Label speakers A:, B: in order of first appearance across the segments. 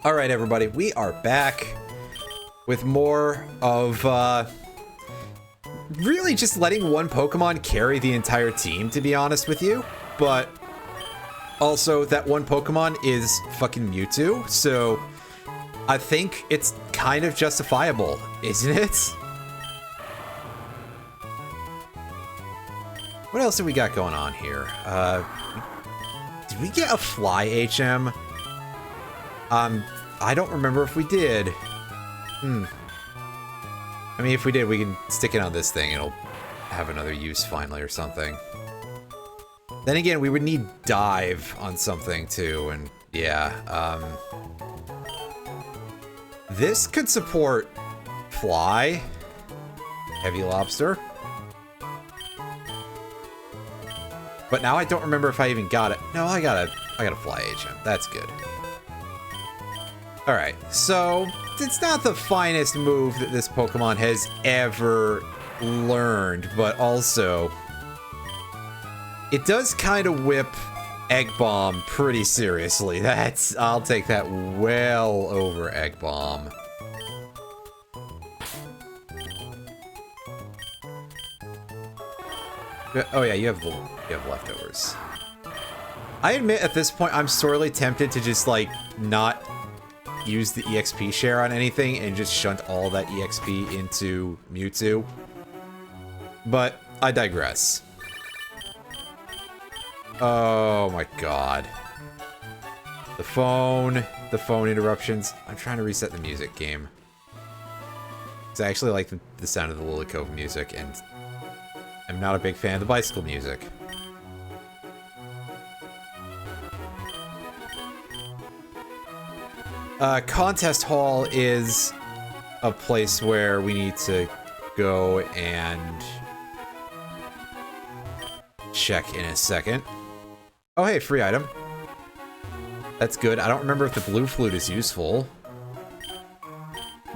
A: All right, everybody, we are back with more of really just letting one Pokemon carry the entire team, to be honest with you. But also, that one Pokemon is fucking Mewtwo, so I think it's kind of justifiable, isn't it? What else have we got going on here? Did we get a Fly HM? I don't remember if we did. I mean, if we did, we can stick it on this thing. It'll have another use finally or something. Then again, we would need Dive on something too, and yeah. This could support Fly, Heavy Lobster. But now I don't remember if I even got it. No, I got a Fly HM. That's good. Alright, so it's not the finest move that this Pokemon has ever learned, but also it does kind of whip Egg Bomb pretty seriously. I'll take that well over Egg Bomb. Oh yeah, you have leftovers. I admit at this point I'm sorely tempted to just like not use the EXP share on anything and just shunt all that EXP into Mewtwo. But I digress. Oh my god. The phone interruptions. I'm trying to reset the music game. Because I actually like the sound of the Lily Cove music, and I'm not a big fan of the bicycle music. Contest Hall is a place where we need to go and check in a second. Oh, hey, free item. That's good. I don't remember if the blue flute is useful.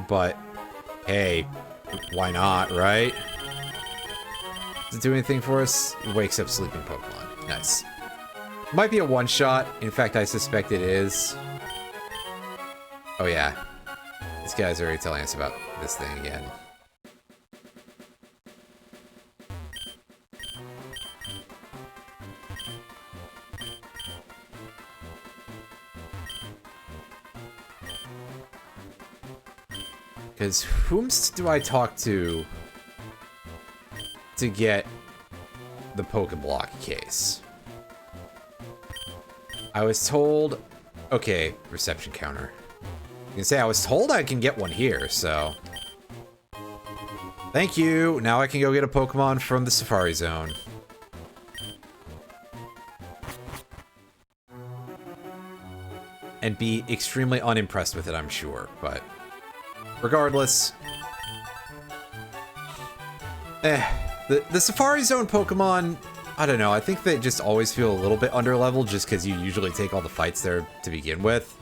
A: But, hey, why not, right? Does it do anything for us? It wakes up sleeping Pokemon. Nice. Might be a one-shot. In fact, I suspect it is. Oh yeah, this guy's already telling us about this thing again. Because whomst do I talk to get the Pokeblock case? I was told... Okay, reception counter. You can say I was told I can get one here, so... Thank you! Now I can go get a Pokemon from the Safari Zone. And be extremely unimpressed with it, I'm sure, but... Regardless... The Safari Zone Pokemon, I don't know, I think they just always feel a little bit underleveled just because you usually take all the fights there to begin with.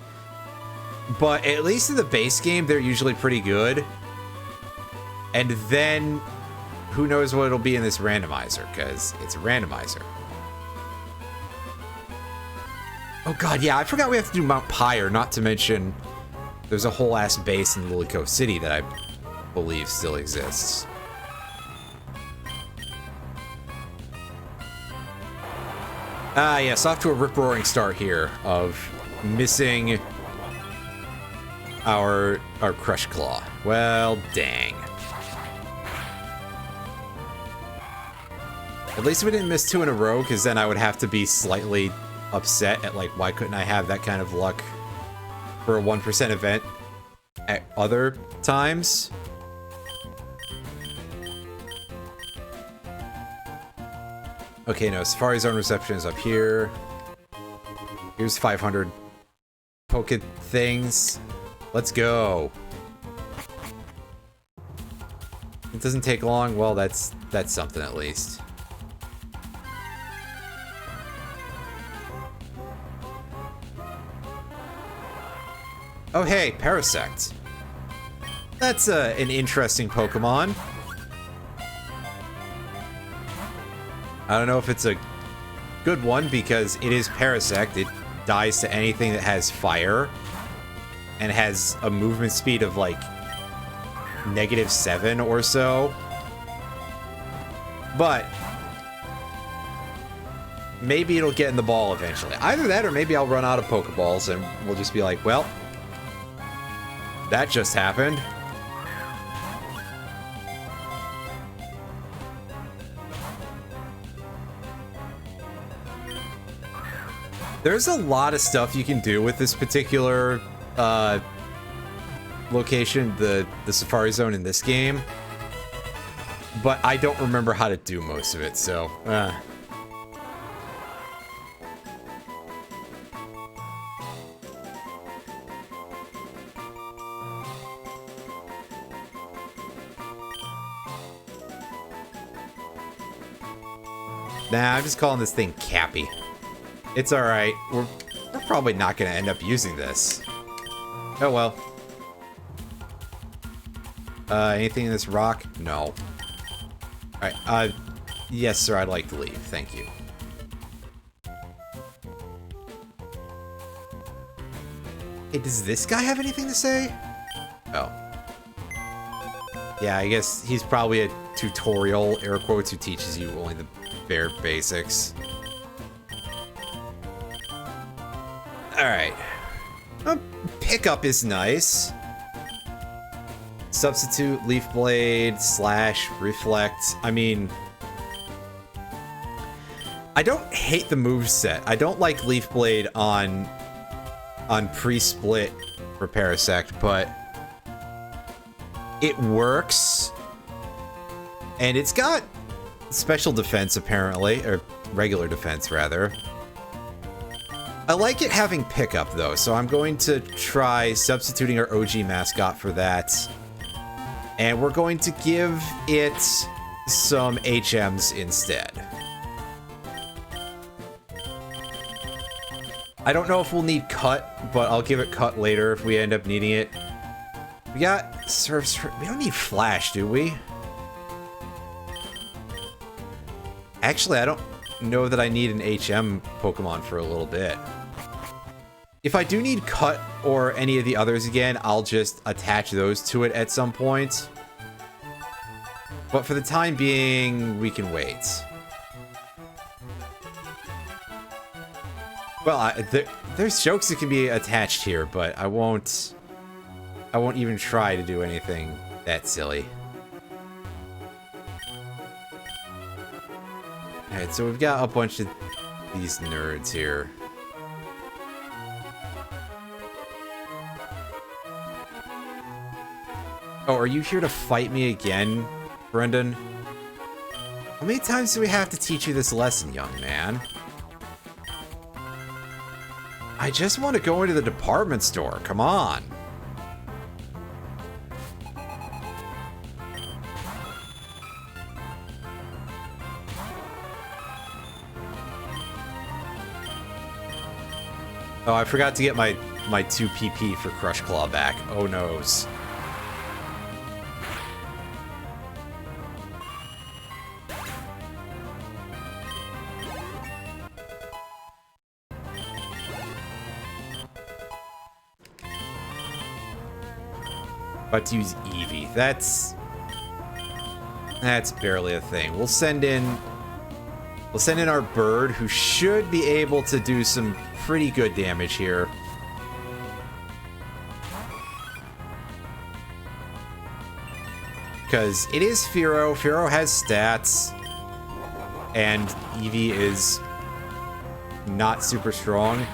A: But at least in the base game, they're usually pretty good. And then, who knows what it'll be in this randomizer, because it's a randomizer. Oh god, yeah, I forgot we have to do Mount Pyre, not to mention there's a whole ass base in Lily Cove City that I believe still exists. Ah, yes, off to a rip-roaring start here of missing our Crush Claw. Well, dang. At least we didn't miss 2 in a row, because then I would have to be slightly upset at, like, why couldn't I have that kind of luck for a 1% event at other times? Okay, no, Safari Zone reception is up here. Here's 500 Poke things. Let's go. It doesn't take long. Well, that's something at least. Oh, hey, Parasect. That's an interesting Pokemon. I don't know if it's a good one because it is Parasect. It dies to anything that has fire. and has a movement speed of like -7 or so. But maybe it'll get in the ball eventually. Either that or maybe I'll run out of Pokeballs and we'll just be like, well, that just happened. There's a lot of stuff you can do with this particular location, the Safari Zone in this game, but I don't remember how to do most of it, so Nah, I'm just calling this thing Cappy. It's alright. We're probably not going to end up using this. Oh well. Anything in this rock? No. Alright, yes sir, I'd like to leave. Thank you. Hey, does this guy have anything to say? Oh. Yeah, I guess he's probably a tutorial, air quotes, who teaches you only the bare basics. Alright. Pickup is nice. Substitute, Leaf Blade, Slash, Reflect. I mean, I don't hate the moveset. I don't like Leaf Blade on pre-split for Parasect, but it works. And it's got special defense, apparently, or regular defense, rather. I like it having pickup, though, so I'm going to try substituting our OG mascot for that. And we're going to give it some HMs instead. I don't know if we'll need Cut, but I'll give it Cut later if we end up needing it. We got Surf's... We don't need Flash, do we? Actually, I don't know that I need an HM Pokemon for a little bit. If I do need Cut or any of the others again, I'll just attach those to it at some point. But for the time being, we can wait. Well, there's jokes that can be attached here, but I won't even try to do anything that silly. Alright, so we've got a bunch of these nerds here. Oh, are you here to fight me again, Brendan? How many times do we have to teach you this lesson, young man? I just want to go into the department store. Come on. Oh, I forgot to get my 2 PP for Crush Claw back. Oh, noes. About to use Eevee. That's barely a thing. We'll send in our bird, who should be able to do some pretty good damage here. Because it is Fearow. Fearow has stats. And Eevee is not super strong.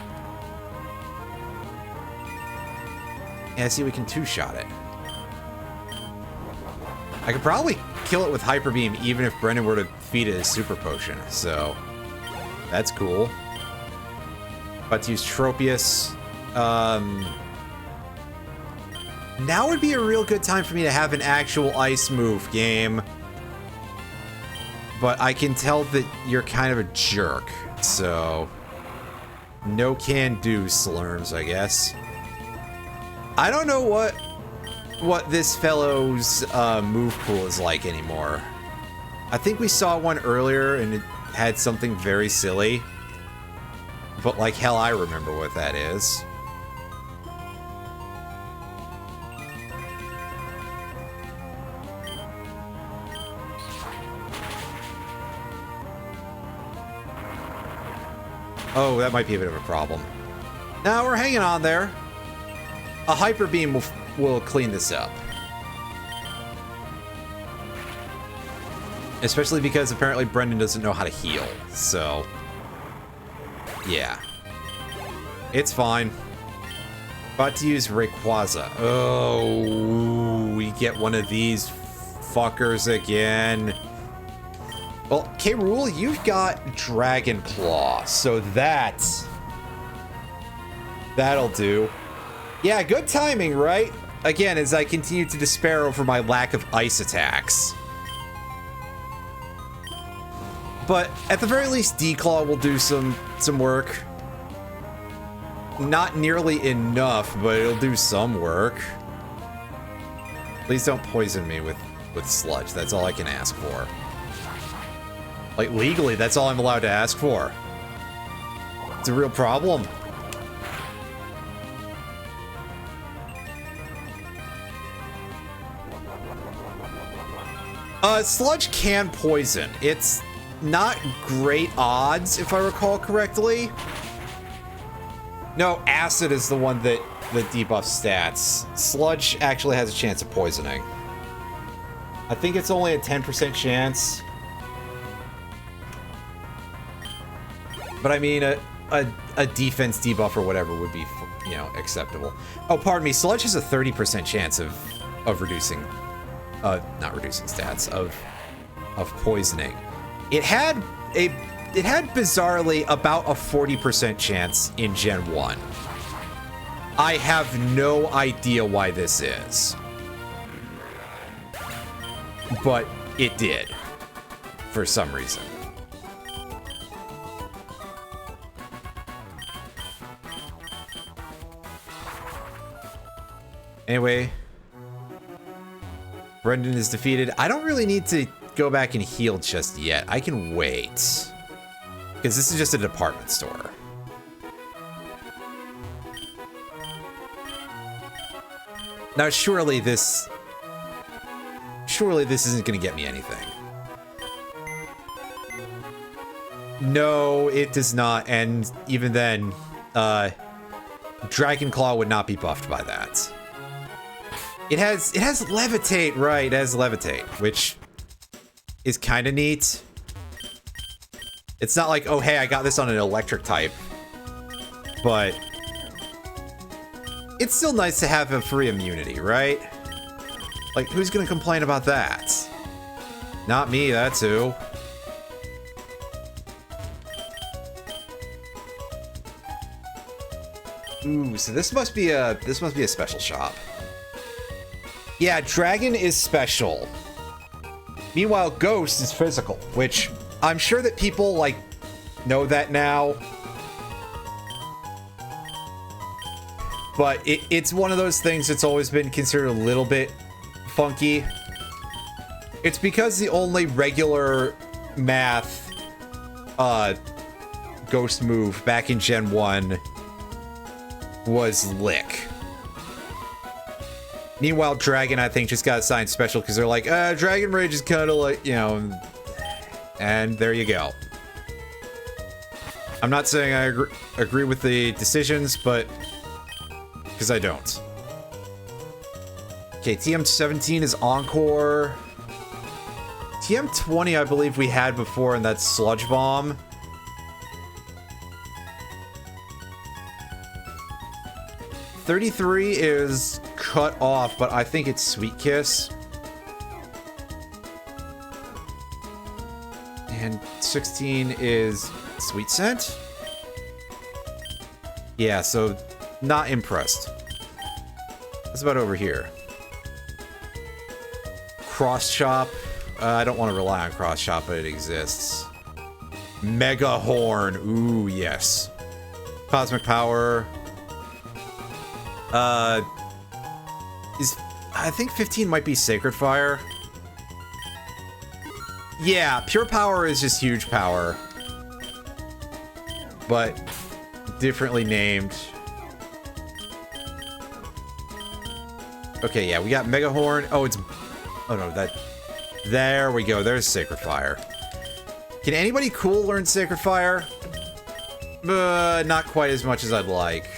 A: Yeah, see, we can two-shot it. I could probably kill it with Hyper Beam even if Brendan were to feed it his Super Potion, so that's cool. About to use Tropius. Now would be a real good time for me to have an actual ice move game. But I can tell that you're kind of a jerk, so no can do, Slurms, I guess. I don't know what this fellow's move pool is like anymore. I think we saw one earlier and it had something very silly. But like hell I remember what that is. Oh, that might be a bit of a problem. Now we're hanging on there. A Hyper Beam will clean this up. Especially because apparently Brendan doesn't know how to heal, so... yeah. It's fine. About to use Rayquaza. Oh, we get one of these fuckers again. Well, K-Rool, you've got Dragon Claw, so that'll do. Yeah, good timing, right? Again, as I continue to despair over my lack of ice attacks. But at the very least, D-Claw will do some work. Not nearly enough, but it'll do some work. Please don't poison me with sludge. That's all I can ask for. Like, legally, that's all I'm allowed to ask for. It's a real problem. Sludge can poison. It's not great odds, if I recall correctly. No, acid is the one that debuffs stats. Sludge actually has a chance of poisoning. I think it's only a 10% chance. But I mean, a defense debuff or whatever would be, you know, acceptable. Oh, pardon me. Sludge has a 30% chance of reducing, not reducing stats, of poisoning. It had bizarrely about a 40% chance in Gen 1. I have no idea why this is. But it did. For some reason. Anyway. Brendan is defeated. I don't really need to go back and heal just yet. I can wait. Because this is just a department store. Now, surely this isn't going to get me anything. No, it does not. And even then, Dragon Claw would not be buffed by that. It has Levitate, right? It has Levitate, which is kind of neat. It's not like, oh, hey, I got this on an electric type. But it's still nice to have a free immunity, right? Like, who's gonna complain about that? Not me, that's who. Ooh, so this must be a special shop. Yeah, Dragon is special. Meanwhile, Ghost is physical, which I'm sure that people, like, know that now. But it's one of those things that's always been considered a little bit funky. It's because the only regular math Ghost move back in Gen 1 was Lick. Meanwhile, Dragon, I think, just got assigned special because they're like, Dragon Rage is kind of like, you know, and there you go. I'm not saying I agree with the decisions, but because I don't. Okay, TM17 is Encore. TM20, I believe we had before, and that's Sludge Bomb. $33 is Cut Off, but I think it's Sweet Kiss. And 16 is Sweet Scent. Yeah, so not impressed. What's about over here? Cross Chop. I don't want to rely on Cross Chop, but it exists. Mega Horn. Ooh, yes. Cosmic Power. I think 15 might be Sacred Fire. Yeah, Pure Power is just huge power. But differently named. Okay, yeah, we got Mega Horn. Oh, it's... Oh, no, that... There we go. There's Sacred Fire. Can anybody cool learn Sacred Fire? Not quite as much as I'd like.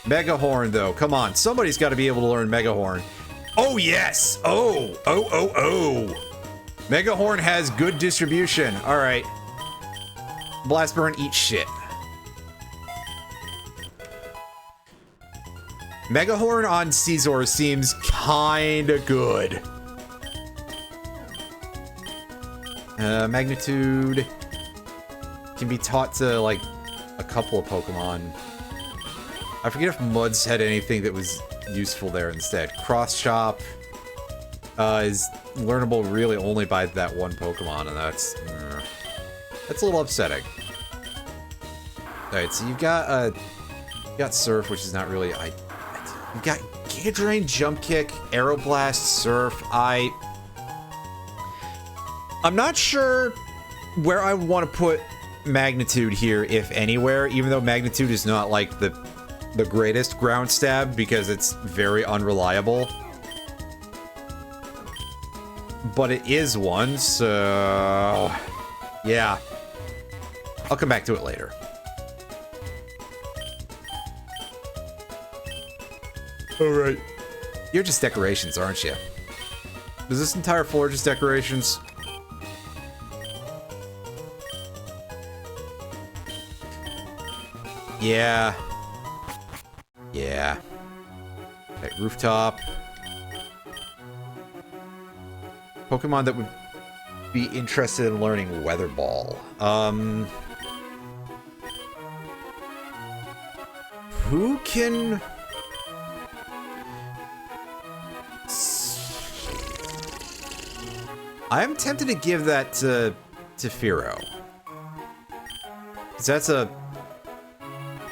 A: Mega Horn, though. Come on. Somebody's got to be able to learn Mega Horn. Oh, yes. Oh. Mega Horn has good distribution. All right. Blast Burn, eat shit. Mega Horn on Caesar seems kinda good. Magnitude can be taught to, like, a couple of Pokemon. I forget if Muds had anything that was useful there instead. Cross Chop is learnable really only by that one Pokemon, and that's a little upsetting. Alright, so you've got Surf, which is not really... You've got Giga Drain, Jump Kick, Aeroblast, Surf. I'm not sure where I want to put Magnitude here, if anywhere, even though Magnitude is not, like, the greatest ground stab, because it's very unreliable. But it is one, so... yeah. I'll come back to it later. Alright. You're just decorations, aren't you? Is this entire floor just decorations? Yeah. Yeah. Okay, rooftop. Pokemon that would be interested in learning Weather Ball. Who can... I'm tempted to give that to Firo. Because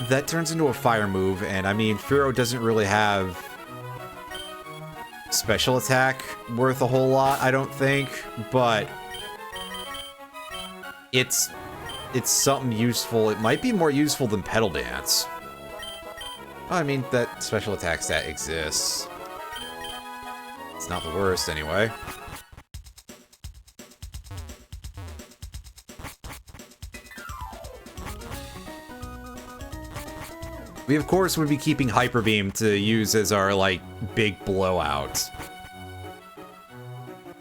A: that turns into a fire move, and I mean, Firo doesn't really have special attack worth a whole lot, I don't think, but it's something useful. It might be more useful than Petal Dance. I mean, that special attack stat exists. It's not the worst, anyway. We, of course, would be keeping Hyper Beam to use as our, like, big blowout.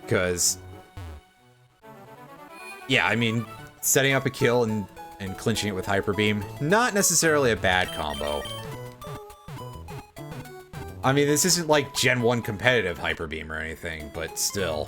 A: Because... yeah, I mean, setting up a kill and clinching it with Hyper Beam, not necessarily a bad combo. I mean, this isn't like Gen 1 competitive Hyper Beam or anything, but still.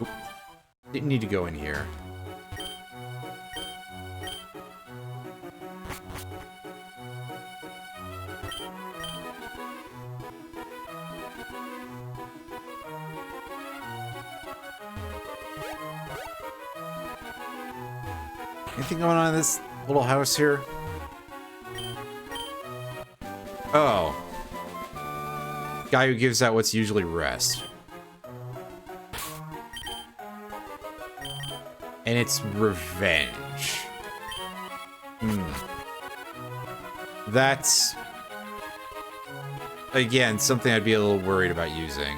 A: Oop. Didn't need to go in here. Anything going on in this little house here? Oh. Guy who gives out what's usually rest. And it's revenge. That's... again, something I'd be a little worried about using.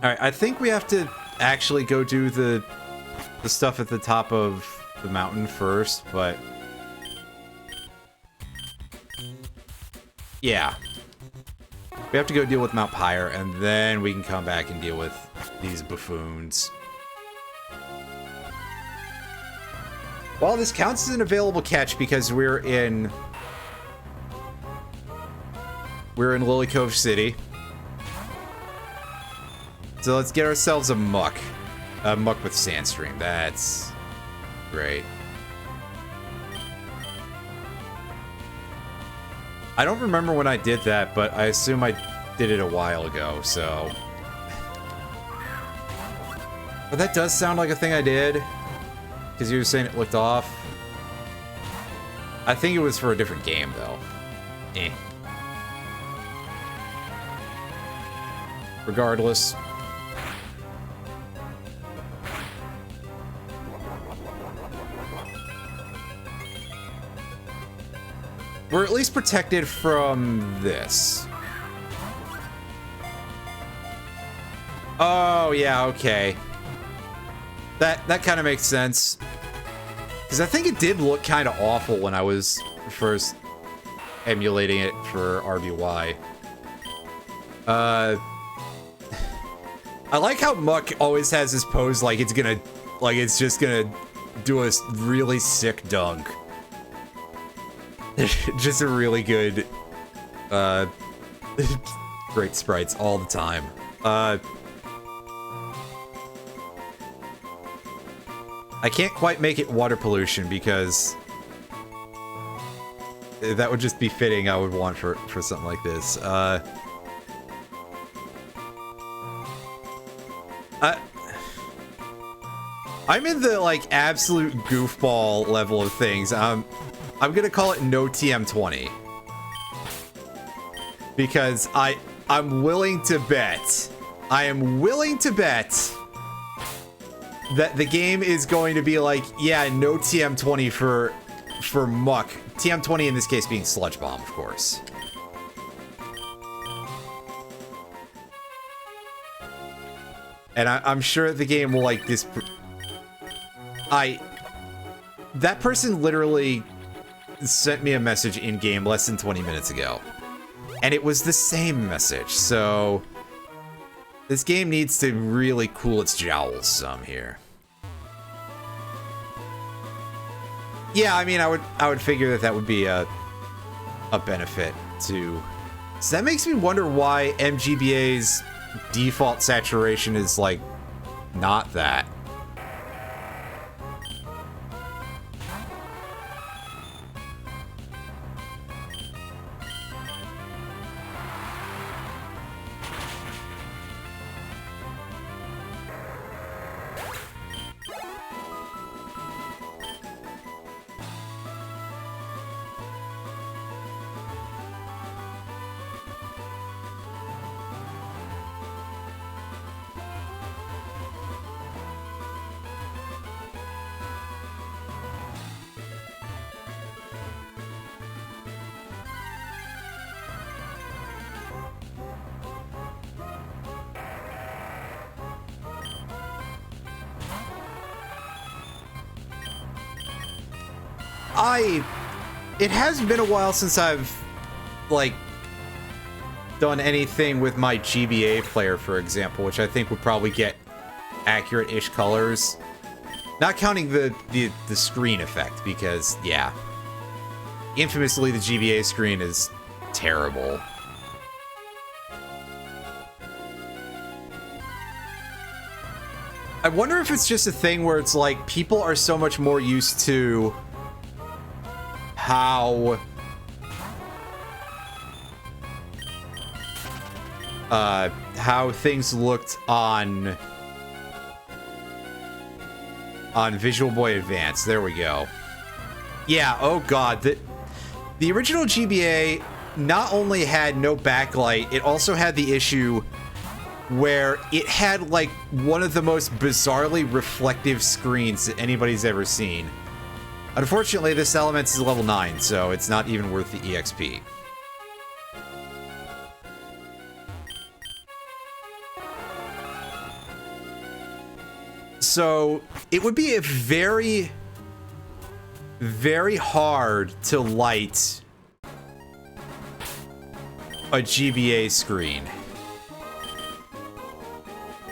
A: Alright, I think we have to actually go do the stuff at the top of the mountain first, but... yeah. We have to go deal with Mount Pyre, and then we can come back and deal with these buffoons. Well, this counts as an available catch because we're in Lily Cove City. So let's get ourselves a muck. A muck with Sandstream. That's great. I don't remember when I did that, but I assume I did it a while ago, so... But that does sound like a thing I did. Because you were saying it looked off. I think it was for a different game, though. Eh. Regardless. We're at least protected from this. Oh, yeah, okay. That kind of makes sense. Because I think it did look kind of awful when I was first emulating it for RBY. I like how Muck always has this pose like it's gonna, like it's just gonna do a really sick dunk. Just a really good, great sprites all the time. I can't quite make it water pollution because that would just be fitting I would want for something like this. I'm in the, like, absolute goofball level of things. I'm gonna call it no TM20. Because I'm willing to bet. I am willing to bet that the game is going to be like, yeah, no TM20 for Muck. TM20 in this case being Sludge Bomb, of course. And I'm sure the game will like this. That person literally sent me a message in game less than 20 minutes ago. And it was the same message, so this game needs to really cool its jowls some here. Yeah, I mean, I would figure that would be a benefit to. So that makes me wonder why MGBA's default saturation is like not that. It has been a while since I've, like, done anything with my GBA player, for example, which I think would probably get accurate-ish colors. Not counting the screen effect, because, yeah. Infamously, the GBA screen is terrible. I wonder if it's just a thing where it's like, people are so much more used to how things looked on Visual Boy Advance. There we go. Yeah, oh god, the original GBA not only had no backlight, it also had the issue where it had like one of the most bizarrely reflective screens that anybody's ever seen. Unfortunately, this element is level 9, so it's not even worth the EXP. So, it would be a very, very hard to light a GBA screen.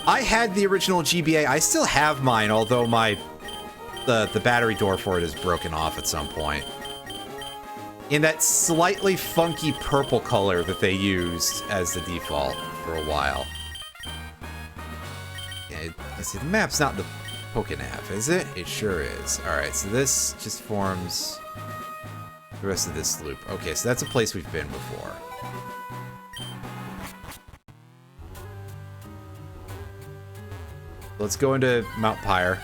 A: I had the original GBA. I still have mine, although the battery door for it is broken off at some point. In that slightly funky purple color that they used as the default for a while. Yeah, I see, the map's not the Pokenav, is it? It sure is. Alright, so this just forms the rest of this loop. Okay, so that's a place we've been before. Let's go into Mount Pyre.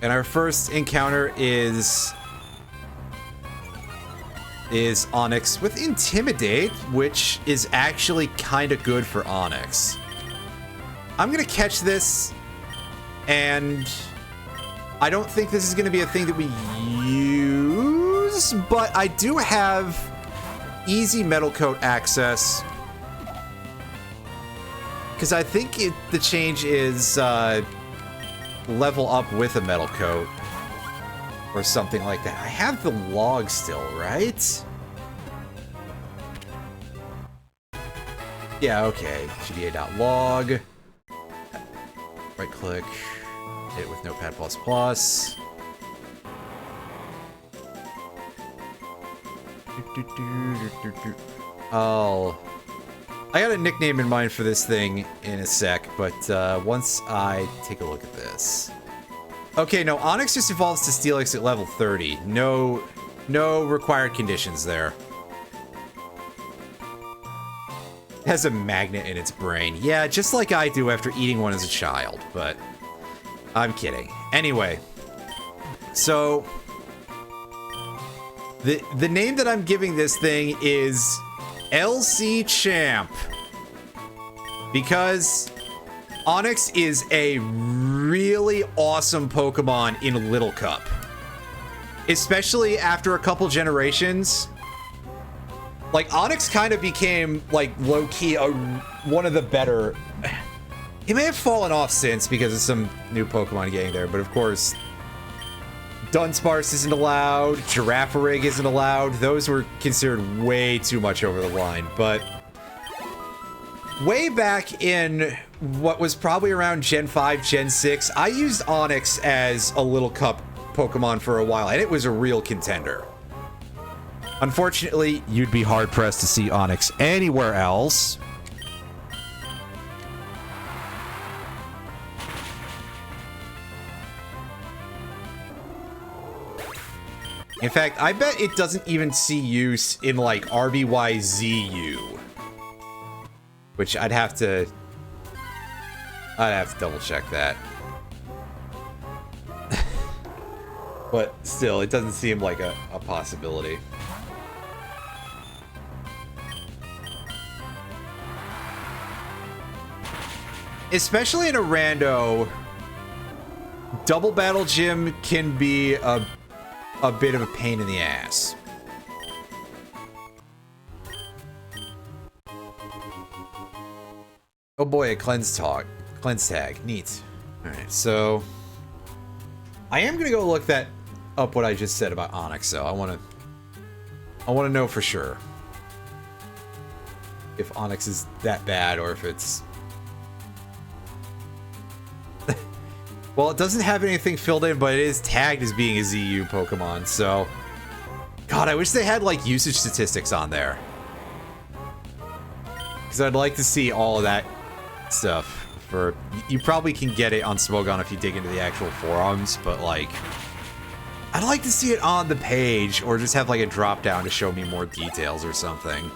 A: And our first encounter is Onyx with Intimidate, which is actually kind of good for Onyx. I'm gonna catch this, and I don't think this is gonna be a thing that we use, but I do have easy Metal Coat access, because I think the change is level up with a Metal Coat or something like that. I have the log still, right? Yeah, okay. gda.log. Right click. Hit it with Notepad++. Oh, I got a nickname in mind for this thing in a sec, but once I take a look at this. Okay, no, Onyx just evolves to Steelix at level 30. No required conditions there. It has a magnet in its brain. Yeah, just like I do after eating one as a child, but I'm kidding. Anyway, so the name that I'm giving this thing is LC Champ, because Onyx is a really awesome Pokemon in Little Cup, especially after a couple generations. Like, Onyx kind of became, like, low-key one of the better. He may have fallen off since because of some new Pokemon getting there, but of course, Dunsparce isn't allowed, Girafarig isn't allowed. Those were considered way too much over the line, but way back in what was probably around Gen 5, Gen 6, I used Onyx as a Little Cup Pokemon for a while, and it was a real contender. Unfortunately, you'd be hard-pressed to see Onyx anywhere else. In fact, I bet it doesn't even see use in, like, RBYZU. Which I'd have to double-check that. But still, it doesn't seem like a possibility. Especially in a rando, Double Battle Gym can be a bit of a pain in the ass. Oh boy, a cleanse tag. Neat. Alright, so I am gonna go look that up what I just said about Onyx, though. I wanna know for sure if Onyx is that bad or if it's well, it doesn't have anything filled in, but it is tagged as being a ZU Pokemon, so God, I wish they had, like, usage statistics on there. Because I'd like to see all of that stuff. You probably can get it on Smogon if you dig into the actual forums, but, like, I'd like to see it on the page, or just have, like, a drop-down to show me more details or something.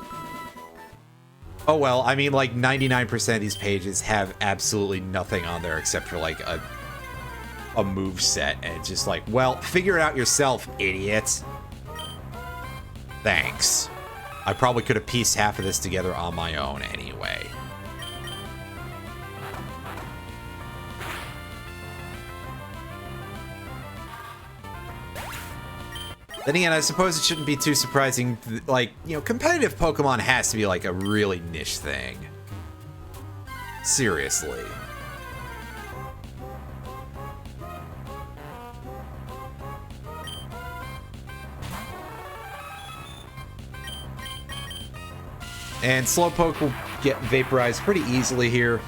A: Oh well, I mean, like, 99% of these pages have absolutely nothing on there except for, like, a move set, and it's just like, well, figure it out yourself, idiot. Thanks. I probably could have pieced half of this together on my own anyway. Then again, I suppose it shouldn't be too surprising, like, you know, competitive Pokemon has to be, like, a really niche thing. Seriously. And Slowpoke will get vaporized pretty easily here.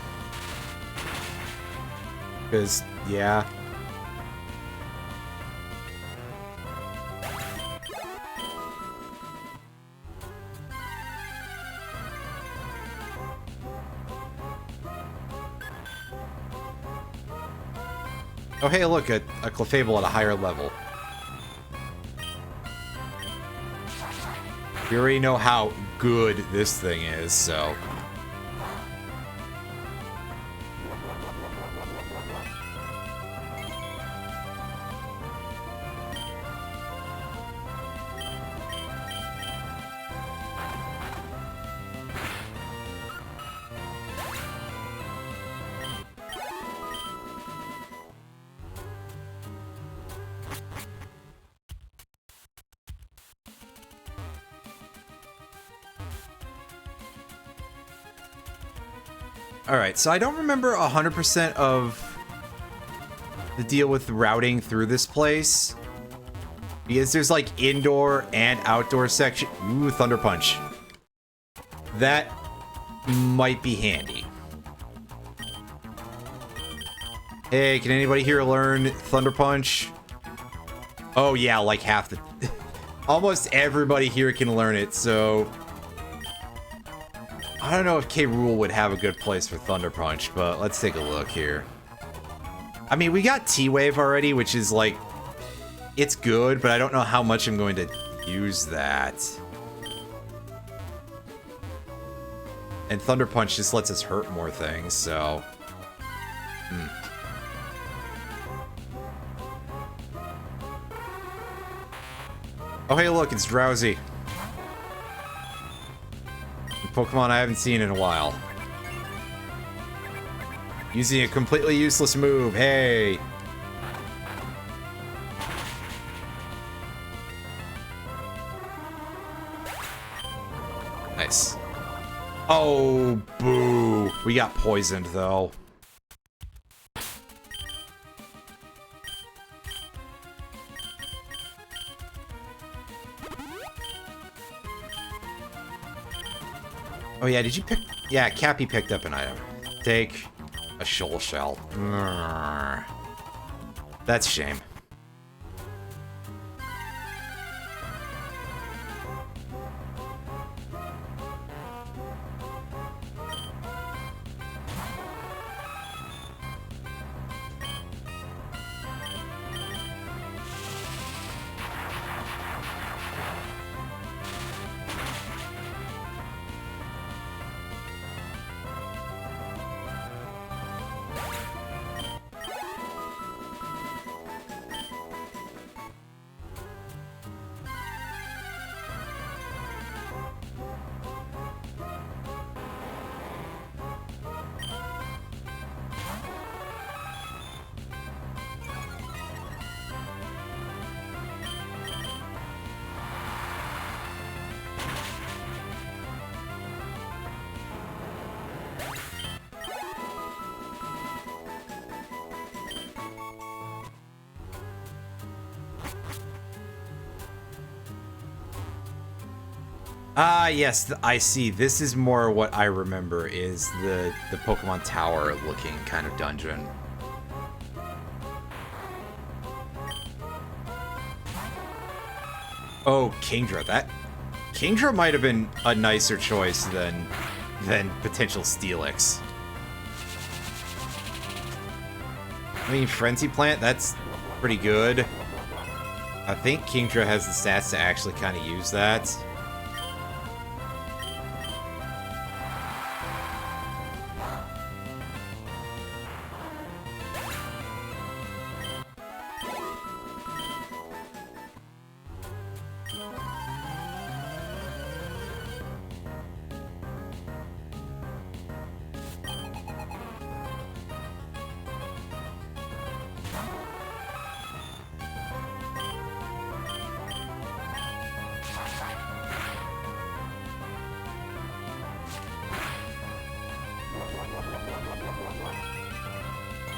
A: Because, yeah. Oh, hey, look, a Clefable at a higher level. We already know how good this thing is, so... Alright, so I don't remember 100% of the deal with routing through this place. Because there's like indoor and outdoor section. Ooh, Thunder Punch. That might be handy. Hey, can anybody here learn Thunder Punch? Oh yeah, like half the... Almost everybody here can learn it, so... I don't know if K. Rool would have a good place for Thunder Punch, but let's take a look here. I mean, we got T-Wave already, which is like... It's good, but I don't know how much I'm going to use that. And Thunder Punch just lets us hurt more things, so... Oh, hey, look, it's Drowsy. Pokemon I haven't seen in a while. Using a completely useless move. Hey. Nice. Oh, boo. We got poisoned, though. Oh yeah, did you pick... Yeah, Cappy picked up an item. Take a shoal shell. That's a shame. Ah, yes, I see. This is more what I remember is the Pokemon Tower looking kind of dungeon. Oh, Kingdra. Kingdra might have been a nicer choice than potential Steelix. I mean, Frenzy Plant, that's pretty good. I think Kingdra has the stats to actually kind of use that.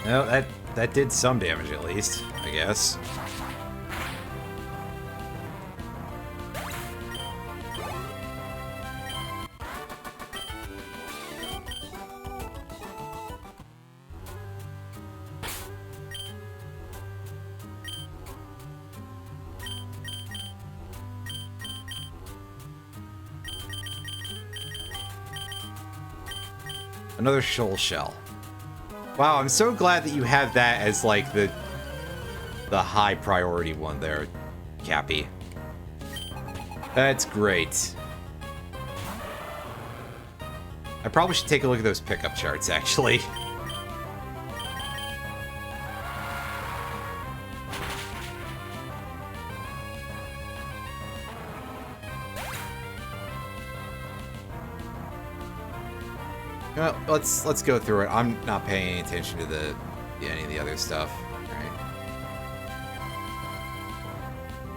A: No, that did some damage at least, I guess. Another shoal shell. Wow, I'm so glad that you have that as like the the high priority one there, Cappy. That's great. I probably should take a look at those pickup charts, actually. Well, let's go through it. I'm not paying any attention to any of the other stuff. Right.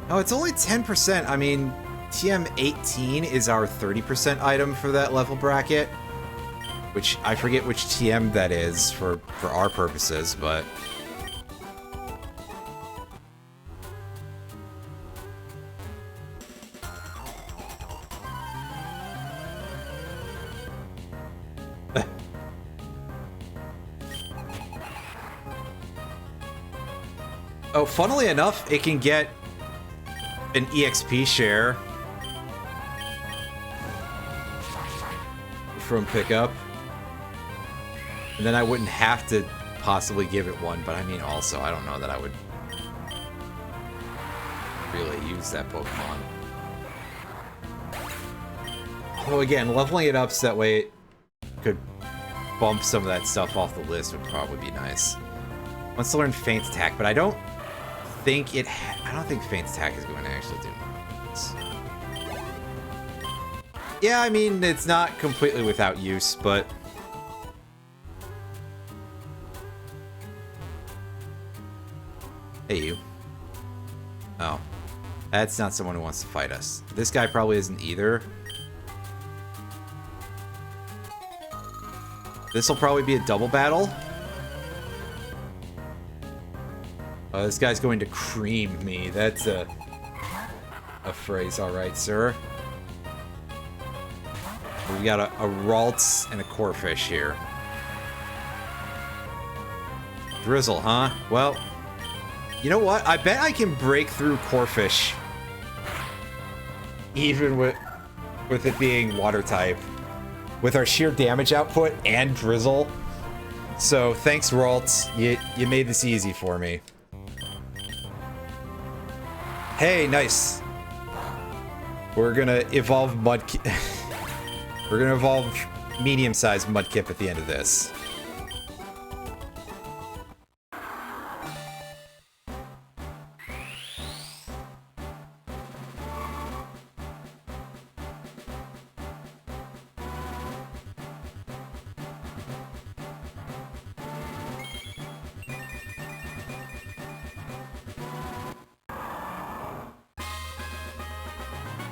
A: Oh, it's only 10%. I mean, TM18 is our 30% item for that level bracket. Which, I forget which TM that is for our purposes, but... Oh, funnily enough, it can get an EXP share from pickup. And then I wouldn't have to possibly give it one, but I mean, also, I don't know that I would really use that Pokemon. Well, again, leveling it up so that way it could bump some of that stuff off the list would probably be nice. Wants to learn Feint Attack, but I don't think Feint Attack is going to actually do this. Yeah, I mean, it's not completely without use, but... Hey, you. Oh. That's not someone who wants to fight us. This guy probably isn't either. This'll probably be a double battle. Oh, this guy's going to cream me. That's a phrase, alright, sir. We got a Ralts and a Corphish here. Drizzle, huh? Well, you know what? I bet I can break through Corphish. Even with it being water type. With our sheer damage output and Drizzle. So, thanks, Ralts. You made this easy for me. Hey, nice. We're gonna evolve We're gonna evolve medium-sized Mudkip at the end of this.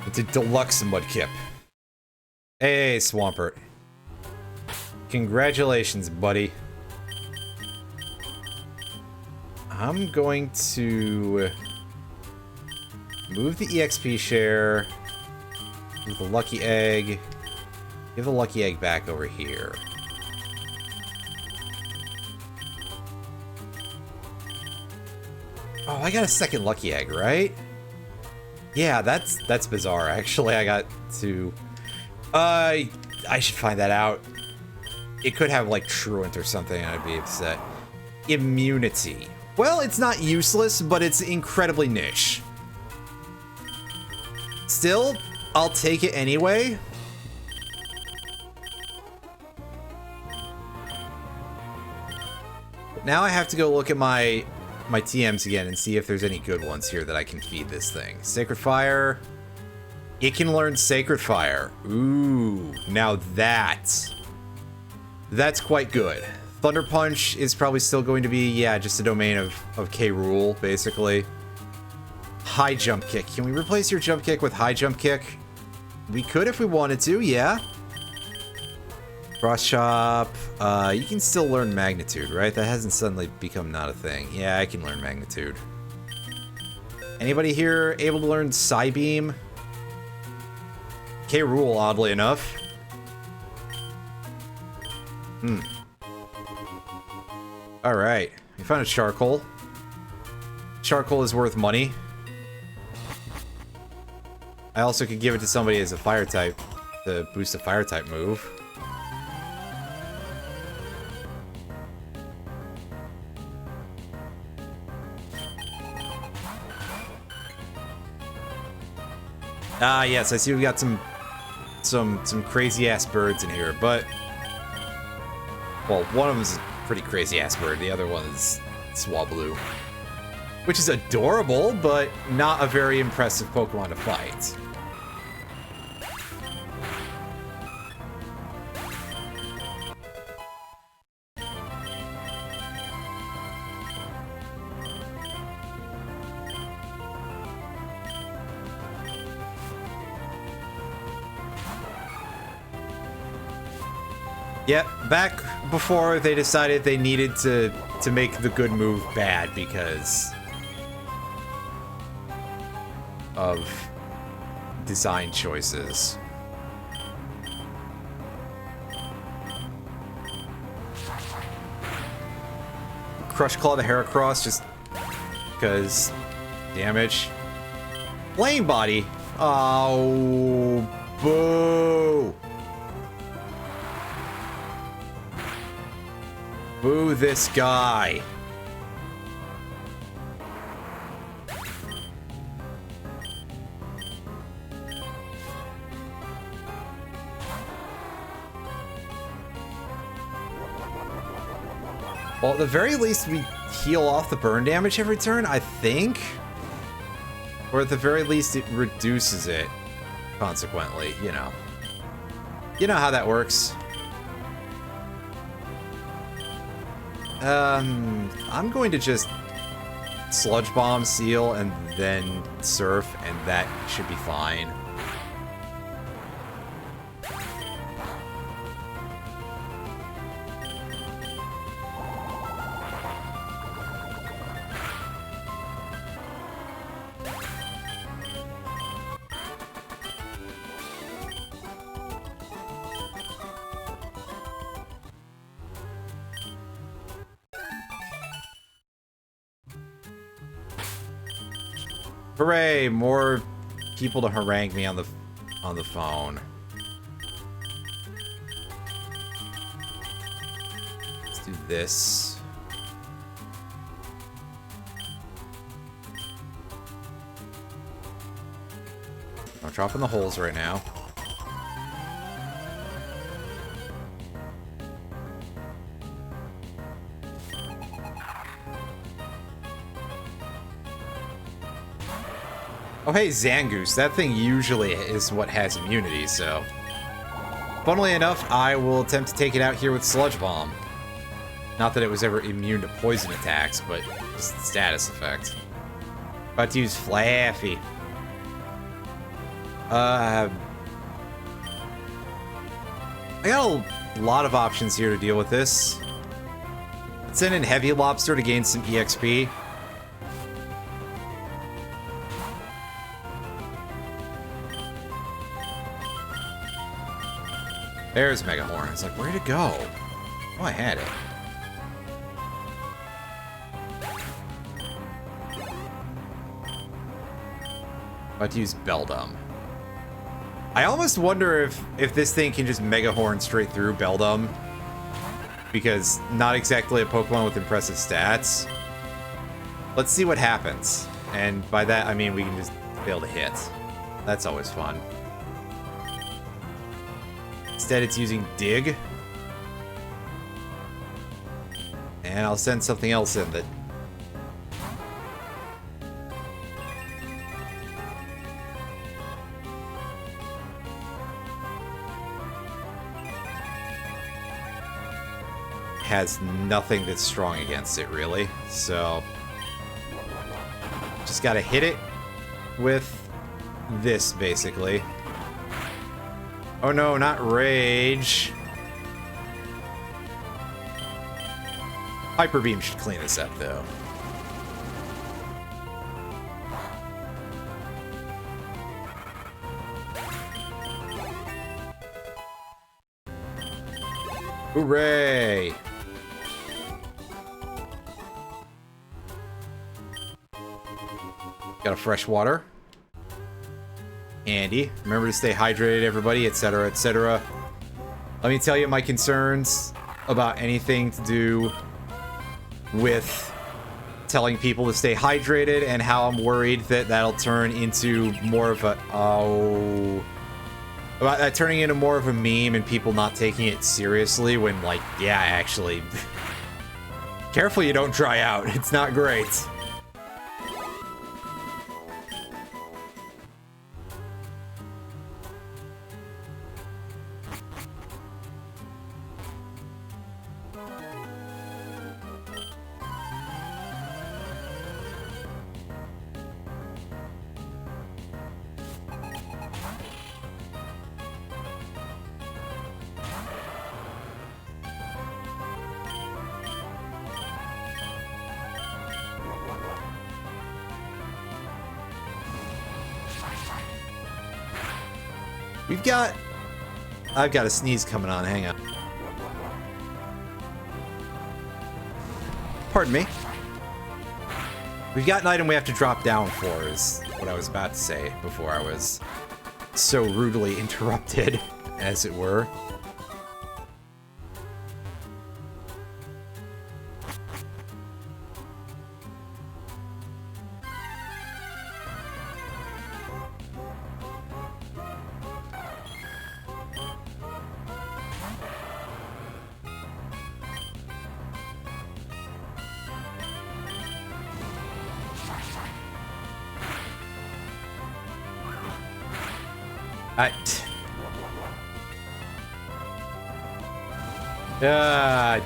A: It's a deluxe Mudkip. Hey, Swampert. Congratulations, buddy. I'm going to move the EXP share. Move the lucky egg. Give the lucky egg back over here. Oh, I got a second lucky egg, right? Yeah, that's bizarre. Actually, I got to... I should find that out. It could have, like, Truant or something, and I'd be upset. Immunity. Well, it's not useless, but it's incredibly niche. Still, I'll take it anyway. Now I have to go look at my TMs again and see if there's any good ones here that I can feed this thing. Sacred Fire. It can learn Sacred Fire. Ooh, now that's quite good. Thunder Punch is probably still going to be, yeah, just a domain of K. Rool, basically. High Jump Kick. Can we replace your Jump Kick with High Jump Kick? We could if we wanted to, yeah. Frost Chop. You can still learn Magnitude, right? That hasn't suddenly become not a thing. Yeah, I can learn Magnitude. Anybody here able to learn Psybeam? K. Rool, oddly enough. Alright. We found a Charcoal. Charcoal is worth money. I also could give it to somebody as a fire type to boost a fire type move. Ah, yes, I see we got some crazy ass birds in here, but well, one of them is a pretty crazy ass bird. The other one is Swablu, which is adorable, but not a very impressive Pokemon to fight. Yep, back before they decided they needed to make the good move bad because of design choices. Crush Claw the Heracross just because damage. Flame Body? Oh, boo! Boo this guy. Well, at the very least, we heal off the burn damage every turn, I think. Or at the very least, it reduces it, consequently, you know. You know how that works. I'm going to just Sludge Bomb, Seal, and then Surf, and that should be fine. Hooray! More people to harangue me on the phone. Let's do this. I'm dropping the holes right now. Oh, hey, Zangoose. That thing usually is what has immunity, so... Funnily enough, I will attempt to take it out here with Sludge Bomb. Not that it was ever immune to poison attacks, but just status effect. About to use Flaffy. I got a lot of options here to deal with this. Let's send in Heavy Lobster to gain some EXP. There's Megahorn. It's like, where'd it go? Oh, I had it. About to use Beldum. I almost wonder if this thing can just Megahorn straight through Beldum. Because not exactly a Pokemon with impressive stats. Let's see what happens. And by that, I mean we can just fail to hit. That's always fun. Instead, it's using Dig. And I'll send something else in that... has nothing that's strong against it, really. So... just gotta hit it with this, basically. Oh no, not Rage. Hyper Beam should clean this up, though. Hooray! Got a fresh water. Handy. Remember to stay hydrated, everybody, etc., etc. Let me tell you my concerns about anything to do with telling people to stay hydrated and how I'm worried that that'll turn into more of a turning into more of a meme and people not taking it seriously when, like, yeah, actually, careful you don't dry out. It's not great. I've got a sneeze coming on, hang on. Pardon me. We've got an item we have to drop down for, is what I was about to say before I was so rudely interrupted, as it were.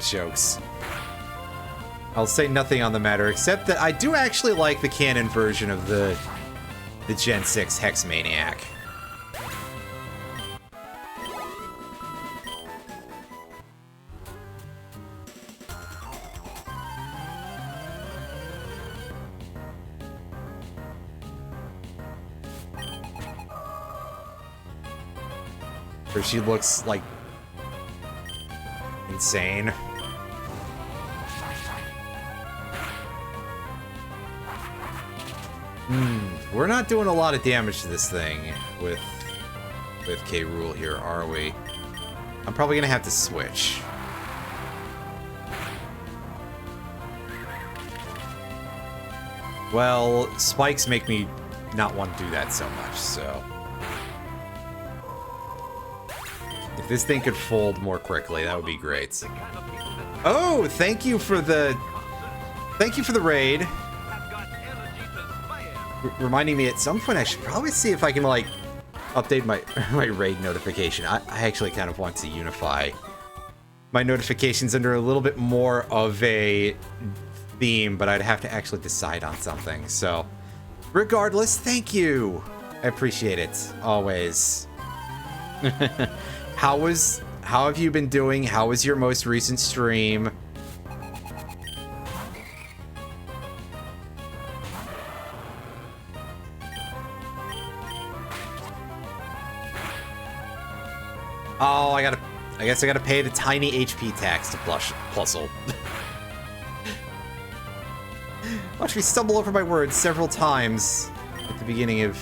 A: Jokes. I'll say nothing on the matter, except that I do actually like the canon version of the Gen 6 Hex Maniac. Where she looks like insane. We're not doing a lot of damage to this thing with K. Rool here, are we? I'm probably gonna have to switch. Well, spikes make me not want to do that so much, so... If this thing could fold more quickly, that would be great. Oh, thank you for the raid. Reminding me at some point I should probably see if I can, like, update my raid notification. I actually kind of want to unify my notifications under a little bit more of a theme, but I'd have to actually decide on something. So, regardless, thank you. I appreciate it, always. How have you been doing? How was your most recent stream? Oh, I guess I gotta pay the tiny HP tax to Plusle. Watch me stumble over my words several times at the beginning of...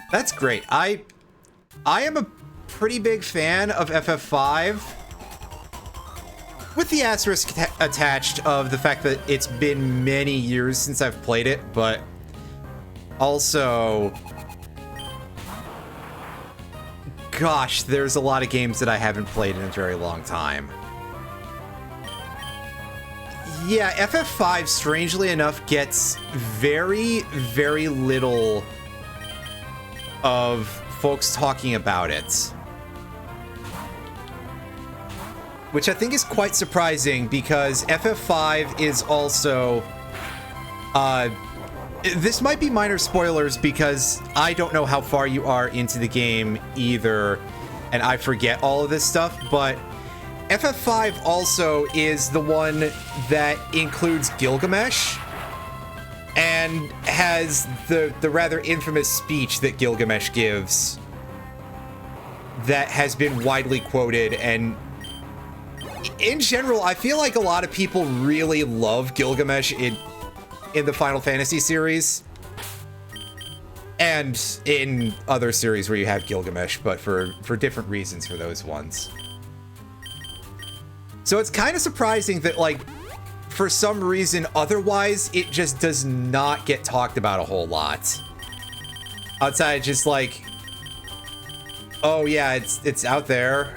A: That's great. I am a pretty big fan of FF5, with the asterisk attached of the fact that it's been many years since I've played it, but also, gosh, there's a lot of games that I haven't played in a very long time. Yeah, FF5, strangely enough, gets very, very little of folks talking about it, which I think is quite surprising, because FF5 is also this might be minor spoilers because I don't know how far you are into the game either, and I forget all of this stuff, but FF5 also is the one that includes Gilgamesh and has the rather infamous speech that Gilgamesh gives that has been widely quoted, and in general, I feel like a lot of people really love Gilgamesh in the Final Fantasy series. And in other series where you have Gilgamesh, but for different reasons for those ones. So it's kind of surprising that, like, for some reason, otherwise, it just does not get talked about a whole lot. Outside just like, oh yeah, it's out there.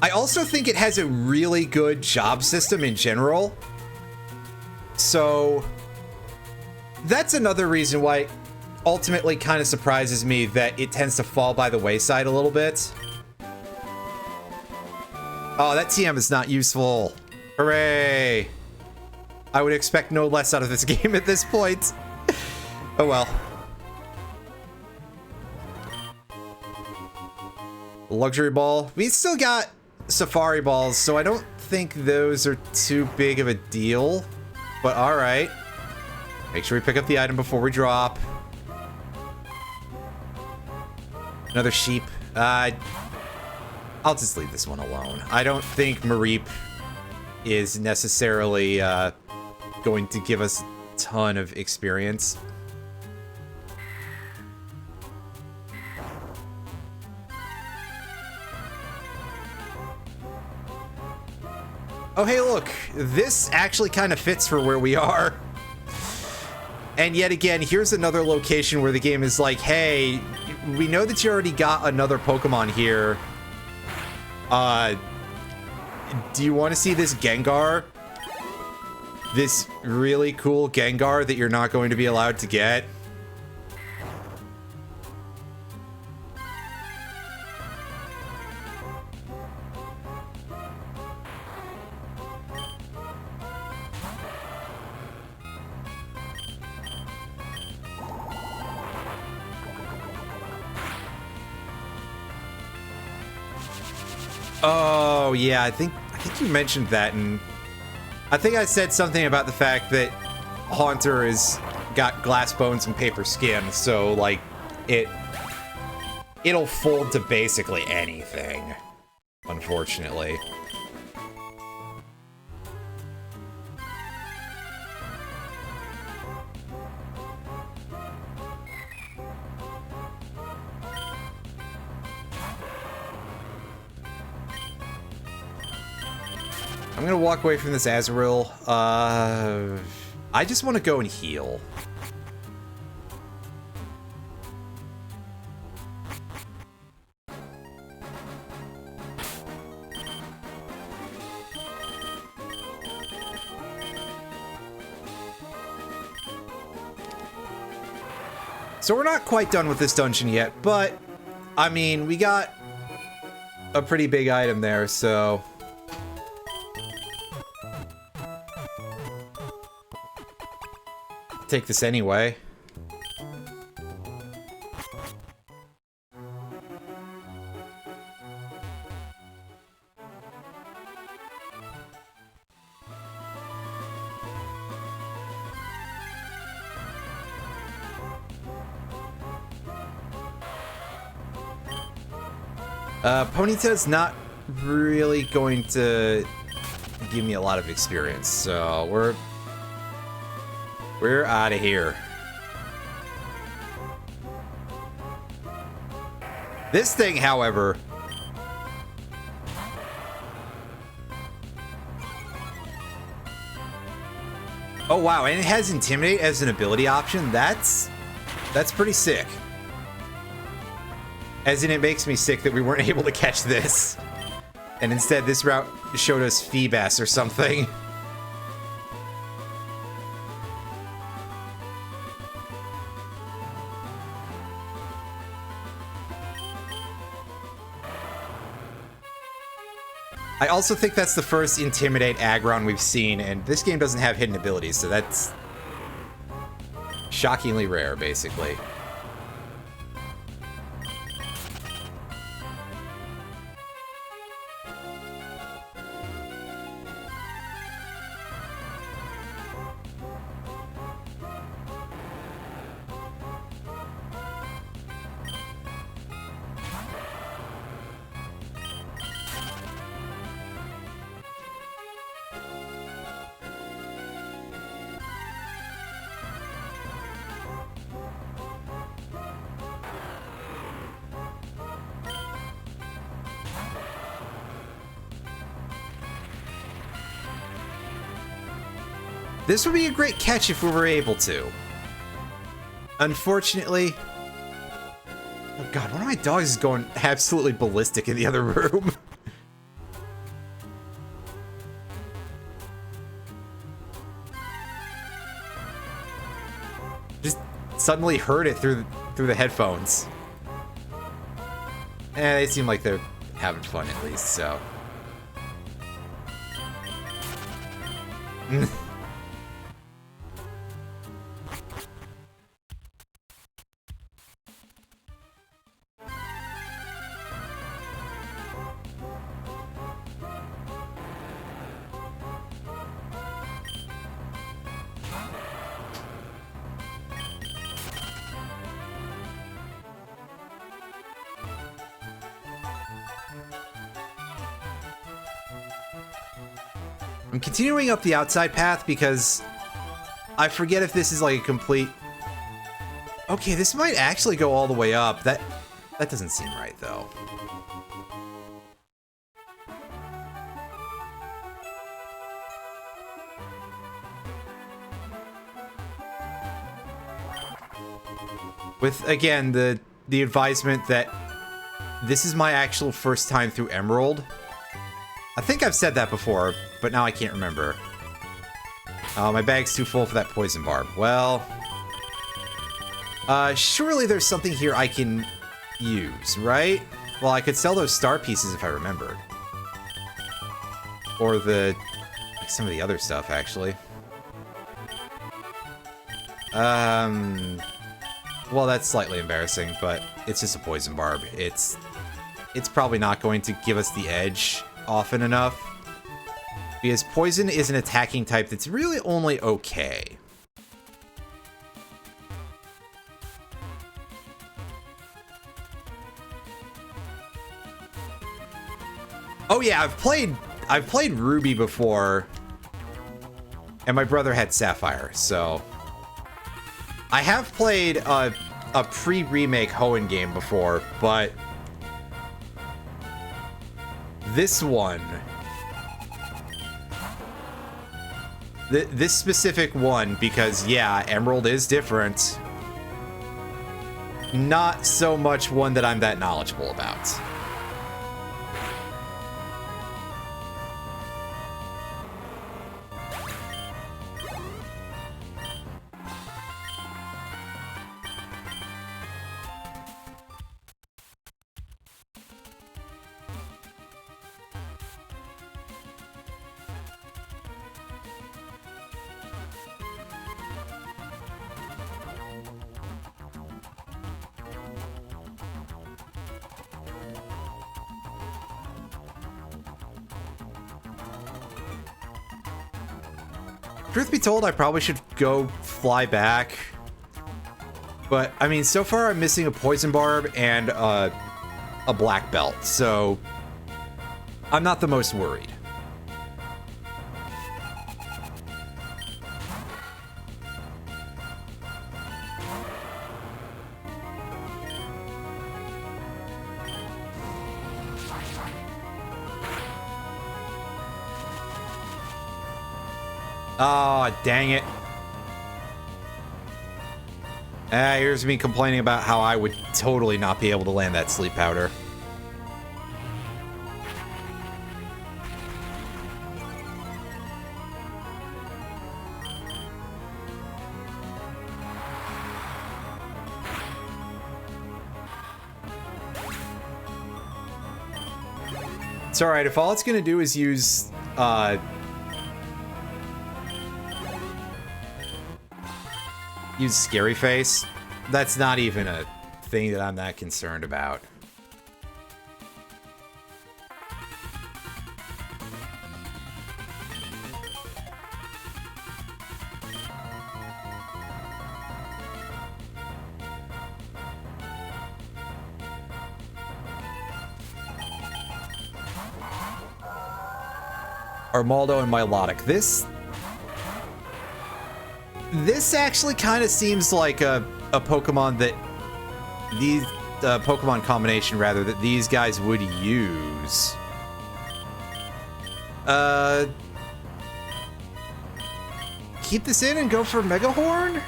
A: I also think it has a really good job system in general. So that's another reason why it ultimately kind of surprises me that it tends to fall by the wayside a little bit. Oh, that TM is not useful. Hooray. I would expect no less out of this game at this point. Oh well. Luxury ball. We still got safari balls, so I don't think those are too big of a deal. But alright. Make sure we pick up the item before we drop. Another sheep. I'll just leave this one alone. I don't think Mareep is necessarily going to give us a ton of experience. Oh, hey, look. This actually kind of fits for where we are. And yet again, here's another location where the game is like, hey, we know that you already got another Pokemon here. Do you want to see this Gengar? This really cool Gengar that you're not going to be allowed to get? Oh, yeah, I think you mentioned that, and I think I said something about the fact that Haunter has got glass bones and paper skin, so, like, it'll fold to basically anything, unfortunately. I'm gonna walk away from this Azurill. I just want to go and heal. So we're not quite done with this dungeon yet, but I mean, we got a pretty big item there, so take this anyway. Ponyta's not really going to give me a lot of experience, so we're out of here. This thing, however, oh wow, and it has Intimidate as an ability option. That's pretty sick. As in, it makes me sick that we weren't able to catch this. And instead, this route showed us Feebas or something. I also think that's the first Intimidate Aggron we've seen, and this game doesn't have hidden abilities, so that's shockingly rare, basically. This would be a great catch if we were able to. Unfortunately... Oh god, one of my dogs is going absolutely ballistic in the other room. Just suddenly heard it through the headphones. And they seem like they're having fun at least, so... I'm continuing up the outside path because I forget if this is like a complete... Okay, this might actually go all the way up. That doesn't seem right, though. With, again, the advisement that this is my actual first time through Emerald. I think I've said that before, but now I can't remember. My bag's too full for that poison barb. Well... surely there's something here I can use, right? Well, I could sell those star pieces if I remembered. Or like some of the other stuff, actually. Well, that's slightly embarrassing, but it's just a poison barb. It's probably not going to give us the edge often enough. Because poison is an attacking type that's really only okay. Oh yeah, I've played Ruby before, and my brother had Sapphire, so I have played a pre-remake Hoenn game before, but this one, this specific one, because yeah, Emerald is different, not so much one that I'm that knowledgeable about. Truth be told, I probably should go fly back. But, I mean, so far I'm missing a poison barb and a black belt, so I'm not the most worried. Oh, dang it. Here's me complaining about how I would totally not be able to land that sleep powder. It's alright, if all it's gonna do is use, use Scary Face, that's not even a thing that I'm that concerned about. Armaldo and Milotic. This actually kind of seems like a Pokemon that these Pokemon combination rather that these guys would use. keep this in and go for Mega Horn?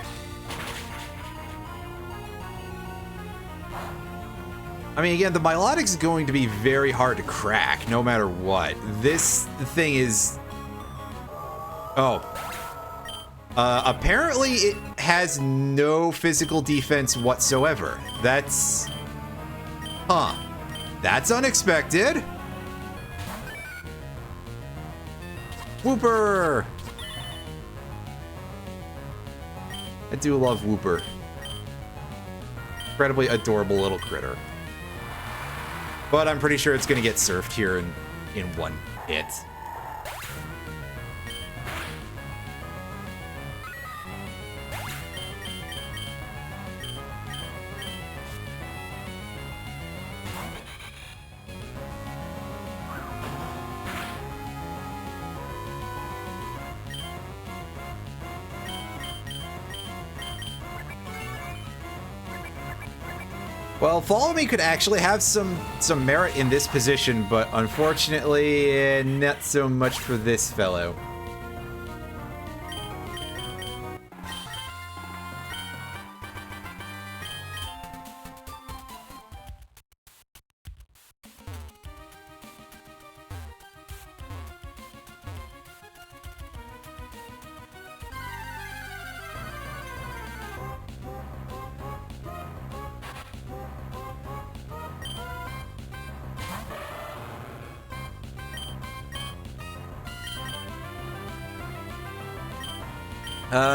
A: I mean, again, the Milotic is going to be very hard to crack, no matter what. This thing is... Oh. Apparently it has no physical defense whatsoever. That's... Huh. That's unexpected. Whooper! I do love Whooper. Incredibly adorable little critter. But I'm pretty sure it's going to get surfed here in one hit. Well, Follow Me could actually have some merit in this position, but unfortunately, not so much for this fellow.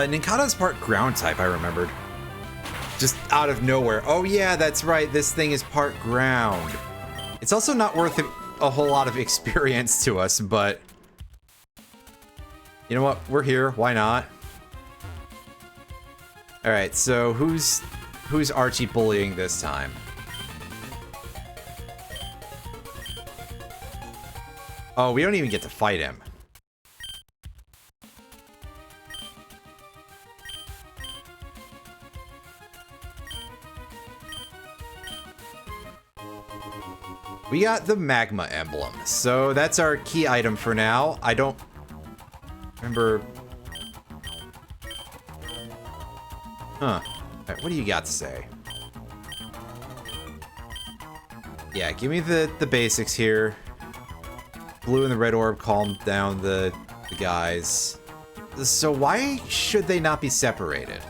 A: Ninkata's part ground type, I remembered. Just out of nowhere. Oh yeah, that's right, this thing is part ground. It's also not worth a whole lot of experience to us, but... You know what, we're here, why not? Alright, so who's Archie bullying this time? Oh, we don't even get to fight him. We got the magma emblem, so that's our key item for now. I don't remember. Huh. Alright, what do you got to say? Yeah, give me the basics here. Blue and the red orb calm down the guys. So why should they not be separated?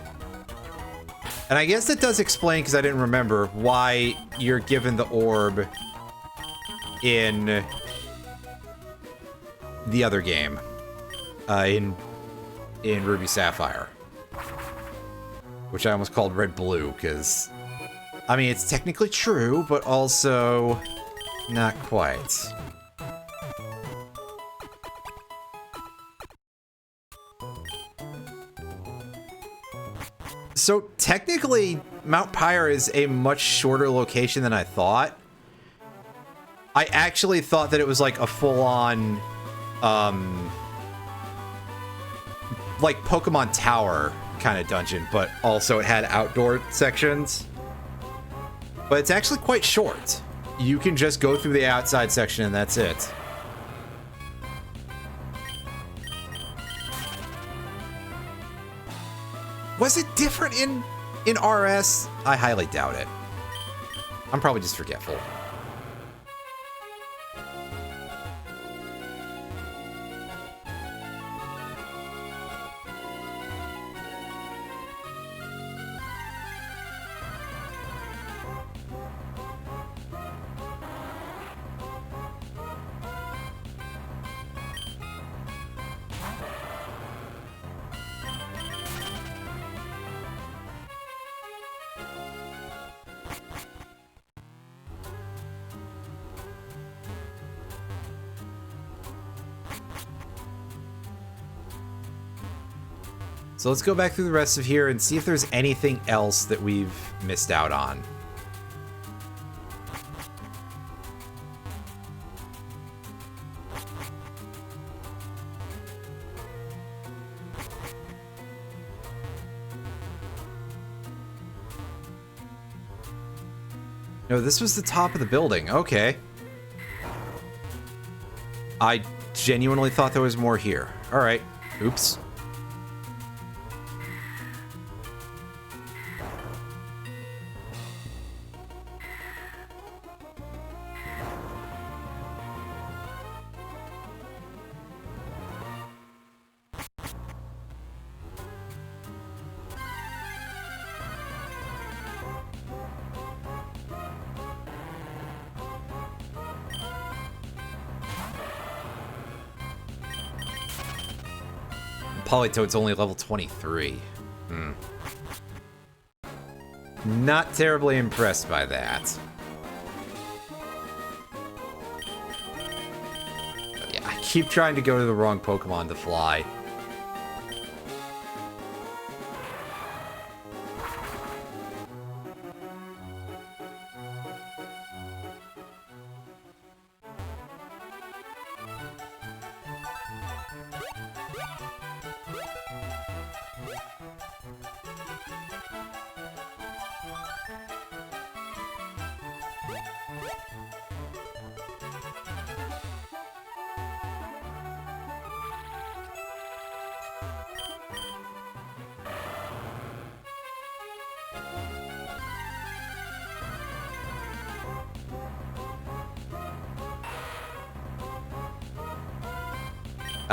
A: And I guess it does explain, because I didn't remember, why you're given the orb in the other game, in Ruby Sapphire, which I almost called Red Blue, because, I mean, it's technically true, but also not quite. So technically, Mount Pyre is a much shorter location than I thought. I actually thought that it was like a full-on, like Pokemon Tower kind of dungeon, but also it had outdoor sections. But it's actually quite short. You can just go through the outside section and that's it. Was it different in RS? I highly doubt it. I'm probably just forgetful. So let's go back through the rest of here and see if there's anything else that we've missed out on. No, this was the top of the building. Okay. I genuinely thought there was more here. All right. Oops. Politoad's only level 23. Not terribly impressed by that. But yeah, I keep trying to go to the wrong Pokemon to fly.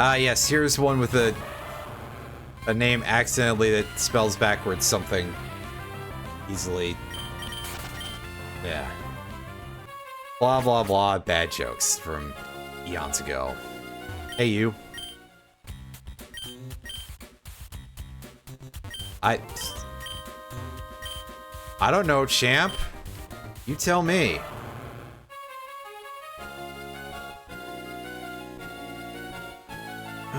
A: Ah, yes, here's one with a name accidentally that spells backwards something easily. Yeah. Blah, blah, blah, bad jokes from eons ago. Hey, you. I don't know, champ. You tell me.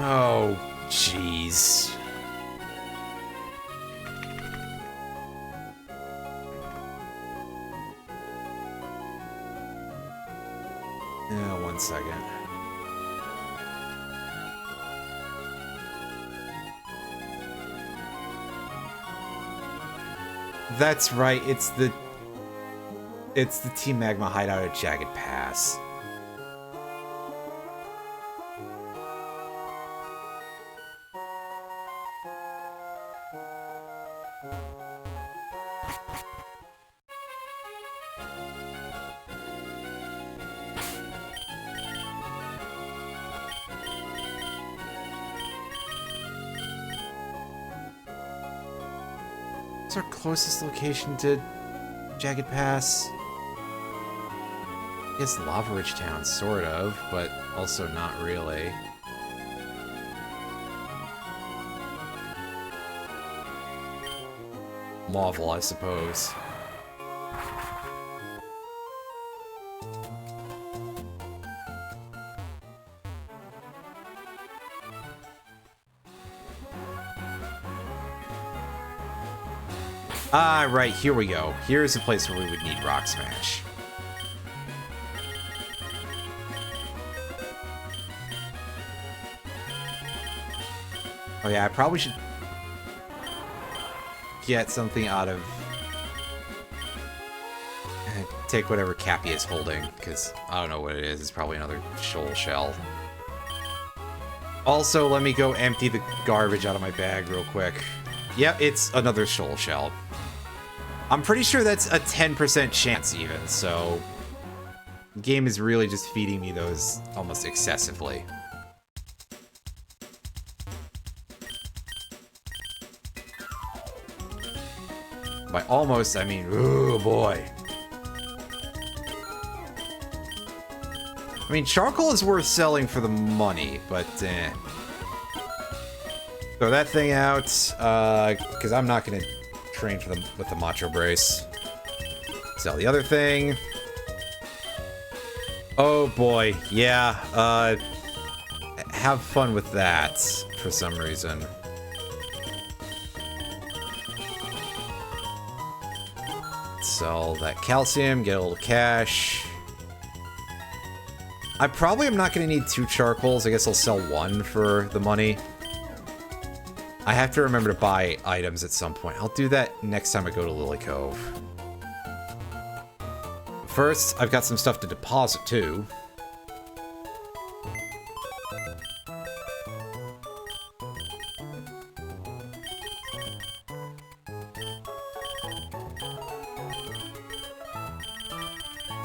A: Oh, jeez. Yeah, 1 second. That's right, it's the Team Magma hideout at Jagged Pass. What's our closest location to Jagged Pass? I guess Lava Ridge Town, sort of, but also not really. Mauville, I suppose. Ah, right, here we go. Here's a place where we would need Rock Smash. Oh yeah, I probably should get something out of... take whatever Cappy is holding, because I don't know what it is. It's probably another Shoal Shell. Also, let me go empty the garbage out of my bag real quick. Yep, it's another Shoal Shell. I'm pretty sure that's a 10% chance even, so... the game is really just feeding me those almost excessively. By almost, I mean, oh boy. I mean, charcoal is worth selling for the money, but eh. Throw that thing out, because I'm not going to train for them with the Macho Brace. Sell the other thing. Oh boy, yeah, have fun with that, for some reason. Sell that calcium, get a little cash. I probably am not going to need 2 charcoals. I guess I'll sell 1 for the money. I have to remember to buy items at some point. I'll do that next time I go to Lily Cove. First, I've got some stuff to deposit too.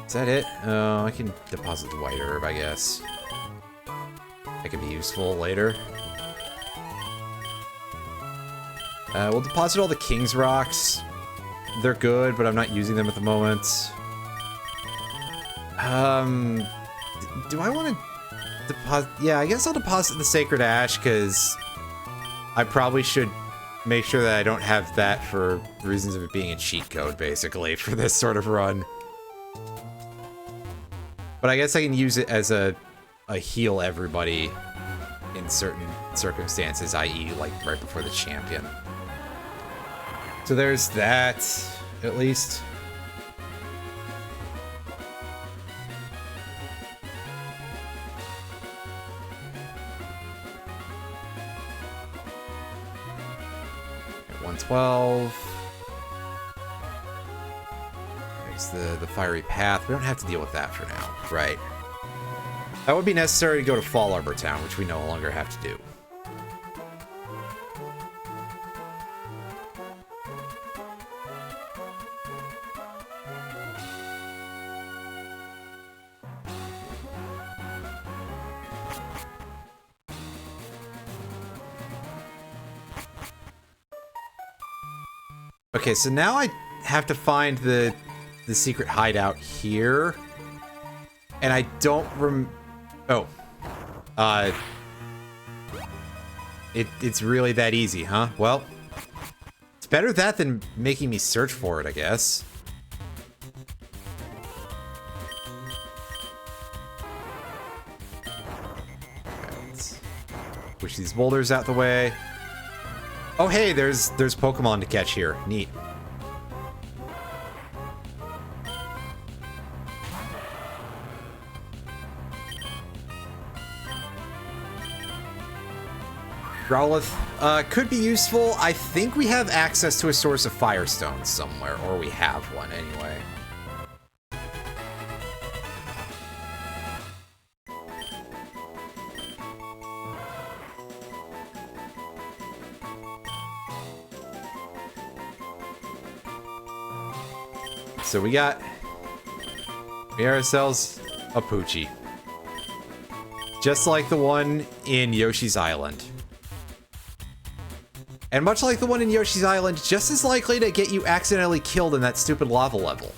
A: Is that it? Oh, I can deposit the white herb, I guess. That could be useful later. We'll deposit all the King's Rocks. They're good, but I'm not using them at the moment. Do I want to deposit? Yeah, I guess I'll deposit the Sacred Ash, because I probably should make sure that I don't have that for reasons of it being a cheat code, basically, for this sort of run. But I guess I can use it as a heal everybody in certain circumstances, i.e. like right before the champion. So there's that, at least. At 112. There's the fiery path. We don't have to deal with that for now, right? That would be necessary to go to Fall Arbor Town, which we no longer have to do. Okay, so now I have to find the secret hideout here. And I don't it's really that easy, huh? Well, it's better that than making me search for it, I guess. Okay, let's push these boulders out the way. Oh, hey, there's Pokemon to catch here. Neat. Growlithe could be useful. I think we have access to a source of Firestones somewhere, or we have one anyway. So we got ourselves a Poochie. Just like the one in Yoshi's Island. And much like the one in Yoshi's Island, just as likely to get you accidentally killed in that stupid lava level.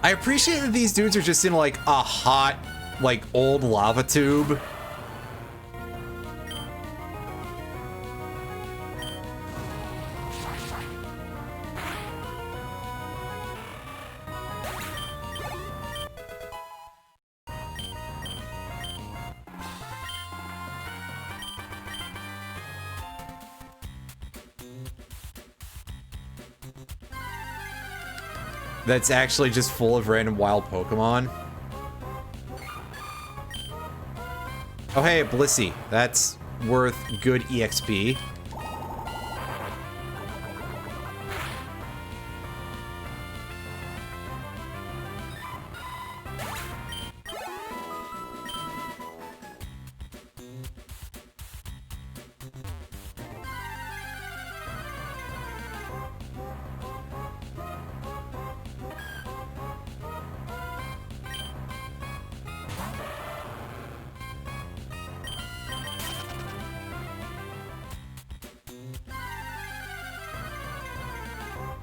A: I appreciate that these dudes are just in like a hot, like old lava tube. That's actually just full of random wild Pokemon. Oh hey, a Blissey. That's worth good EXP.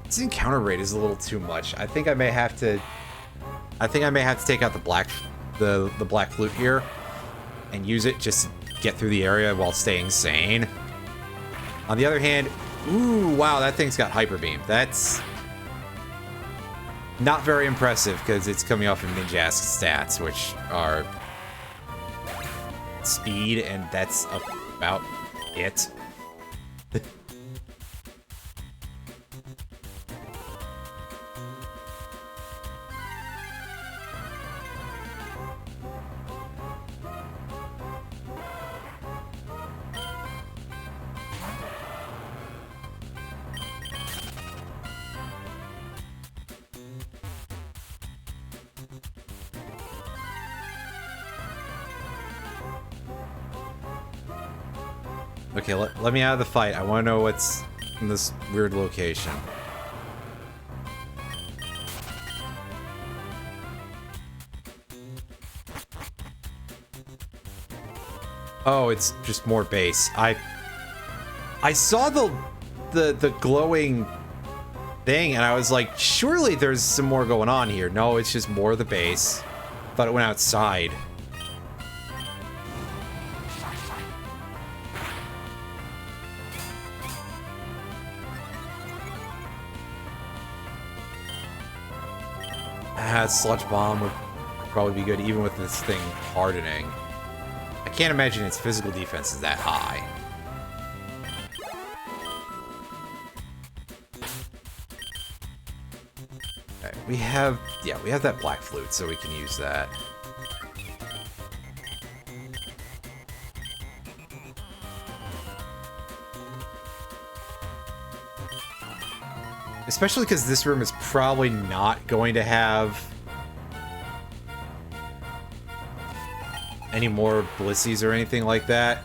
A: This encounter rate is a little too much. I think I may have to take out the black flute here and use it just to get through the area while staying sane. On the other hand, ooh, wow, that thing's got Hyper Beam. That's not very impressive because it's coming off of Ninjask's stats, which are speed, and that's about it. Okay, let me out of the fight. I want to know what's in this weird location. Oh, it's just more base. I saw the glowing thing, and I was like, surely there's some more going on here. No, it's just more of the base. Thought it went outside. Sludge Bomb would probably be good, even with this thing hardening. I can't imagine its physical defense is that high. Okay, we have that black flute, so we can use that. Especially because this room is probably not going to have any more blissies or anything like that.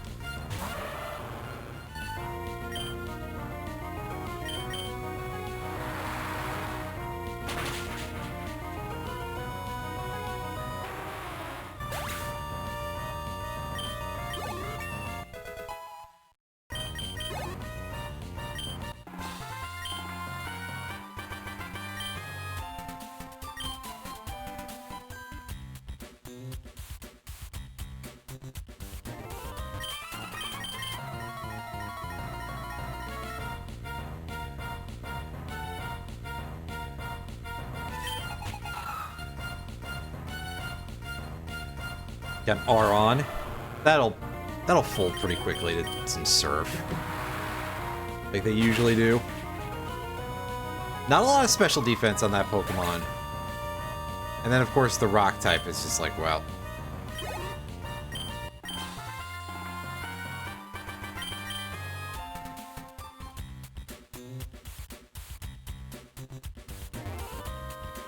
A: Got an R on. That'll fold pretty quickly to some surf, like they usually do. Not a lot of special defense on that Pokemon. And then of course the rock type is just like, well.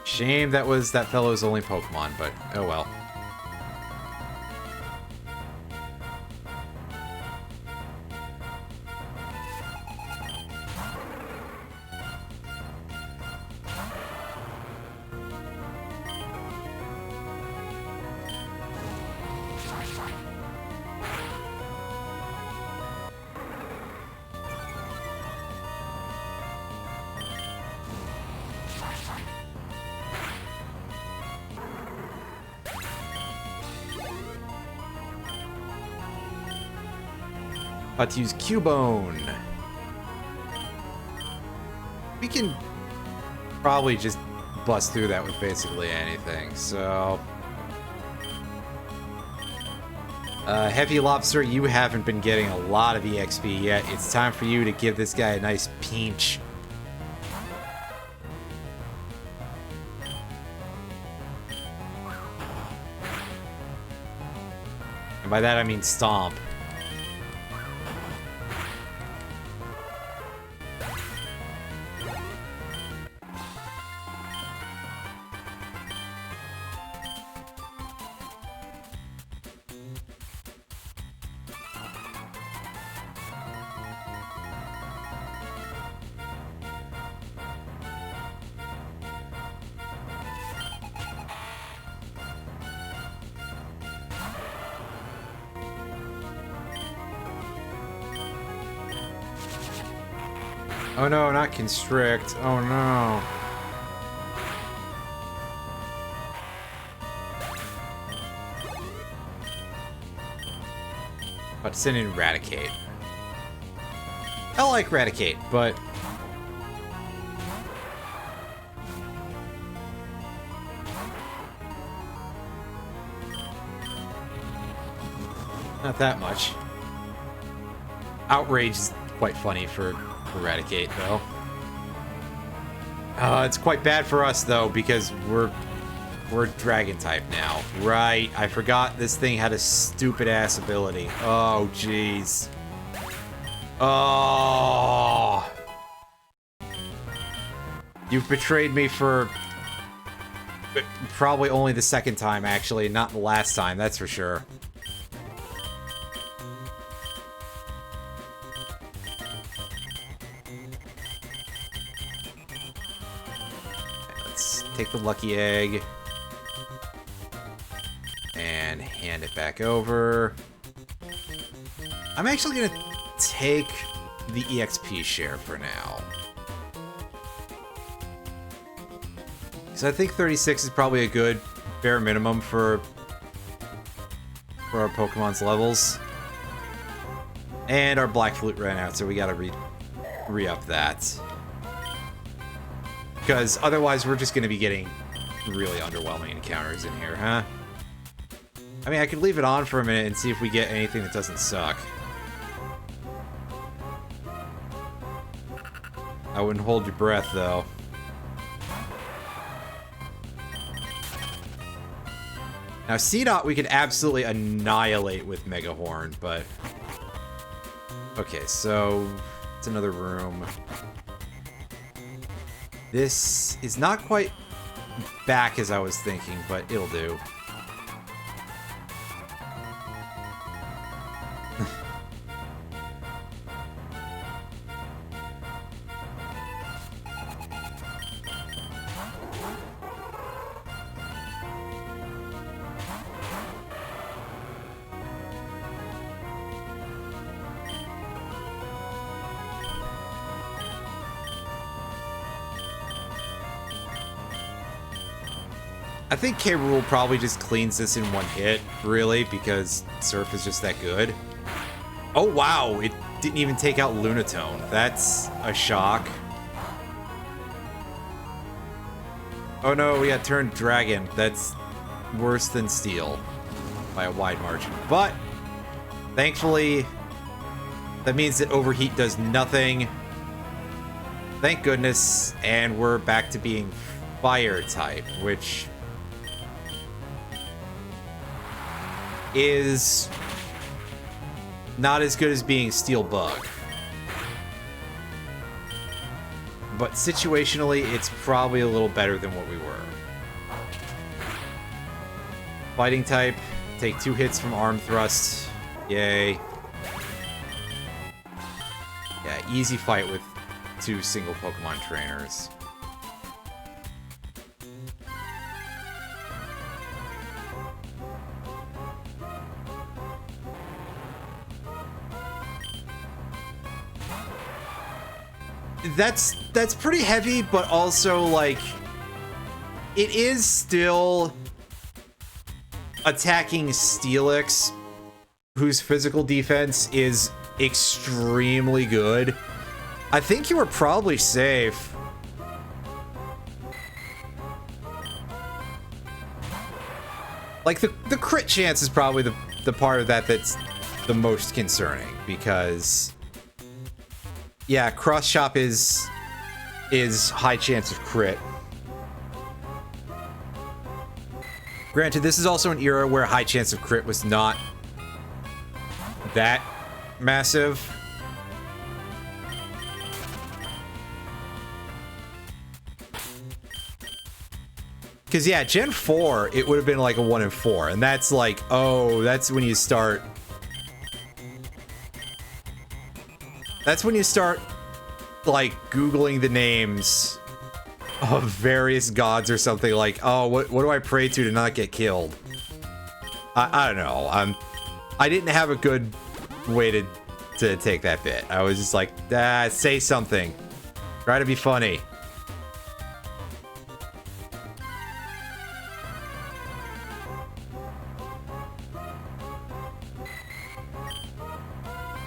A: Shame that was that fellow's only Pokemon, but oh well. About to use Cubone. We can probably just bust through that with basically anything, so... Heavy Lobster, you haven't been getting a lot of EXP yet. It's time for you to give this guy a nice pinch. And by that I mean stomp. Oh no, not constrict. Oh no. About to send in Eradicate. I like Eradicate, but... not that much. Outrage is quite funny for Eradicate, though. It's quite bad for us, though, because we're Dragon type now. Right, I forgot this thing had a stupid-ass ability. Oh, jeez. Oh! You've betrayed me for... probably only the second time, actually, not the last time, that's for sure. take the lucky egg. And hand it back over. I'm actually going to take the EXP share for now. So I think 36 is probably a good bare minimum for our Pokemon's levels. And our Black Flute ran out, so we gotta re-up that. Because otherwise we're just gonna be getting really underwhelming encounters in here, huh? I mean, I could leave it on for a minute and see if we get anything that doesn't suck. I wouldn't hold your breath, though. Now, C-Dot we could absolutely annihilate with Mega Horn, but... Okay, so... it's another room. This is not quite back as I was thinking, but it'll do. I think K. Rool probably just cleans this in one hit, really, because Surf is just that good. Oh, wow, it didn't even take out Lunatone. That's a shock. Oh no, we got turned Dragon. That's worse than Steel by a wide margin. But, thankfully, that means that Overheat does nothing. Thank goodness, and we're back to being Fire type, which... is not as good as being Steel Bug. But situationally, it's probably a little better than what we were. Fighting type, take 2 hits from Arm Thrust. Yay. Yeah, easy fight with 2 single Pokemon trainers. That's pretty heavy, but also, like, it is still attacking Steelix, whose physical defense is extremely good. I think you were probably safe. Like, the crit chance is probably the part of that that's the most concerning, because... yeah, Cross Chop is high chance of crit. Granted, this is also an era where high chance of crit was not that massive. Because, yeah, Gen 4, it would have been like a 1 in 4. And that's like, oh, that's when you start... that's when you start, like, Googling the names of various gods or something, like, oh, what do I pray to not get killed? I don't know. I didn't have a good way to take that bit. I was just like, say something. Try to be funny.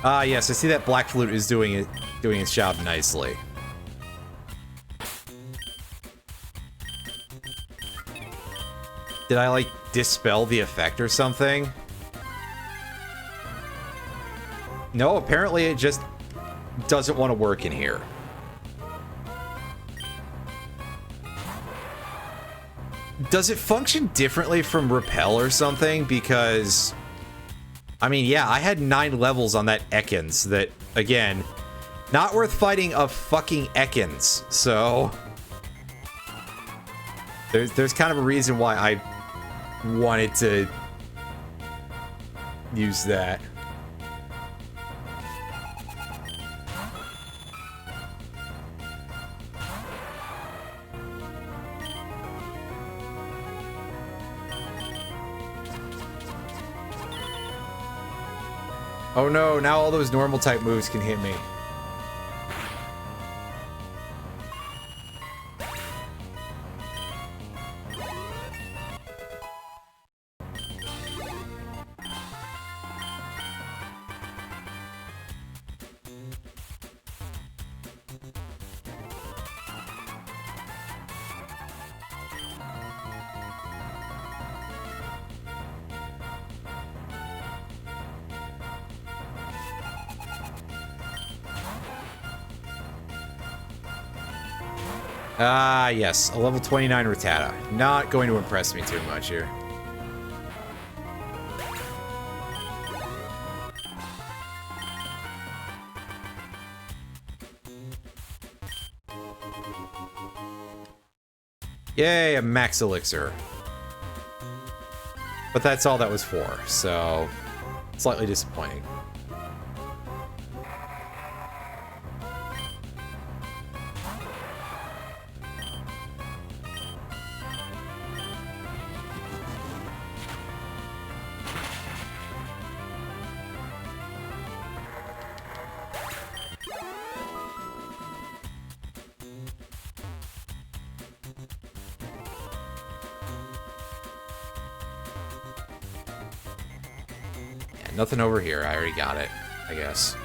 A: Yes, I see that Black Flute is doing its job nicely. Did I, like, dispel the effect or something? No, apparently it just doesn't want to work in here. Does it function differently from Repel or something? Because... I mean, yeah, I had 9 levels on that Ekans that, again, not worth fighting a fucking Ekans, so... There's kind of a reason why I wanted to use that. Oh no, now all those normal type moves can hit me. Ah, yes, a level 29 Rattata. Not going to impress me too much here. Yay, a max elixir. But that's all that was for, so slightly disappointing. Nothing over here. I already got it, I guess.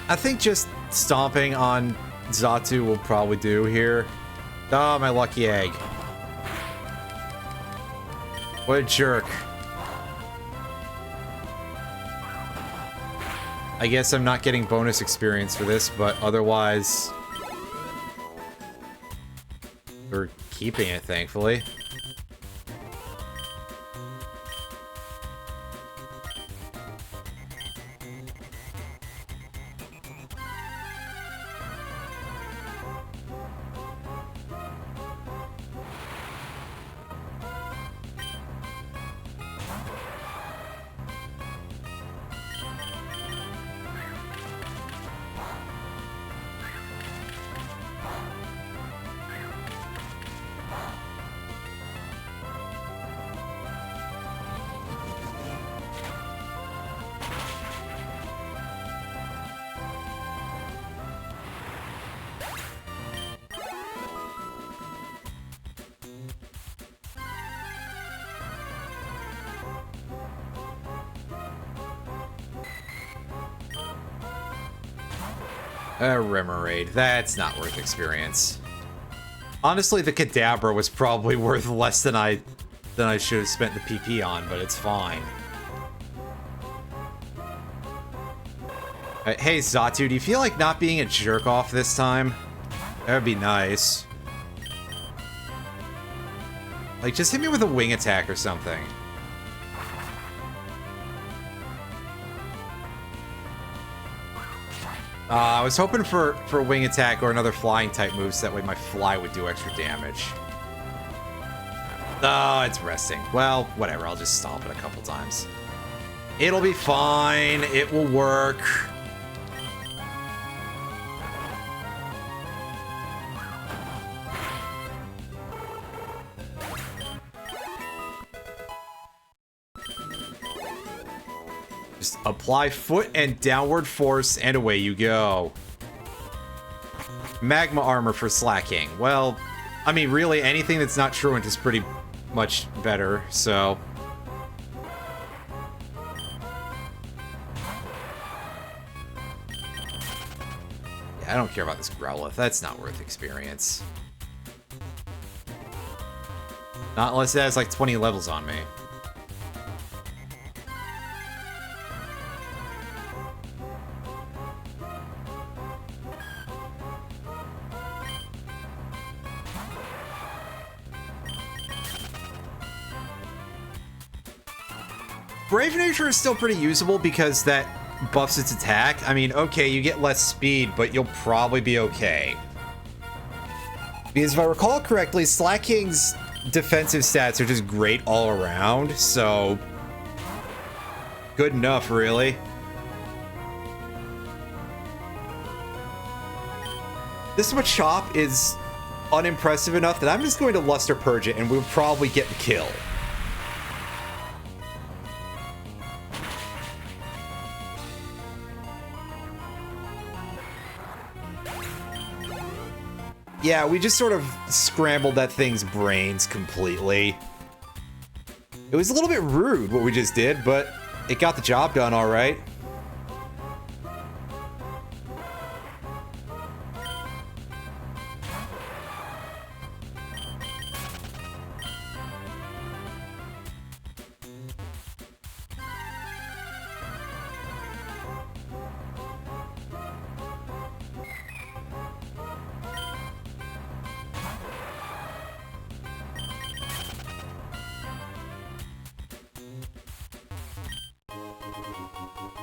A: I think just stomping on Xatu will probably do here. Oh, my lucky egg. What a jerk. I guess I'm not getting bonus experience for this, but otherwise... we're keeping it, thankfully. A Remoraid. That's not worth experience. Honestly, the Kadabra was probably worth less than I should have spent the PP on, but it's fine. Hey, Xatu, do you feel like not being a jerk-off this time? That would be nice. Like, just hit me with a wing attack or something. I was hoping for wing attack or another flying type move so that way my fly would do extra damage. Oh, it's resting. Well, whatever. I'll just stomp it a couple times. It'll be fine. It will work. Just apply foot and downward force, and away you go. Magma armor for slacking. Well, I mean, really, anything that's not truant is pretty much better, so... yeah, I don't care about this Growlithe. That's not worth experience. Not unless it has, like, 20 levels on me. Brave Nature is still pretty usable because that buffs its attack. I mean, okay, you get less speed, but you'll probably be okay. Because if I recall correctly, Slacking's defensive stats are just great all around, so good enough, really. This Machop is unimpressive enough that I'm just going to Luster Purge it, and we'll probably get the kill. Yeah, we just sort of scrambled that thing's brains completely. It was a little bit rude what we just did, but it got the job done all right.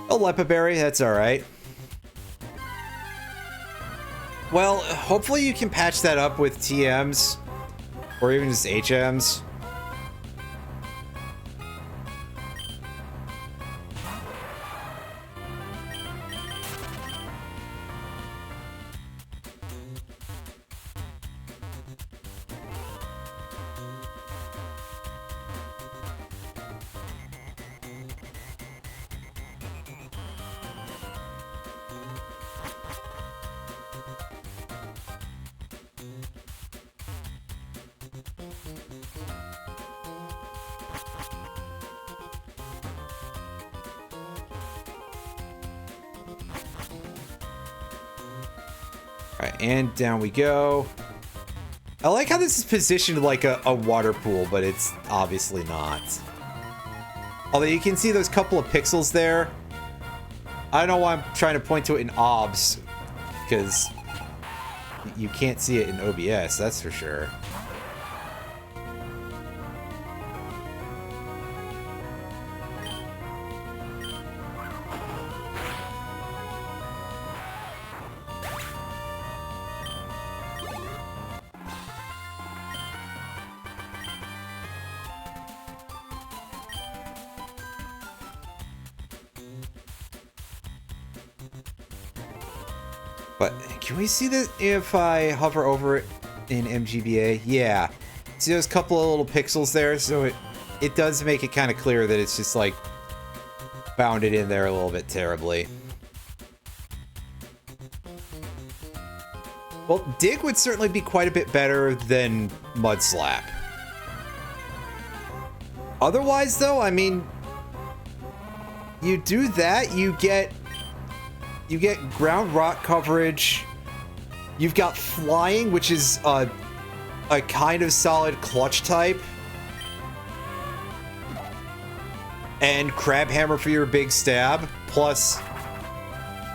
A: A Lepaberry, that's alright. Well, hopefully you can patch that up with TMs, or even just HMs. Alright, and down we go. I like how this is positioned like a water pool, but it's obviously not. Although you can see those couple of pixels there. I don't know why I'm trying to point to it in OBS, because you can't see it in OBS, that's for sure. But can we see this if I hover over it in MGBA? Yeah. See those couple of little pixels there? So it does make it kind of clear that it's just like bounded in there a little bit terribly. Well, Dig would certainly be quite a bit better than Mud Slap. Otherwise, though, I mean, you do that, you get ground rock coverage. You've got flying, which is a kind of solid clutch type. And Crab Hammer for your big stab. Plus,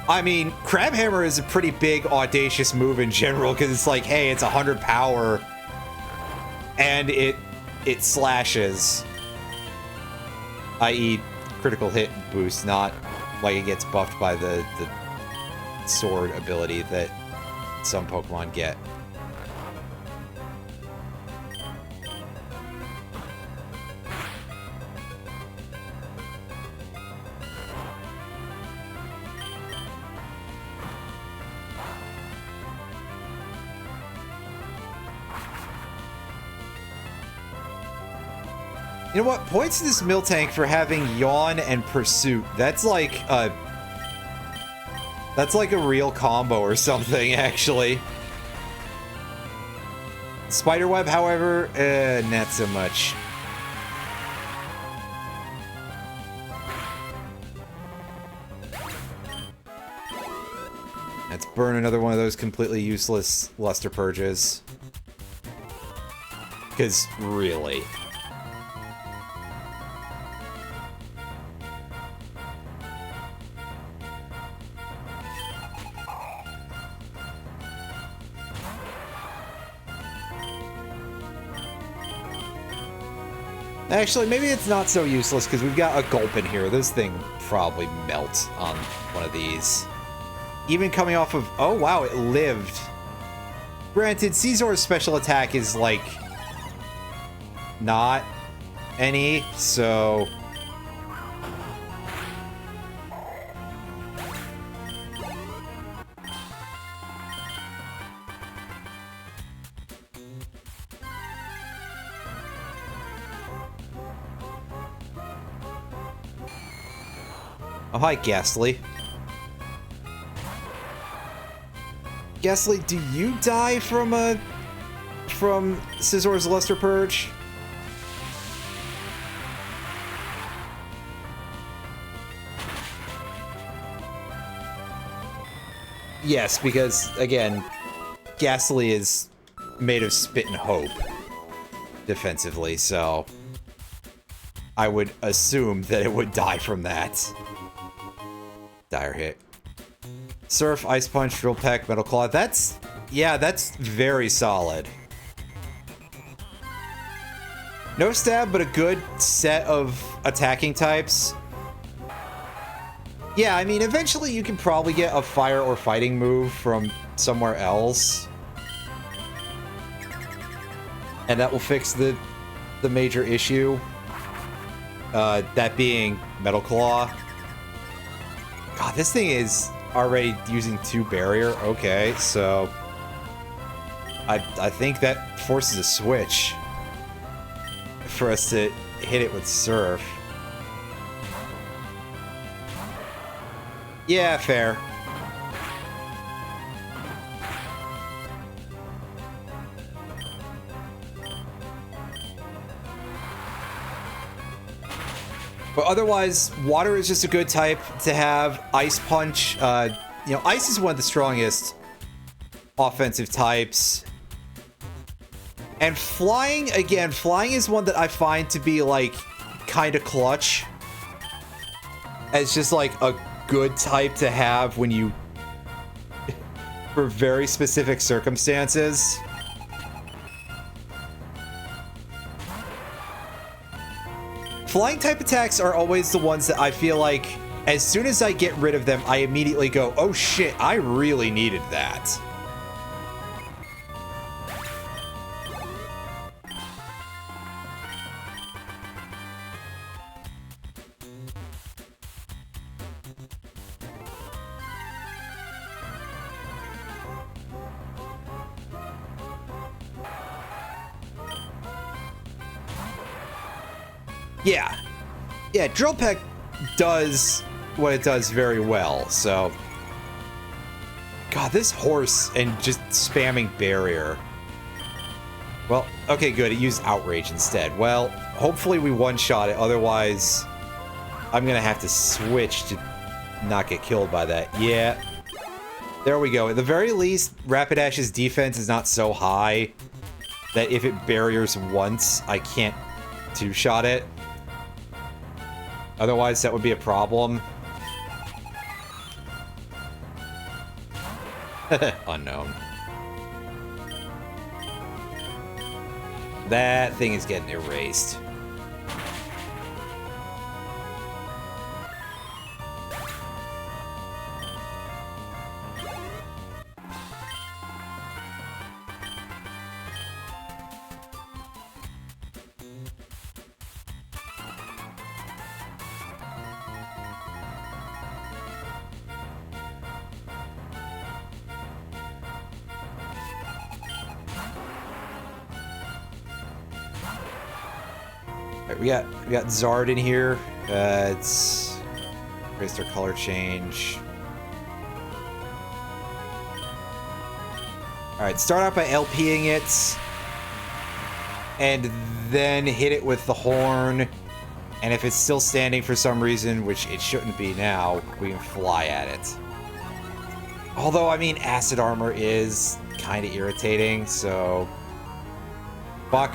A: I mean, Crab Hammer is a pretty big, audacious move in general, because it's like, hey, it's 100 power. And it slashes. I.e. critical hit boost, not like it gets buffed by the sword ability that some Pokemon get. You know what? Points to this Miltank for having Yawn and Pursuit. That's like a real combo or something, actually. Spiderweb, however, not so much. Let's burn another one of those completely useless Luster Purges. Because, really. Actually, maybe it's not so useless because we've got a gulp in here. This thing probably melts on one of these. Even coming off of... Oh, wow, it lived. Granted, Caesar's special attack is, like, not any, so... Oh, hi, Ghastly. Ghastly, do you die from Scissor's Luster Purge? Yes, because, again, Ghastly is made of spit and hope defensively, so I would assume that it would die from that. Dire hit. Surf, Ice Punch, Drill Peck, Metal Claw. That's... Yeah, that's very solid. No stab, but a good set of attacking types. Yeah, I mean, eventually you can probably get a fire or fighting move from somewhere else. And that will fix the major issue. That being Metal Claw. God, this thing is already using 2 barrier. Okay, so I think that forces a switch for us to hit it with Surf. Yeah, fair. But otherwise, water is just a good type to have. Ice Punch, you know, ice is one of the strongest offensive types. And flying, again, flying is one that I find to be, like, kind of clutch. As just, like, a good type to have when you... for very specific circumstances. Flying type attacks are always the ones that I feel like, as soon as I get rid of them, I immediately go, oh shit, I really needed that. Yeah. Yeah, Drill Peck does what it does very well, so... God, this horse and just spamming barrier. Well, okay, good. It used Outrage instead. Well, hopefully we one-shot it, otherwise I'm gonna have to switch to not get killed by that. Yeah. There we go. At the very least, Rapidash's defense is not so high that if it barriers once, I can't two-shot it. Otherwise, that would be a problem. Unknown. That thing is getting erased. We got Zard in here. It's raised our color change. All right, start out by LPing it, and then hit it with the horn. And if it's still standing for some reason, which it shouldn't be now, we can fly at it. Although, I mean, acid armor is kind of irritating, so fuck.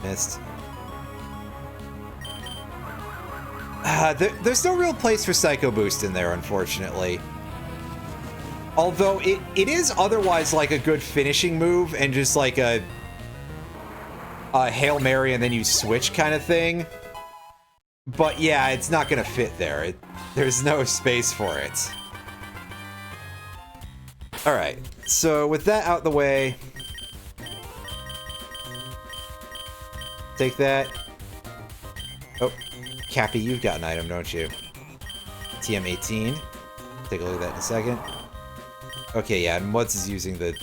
A: Missed. There's no real place for Psycho Boost in there, unfortunately. Although it is otherwise like a good finishing move and just like a Hail Mary and then you switch kind of thing. But yeah, it's not gonna fit there. There's no space for it. Alright, so with that out the way... Take that. Oh, Cappy, you've got an item, don't you? TM18. Take a look at that in a second. Okay, yeah, and Muds is using the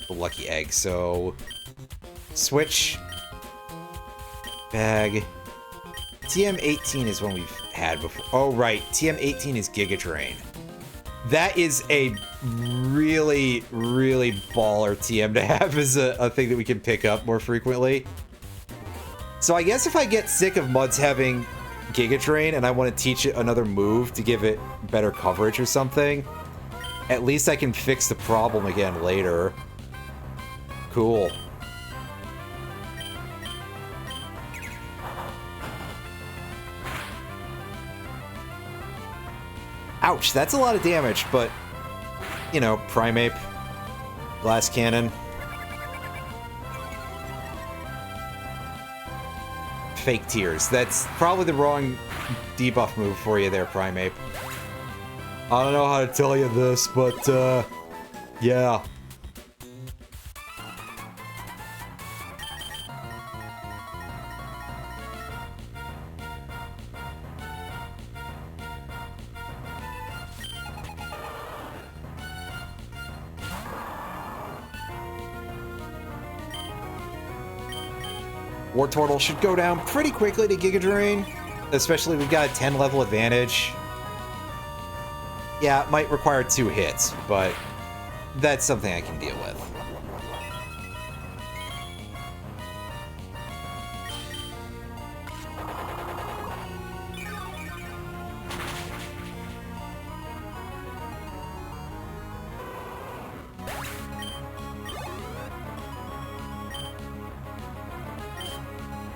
A: lucky egg, so... Switch. Bag. TM18 is one we've had before. Oh, right. TM18 is Giga Drain. That is a really, really baller TM to have as a thing that we can pick up more frequently. So I guess if I get sick of Muds having Giga Drain and I want to teach it another move to give it better coverage or something, at least I can fix the problem again later. Cool. Ouch, that's a lot of damage, but, you know, Primeape, Glass Cannon. Fake Tears. That's probably the wrong debuff move for you there, Primeape. I don't know how to tell you this, but, yeah. Wartortle should go down pretty quickly to Giga Drain, especially we've got a 10 level advantage. Yeah, it might require 2 hits, but that's something I can deal with.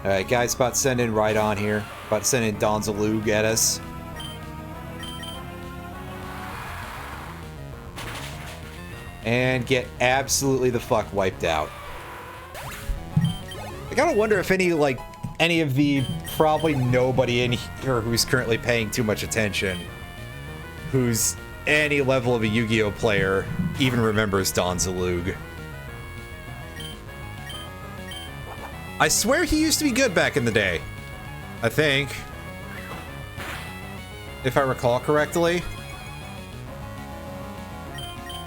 A: Alright, guys, about to send in Rhydon here. About to send in Donzalug at us. And get absolutely the fuck wiped out. I gotta wonder if any of the probably nobody in here who's currently paying too much attention, who's any level of a Yu-Gi-Oh player, even remembers Donzalug. I swear he used to be good back in the day. I think. If I recall correctly.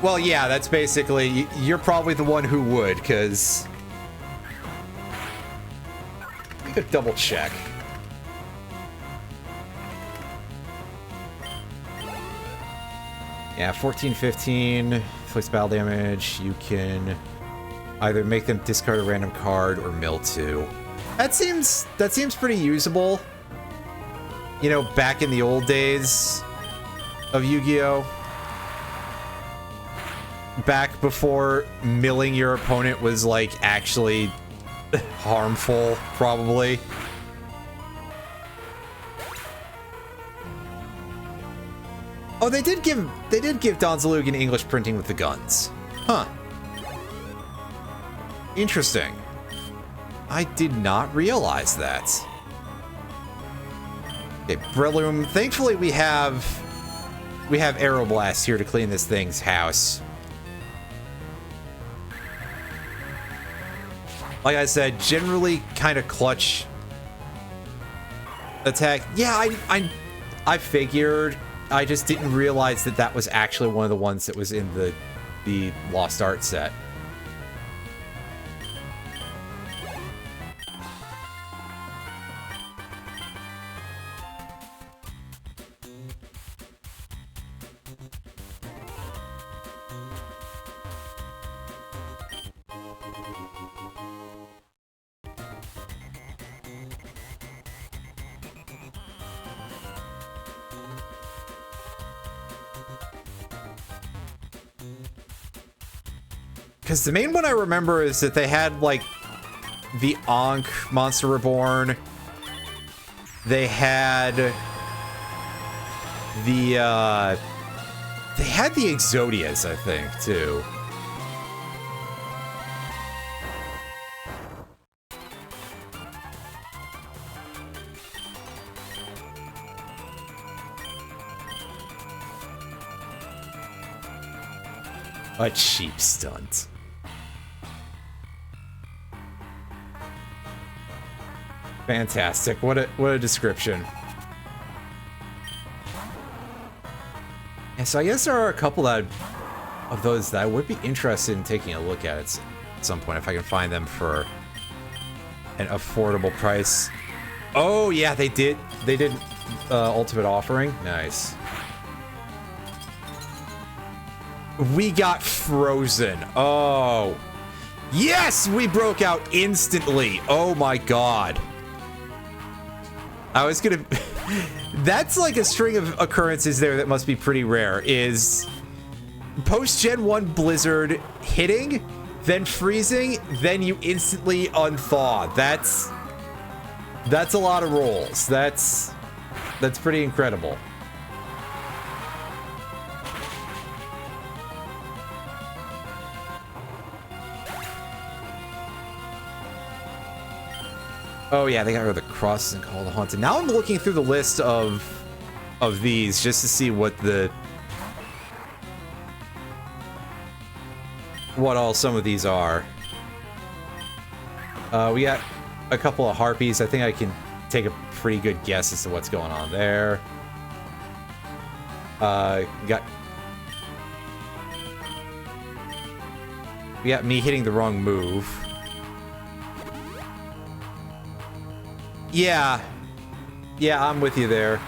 A: Well, yeah, that's basically... You're probably the one who would, because... We could double check. Yeah, 14, 15. Inflicts battle damage. You can... either make them discard a random card or mill 2. That seems pretty usable. You know, back in the old days of Yu-Gi-Oh! Back before milling your opponent was, like, actually harmful, probably. Oh, they did give Donzalug an English printing with the guns. Huh. Interesting. I did not realize that. Okay, Breloom. Thankfully, we have Aeroblast here to clean this thing's house. Like I said, generally kind of clutch attack. Yeah, I figured. I just didn't realize that that was actually one of the ones that was in the Lost Art set. Because the main one I remember is that they had, like, the Ankh Monster Reborn. They had the Exodias, I think, too. A cheap stunt. Fantastic. What a description. And so I guess there are a couple of those that I would be interested in taking a look at some point if I can find them for an affordable price. Oh yeah, they did Ultimate Offering. Nice. We got frozen. Oh yes, we broke out instantly. Oh my god. I was gonna that's like a string of occurrences there that must be pretty rare. Is post Gen 1 Blizzard hitting, then freezing, then you instantly unthaw. That's a lot of rolls. That's pretty incredible. Oh yeah, they got rid of the crosses and Call the Haunted. Now I'm looking through the list of these just to see what all some of these are. We got a couple of harpies. I think I can take a pretty good guess as to what's going on there. We got me hitting the wrong move. Yeah, I'm with you there.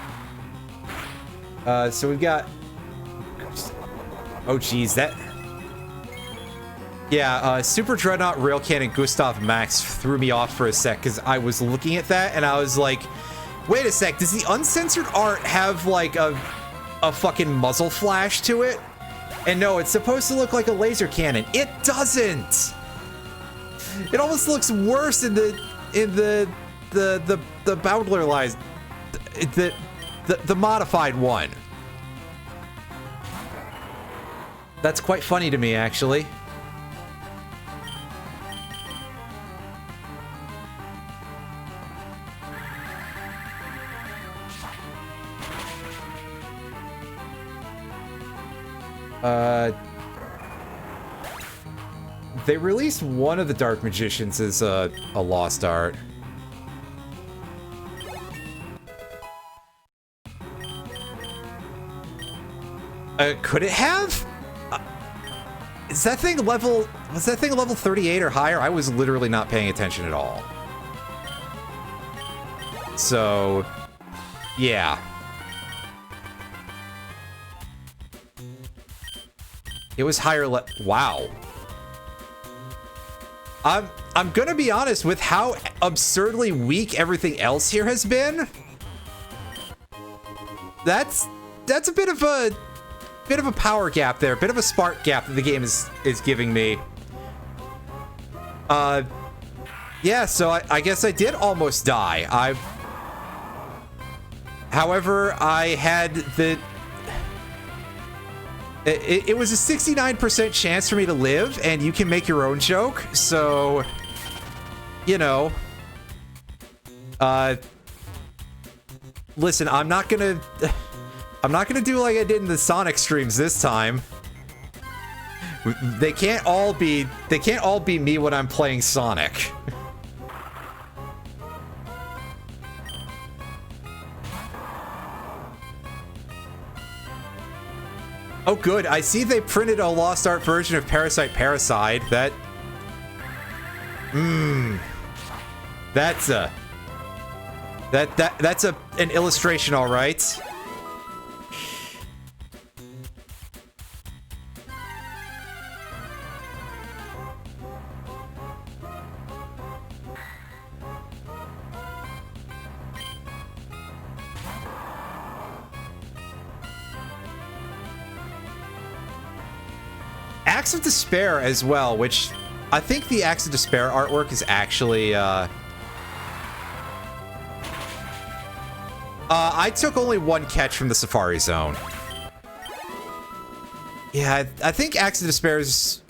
A: So we've got... Oh, geez, that... Yeah, Super Dreadnought Rail Cannon Gustav Max threw me off for a sec, because I was looking at that, and I was like, wait a sec, does the uncensored art have, like, a fucking muzzle flash to it? And no, it's supposed to look like a laser cannon. It doesn't! It almost looks worse in the Bowdler lines, the modified one. That's quite funny to me, actually. They released one of the Dark Magicians as a lost art. Could it have? Was that thing level 38 or higher? I was literally not paying attention at all. So, yeah. It was higher wow. I'm gonna be honest with how absurdly weak everything else here has been. That's a bit of a power gap there, a bit of a spark gap that the game is giving me. Yeah, so I guess I did almost die. However, I had the... It was a 69% chance for me to live, and you can make your own joke, so... You know... Listen, I'm not gonna do like I did in the Sonic streams this time. They can't all be me when I'm playing Sonic. Oh good, I see they printed a Lost Art version of Parasite Parasite. That's an illustration, all right. Acts of Despair as well, which I think the Acts of Despair artwork is actually, I took only one catch from the Safari Zone. Yeah, I think Acts of Despair's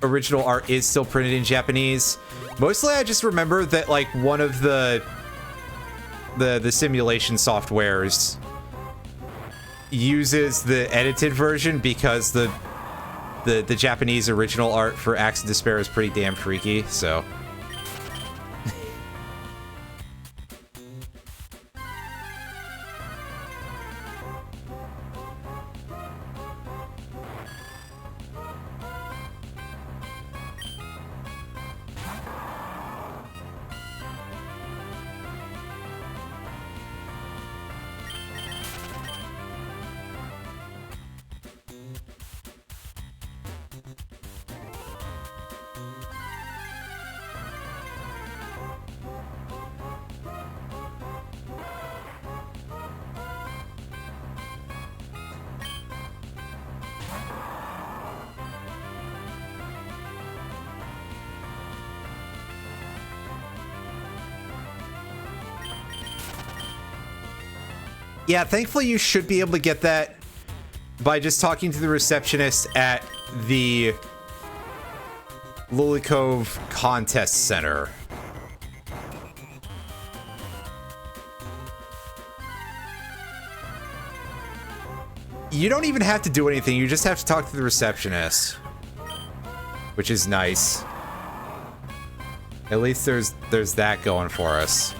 A: original art is still printed in Japanese. Mostly I just remember that, like, one of the simulation softwares uses the edited version because the Japanese original art for Axe of Despair is pretty damn freaky, so... Yeah, thankfully you should be able to get that by just talking to the receptionist at the Lily Cove Contest Center. You don't even have to do anything, you just have to talk to the receptionist, which is nice. At least there's that going for us.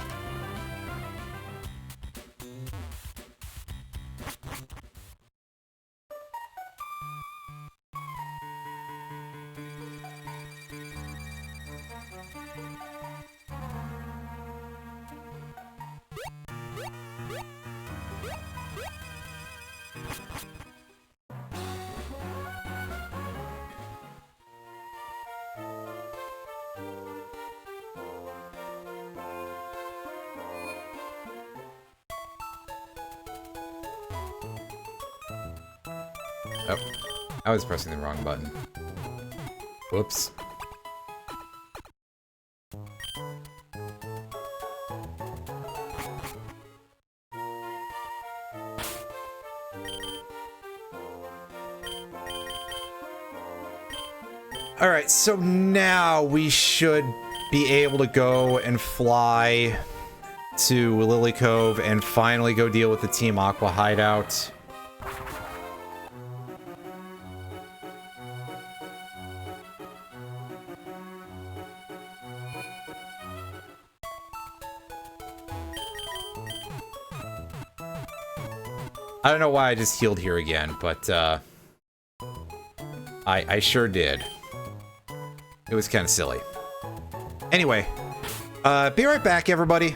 A: Oh, I was pressing the wrong button. Whoops. Alright, so now we should be able to go and fly to Lily Cove and finally go deal with the Team Aqua hideout. I don't know why I just healed here again, but I sure did. It was kind of silly. Anyway, be right back, everybody.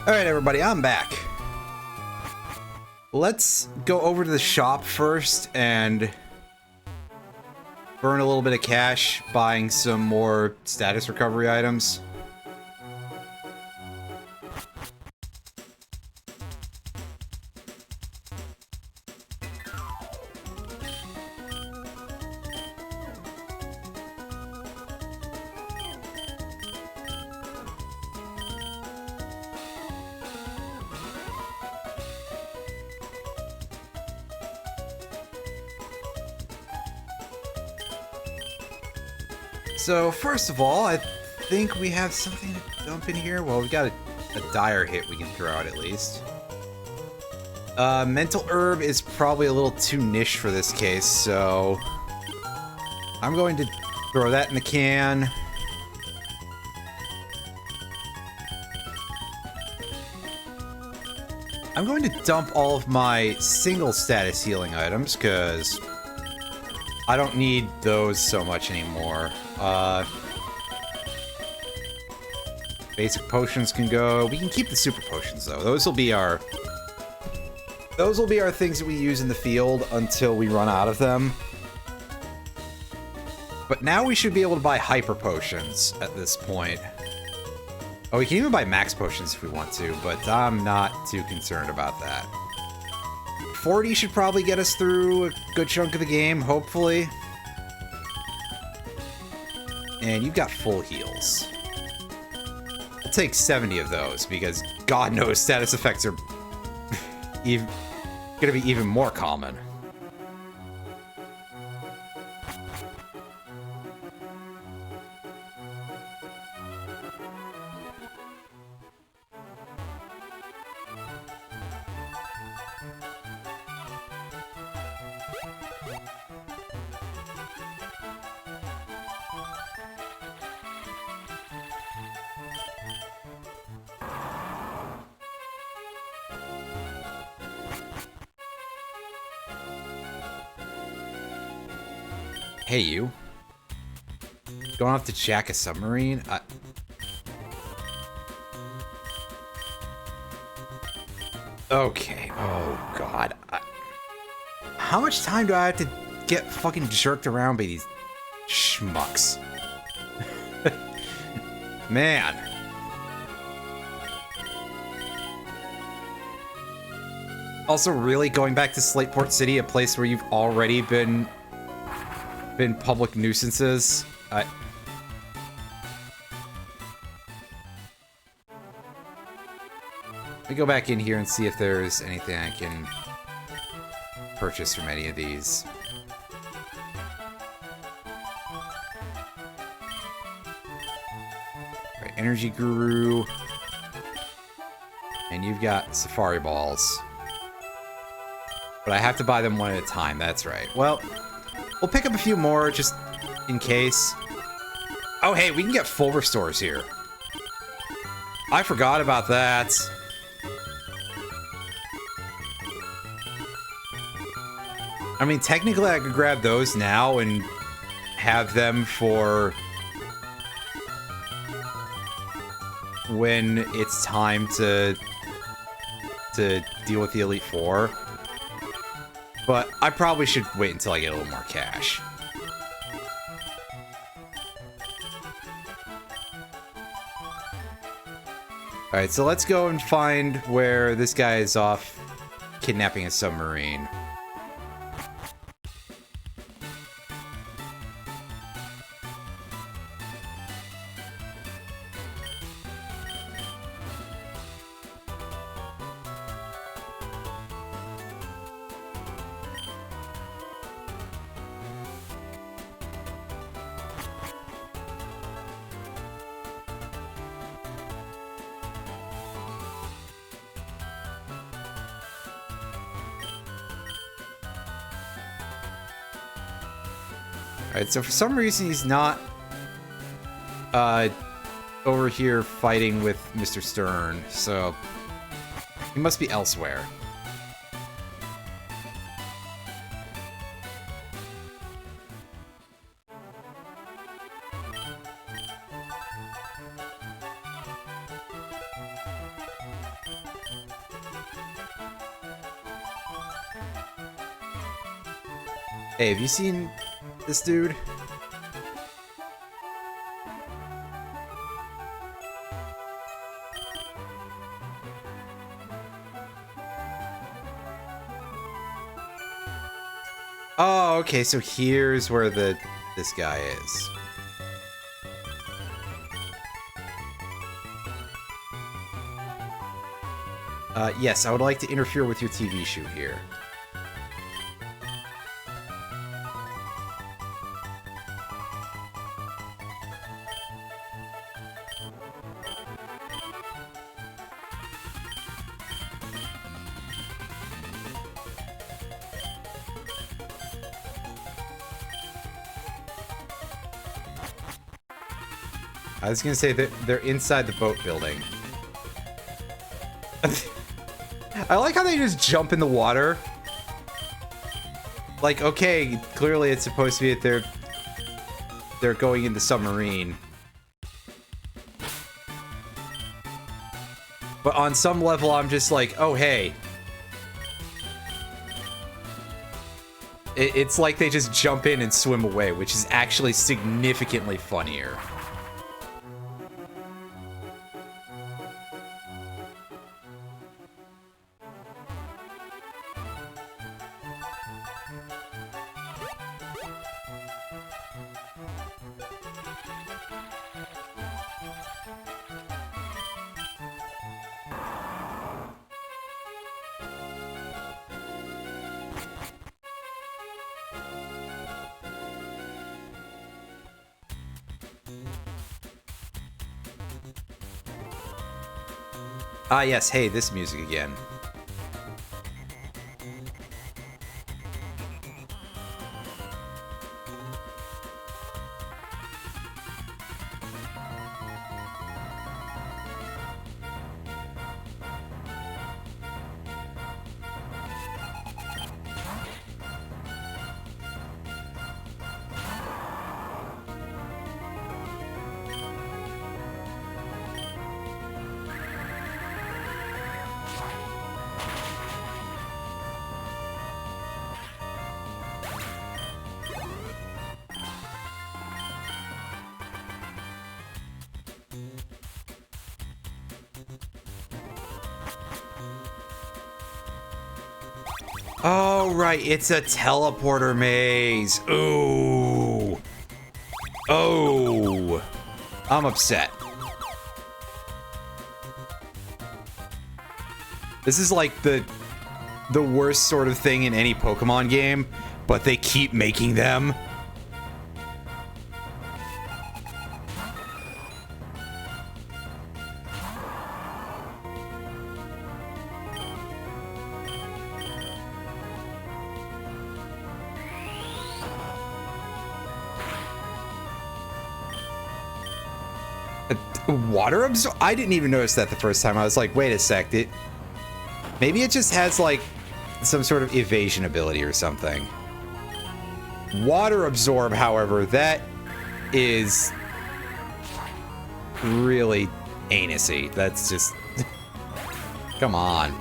A: All right, everybody, I'm back. Let's go over to the shop first and burn a little bit of cash buying some more status recovery items. So, first of all, I think we have something to dump in here. Well, we got a dire hit we can throw out at least. Mental herb is probably a little too niche for this case, so I'm going to throw that in the can. I'm going to dump all of my single status healing items, because I don't need those so much anymore. Basic potions can go. We can keep the super potions though. Those will be our things that we use in the field until we run out of them. But now we should be able to buy hyper potions at this point. Oh, we can even buy max potions if we want to, but I'm not too concerned about that. 40 should probably get us through a good chunk of the game, hopefully. And you've got full heals. I'll take 70 of those, because God knows status effects are gonna be even more common. Hey, you. Going off to jack a submarine? Okay. Oh, God. How much time do I have to get fucking jerked around by these schmucks? Man. Also, really going back to Slateport City, a place where you've already been public nuisances. Let me go back in here and see if there's anything I can purchase from any of these. Right, Energy Guru. And you've got Safari Balls. But I have to buy them one at a time, that's right. Well, we'll pick up a few more just in case. Oh, hey, we can get full restores here. I forgot about that. I mean, technically I could grab those now and have them for when it's time to deal with the Elite Four. But I probably should wait until I get a little more cash. Alright, so let's go and find where this guy is off kidnapping a submarine. Alright, so for some reason he's not over here fighting with Mr. Stern, so he must be elsewhere. Hey, have you seen this dude? Oh, okay, so here's where this guy is. Yes, I would like to interfere with your TV shoot here. I was gonna say that they're inside the boat building. I like how they just jump in the water. Like, okay, clearly it's supposed to be that they're going in the submarine. But on some level, I'm just like, oh, hey. It's like they just jump in and swim away, which is actually significantly funnier. Ah, yes, hey, this music again. Oh, right. It's a teleporter maze. Ooh. Oh. I'm upset. This is like the worst sort of thing in any Pokemon game, but they keep making them. Water absorb? I didn't even notice that the first time. I was like, wait a sec. Maybe it just has like some sort of evasion ability or something. Water absorb, however, that is really anusy. That's just... Come on.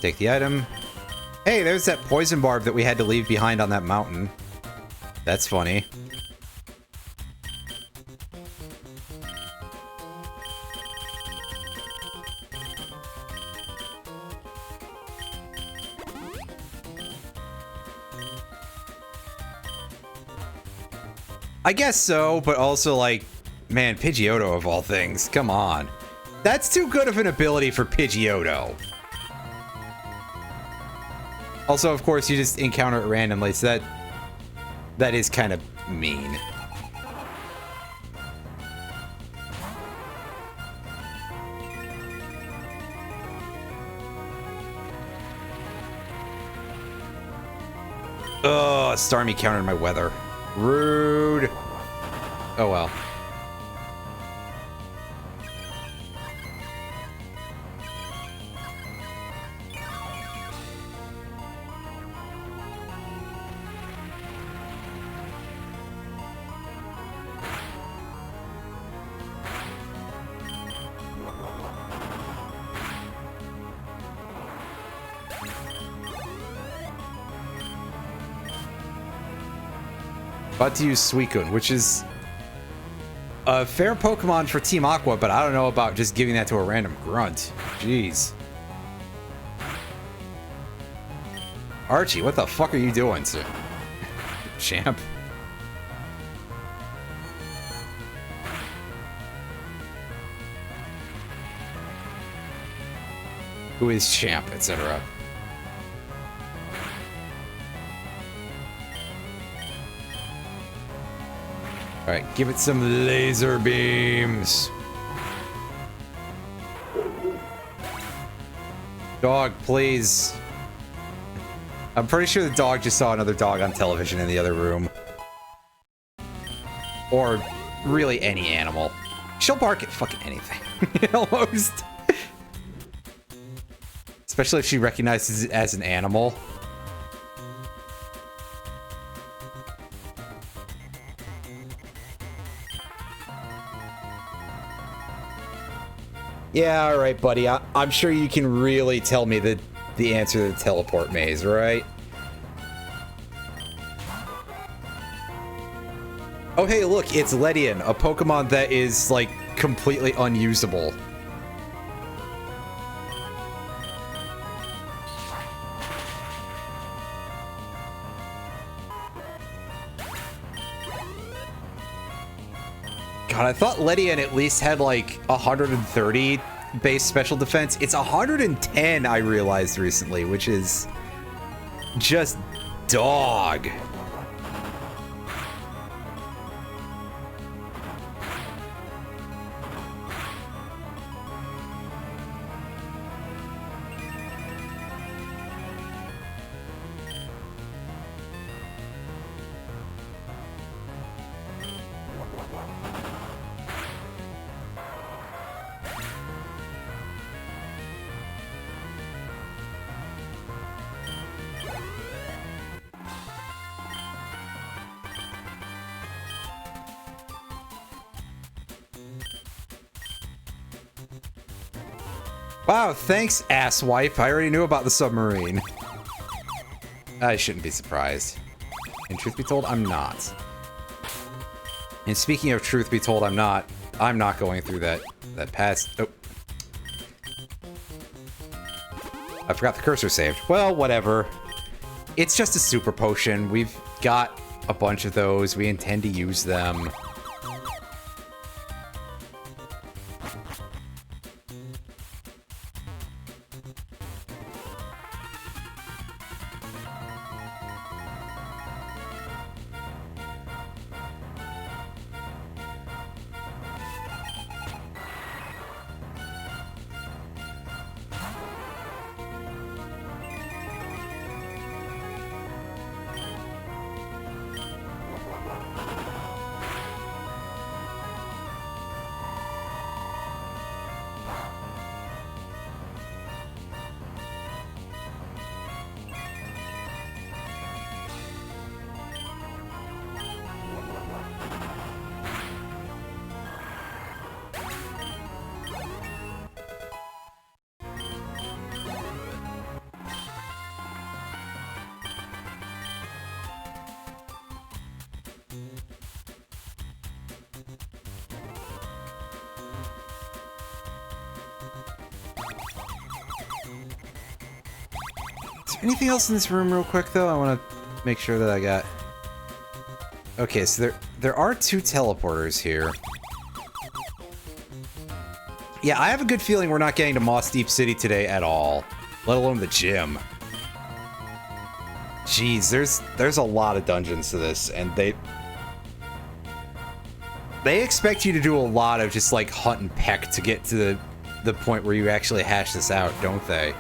A: Take the item. Hey, there's that poison barb that we had to leave behind on that mountain. That's funny. I guess so, but also like, man, Pidgeotto of all things. Come on. That's too good of an ability for Pidgeotto. Also, of course, you just encounter it randomly, so that is kind of mean. Ugh, Starmie countered my weather. Rude. Oh well. About to use Suicune, which is a fair Pokemon for Team Aqua, but I don't know about just giving that to a random grunt. Jeez. Archie, what the fuck are you doing, sir? Champ. Who is Champ, etc. Alright, give it some laser beams. Dog, please. I'm pretty sure the dog just saw another dog on television in the other room. Or really any animal. She'll bark at fucking anything. Almost. Especially if she recognizes it as an animal. Yeah, alright, buddy. I'm sure you can really tell me the answer to the teleport maze, right? Oh, hey, look, it's Ledian, a Pokemon that is, like, completely unusable. God, I thought Ledian at least had like 130 base special defense. It's 110, I realized recently, which is just dog. Wow, thanks, asswipe. I already knew about the submarine. I shouldn't be surprised. And truth be told, I'm not. And speaking of truth be told, I'm not going through that past... Oh. I forgot the cursor saved. Well, whatever. It's just a super potion. We've got a bunch of those. We intend to use them. Anything else in this room real quick, though? I want to make sure that I got... Okay, so there are 2 teleporters here. Yeah, I have a good feeling we're not getting to Moss Deep City today at all. Let alone the gym. Jeez, there's a lot of dungeons to this, and they expect you to do a lot of just, like, hunt and peck to get to the point where you actually hash this out, don't they?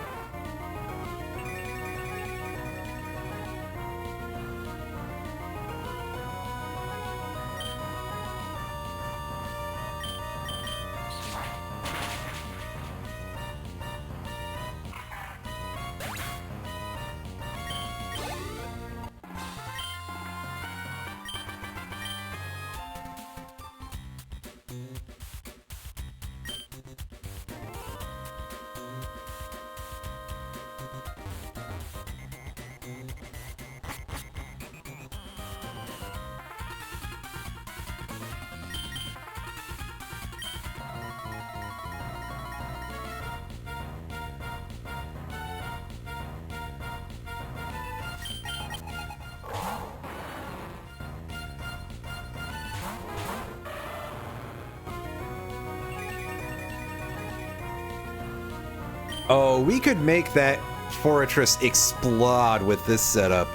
A: Oh, we could make that fortress explode with this setup.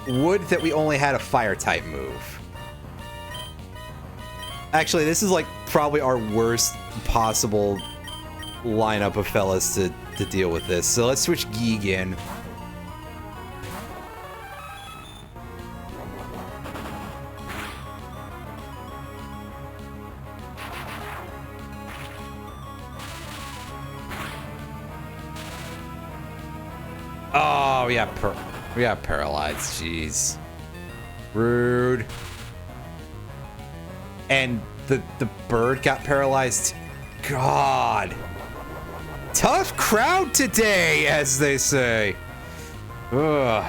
A: Would that we only had a fire-type move. Actually, this is like probably our worst possible lineup of fellas to deal with this. So let's switch Geeg in. Oh, we got paralyzed. Jeez. Rude. And the bird got paralyzed. God. Tough crowd today, as they say. Ugh.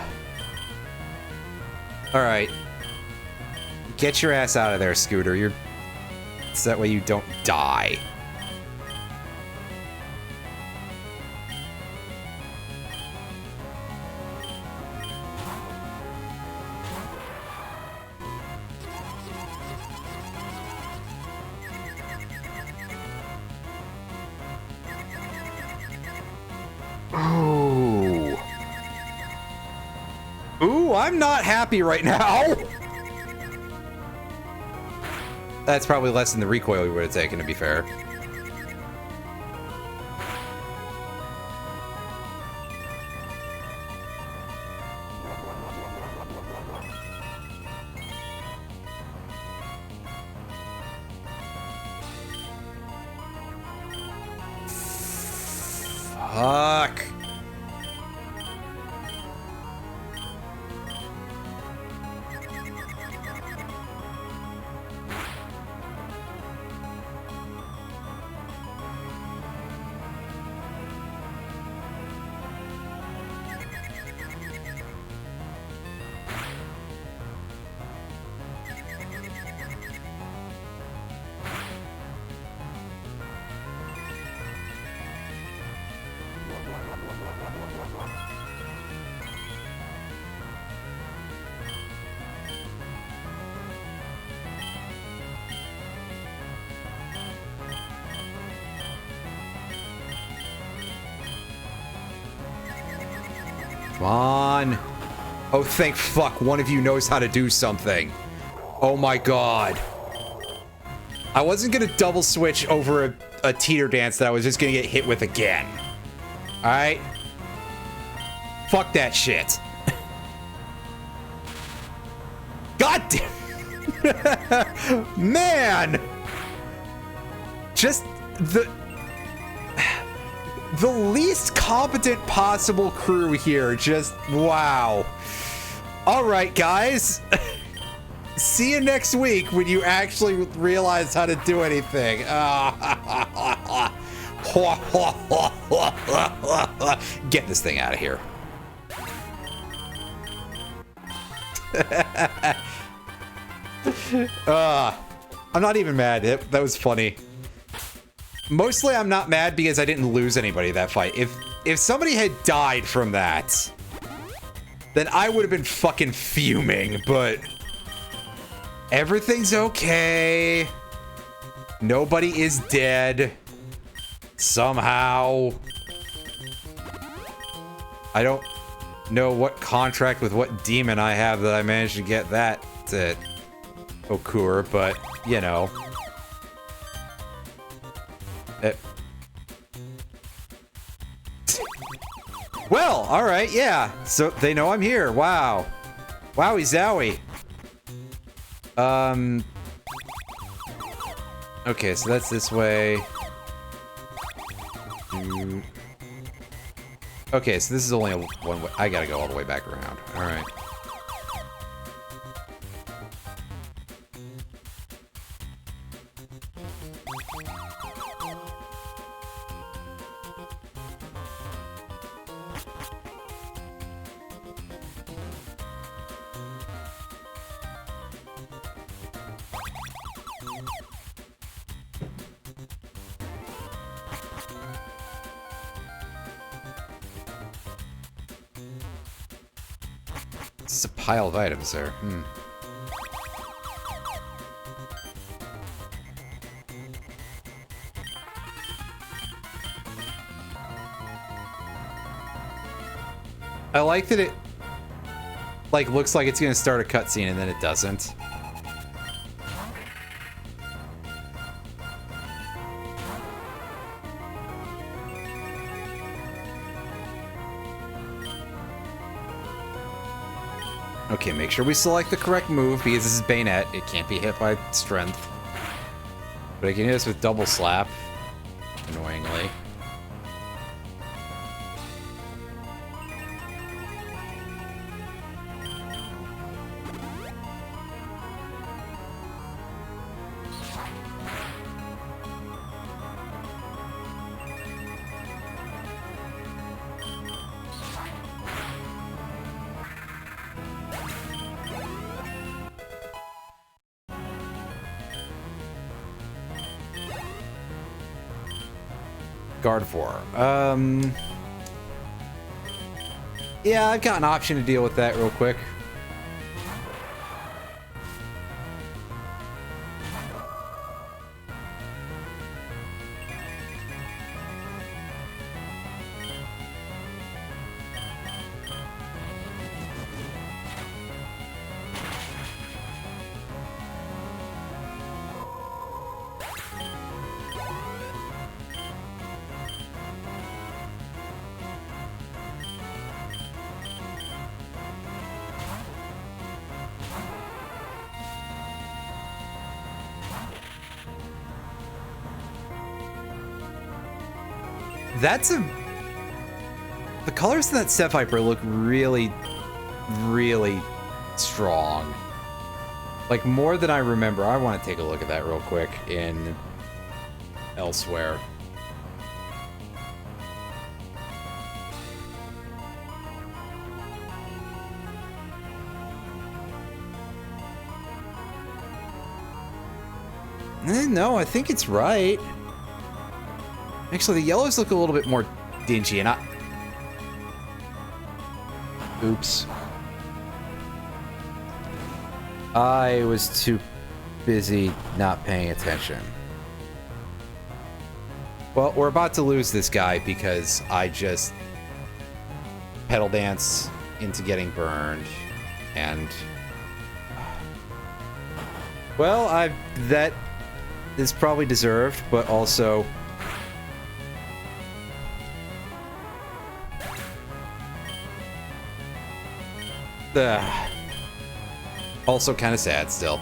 A: Alright. Get your ass out of there, Scooter. So that way you don't die. Ooh, I'm not happy right now. That's probably less than the recoil we would have taken, to be fair. Fuck. Come on. Oh, thank fuck. One of you knows how to do something. Oh my god. I wasn't gonna double switch over a teeter dance that I was just gonna get hit with again. Alright? Fuck that shit. God damn. Man! Just the least competent possible crew here. Just wow. Alright, guys. See you next week when you actually realize how to do anything. Get this thing out of here. I'm not even mad. That was funny. Mostly I'm not mad because I didn't lose anybody that fight. If somebody had died from that, then I would have been fucking fuming, but everything's okay. Nobody is dead. Somehow. I don't know what contract with what demon I have that I managed to get that to occur, but, you know. Well, alright, yeah. So they know I'm here. Wow. Wowie zowie. Okay, so that's this way. Okay, so this is only one way. I gotta go all the way back around. Alright. This is a pile of items there. I like that it, like, looks like it's gonna start a cutscene and then it doesn't. Okay, make sure we select the correct move because this is Bayonet. It can't be hit by strength. But I can hit this with double slap, annoyingly. Guard 4. Yeah, I've got an option to deal with that real quick. That's a... The colors in that Step Viper look really, really strong. Like, more than I remember. I want to take a look at that real quick in elsewhere. No, I think it's right. Actually, the yellows look a little bit more dingy, and oops. I was too busy not paying attention. Well, we're about to lose this guy because I just Pedal Dance into getting burned. And... well, that is probably deserved, but also... also kind of sad still.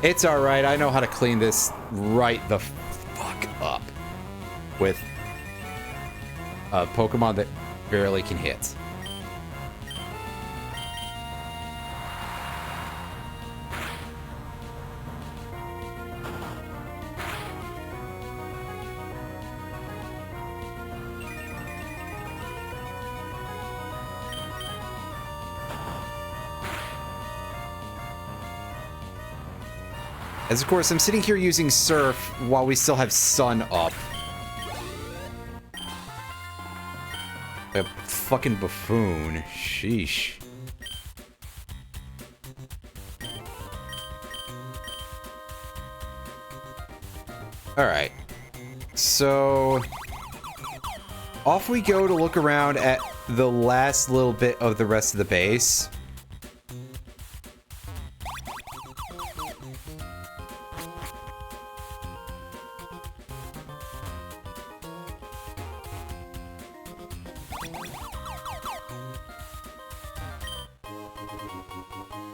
A: It's alright, I know how to clean this right the fuck up with a Pokemon that barely can hit. As of course, I'm sitting here using Surf while we still have Sun up. A fucking buffoon. Sheesh. Alright. So... off we go to look around at the last little bit of the rest of the base.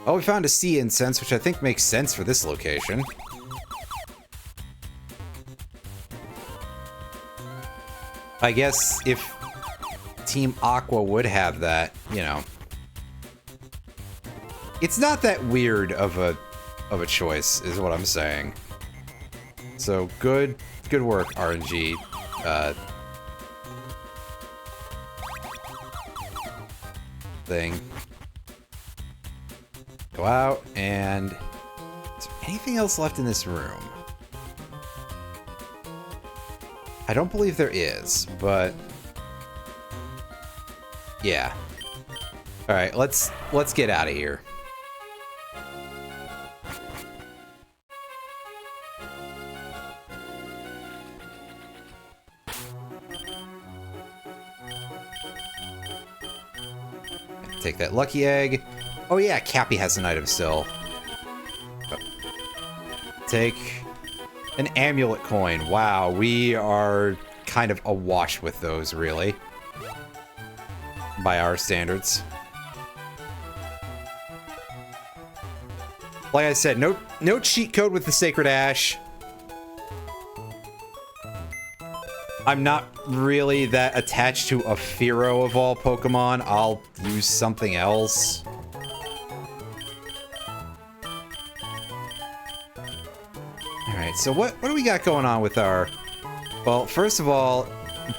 A: Oh, we found a sea incense, which I think makes sense for this location. I guess if Team Aqua would have that, you know. It's not that weird of a choice, is what I'm saying. So good work, RNG. Thing. Go out, and is there anything else left in this room? I don't believe there is, but yeah. All right, let's get out of here. Take that lucky egg. Oh yeah, Cappy has an item still. Take an amulet coin. Wow, we are kind of awash with those, really. By our standards. Like I said, no cheat code with the Sacred Ash. I'm not really that attached to a Fearow of all Pokemon. I'll use something else. Alright, so what do we got going on with our... well, first of all,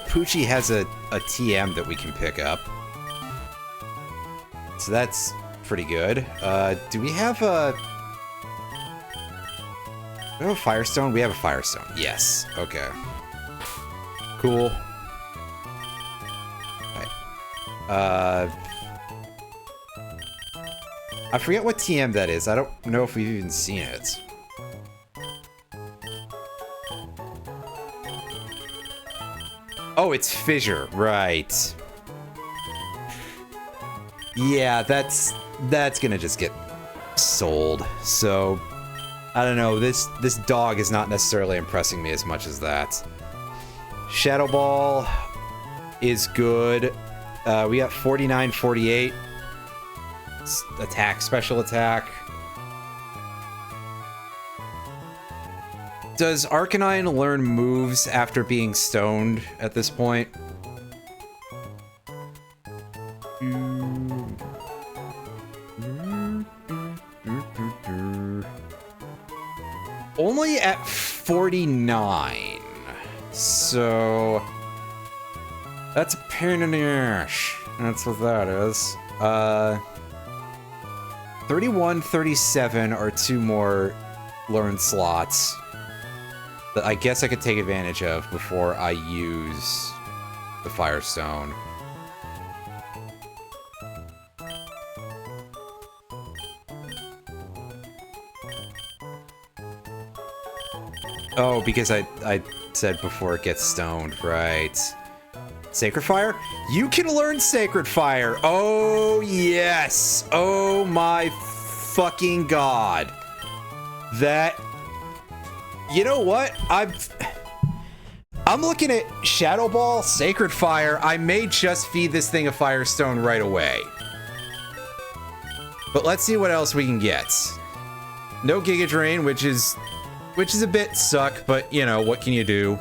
A: Poochie has a TM that we can pick up. So that's pretty good. Do we have a... do we have a Firestone? We have a Firestone. Yes. Okay. Cool. Right. I forget what TM that is. I don't know if we've even seen it. Oh, it's Fissure, right. Yeah, that's gonna just get sold. So, I don't know, this dog is not necessarily impressing me as much as that. Shadow Ball is good. We got 49, 48. Attack, special attack. Does Arcanine learn moves after being stoned at this point? Only at 49. So that's a pain in the ass. That's what that is. 31, 37 are two more learn slots that I guess I could take advantage of before I use the Firestone. Oh, because I said before it gets stoned, right. Sacred Fire? You can learn Sacred Fire. Oh, yes. Oh, my fucking God. That... You know what? I'm looking at Shadow Ball, Sacred Fire. I may just feed this thing a Firestone right away. But let's see what else we can get. No Giga Drain, which is a bit suck, but you know, what can you do?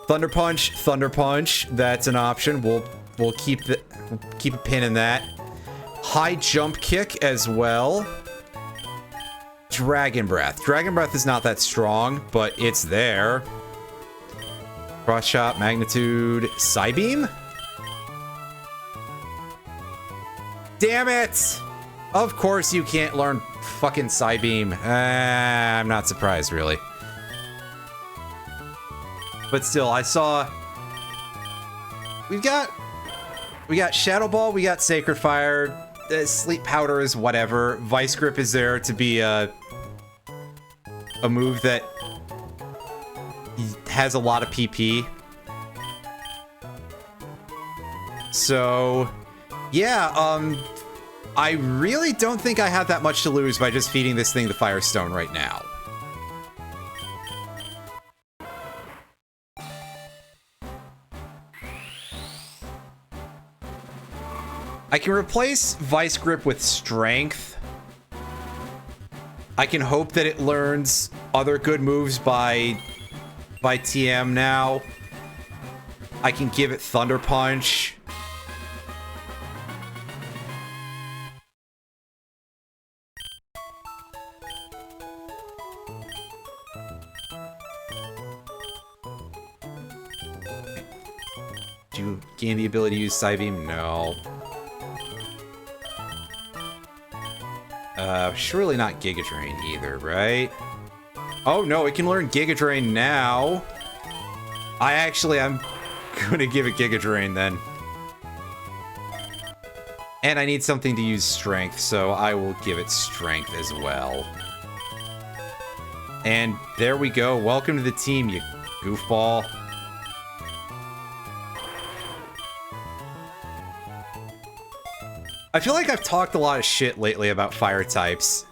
A: Thunder Punch, that's an option. We'll keep a pin in that. High Jump Kick as well. Dragon Breath. Dragon Breath is not that strong, but it's there. Cross Shot, Magnitude, Psybeam? Damn it! Of course you can't learn fucking Psybeam. I'm not surprised, really. But still, I saw... We got Shadow Ball, we got Sacred Fire, Sleep Powder is whatever. Vice Grip is there to be a move that has a lot of PP. So, yeah, I really don't think I have that much to lose by just feeding this thing the Firestone right now. I can replace Vice Grip with Strength. I can hope that it learns other good moves by TM now. I can give it Thunder Punch. Do you gain the ability to use Psybeam? No. Surely not Giga Drain either, right? Oh no, it can learn Giga Drain now. I'm gonna give it Giga Drain then. And I need something to use Strength, so I will give it Strength as well. And there we go. Welcome to the team, you goofball. I feel like I've talked a lot of shit lately about fire types.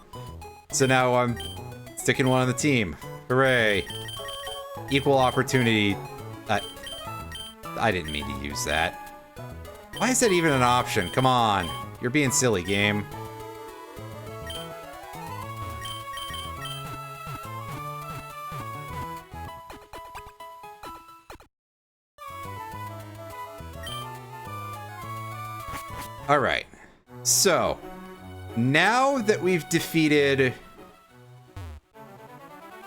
A: So now I'm sticking one on the team. Hooray. Equal opportunity. I didn't mean to use that. Why is that even an option? Come on. You're being silly, game. Alright. So, now that we've defeated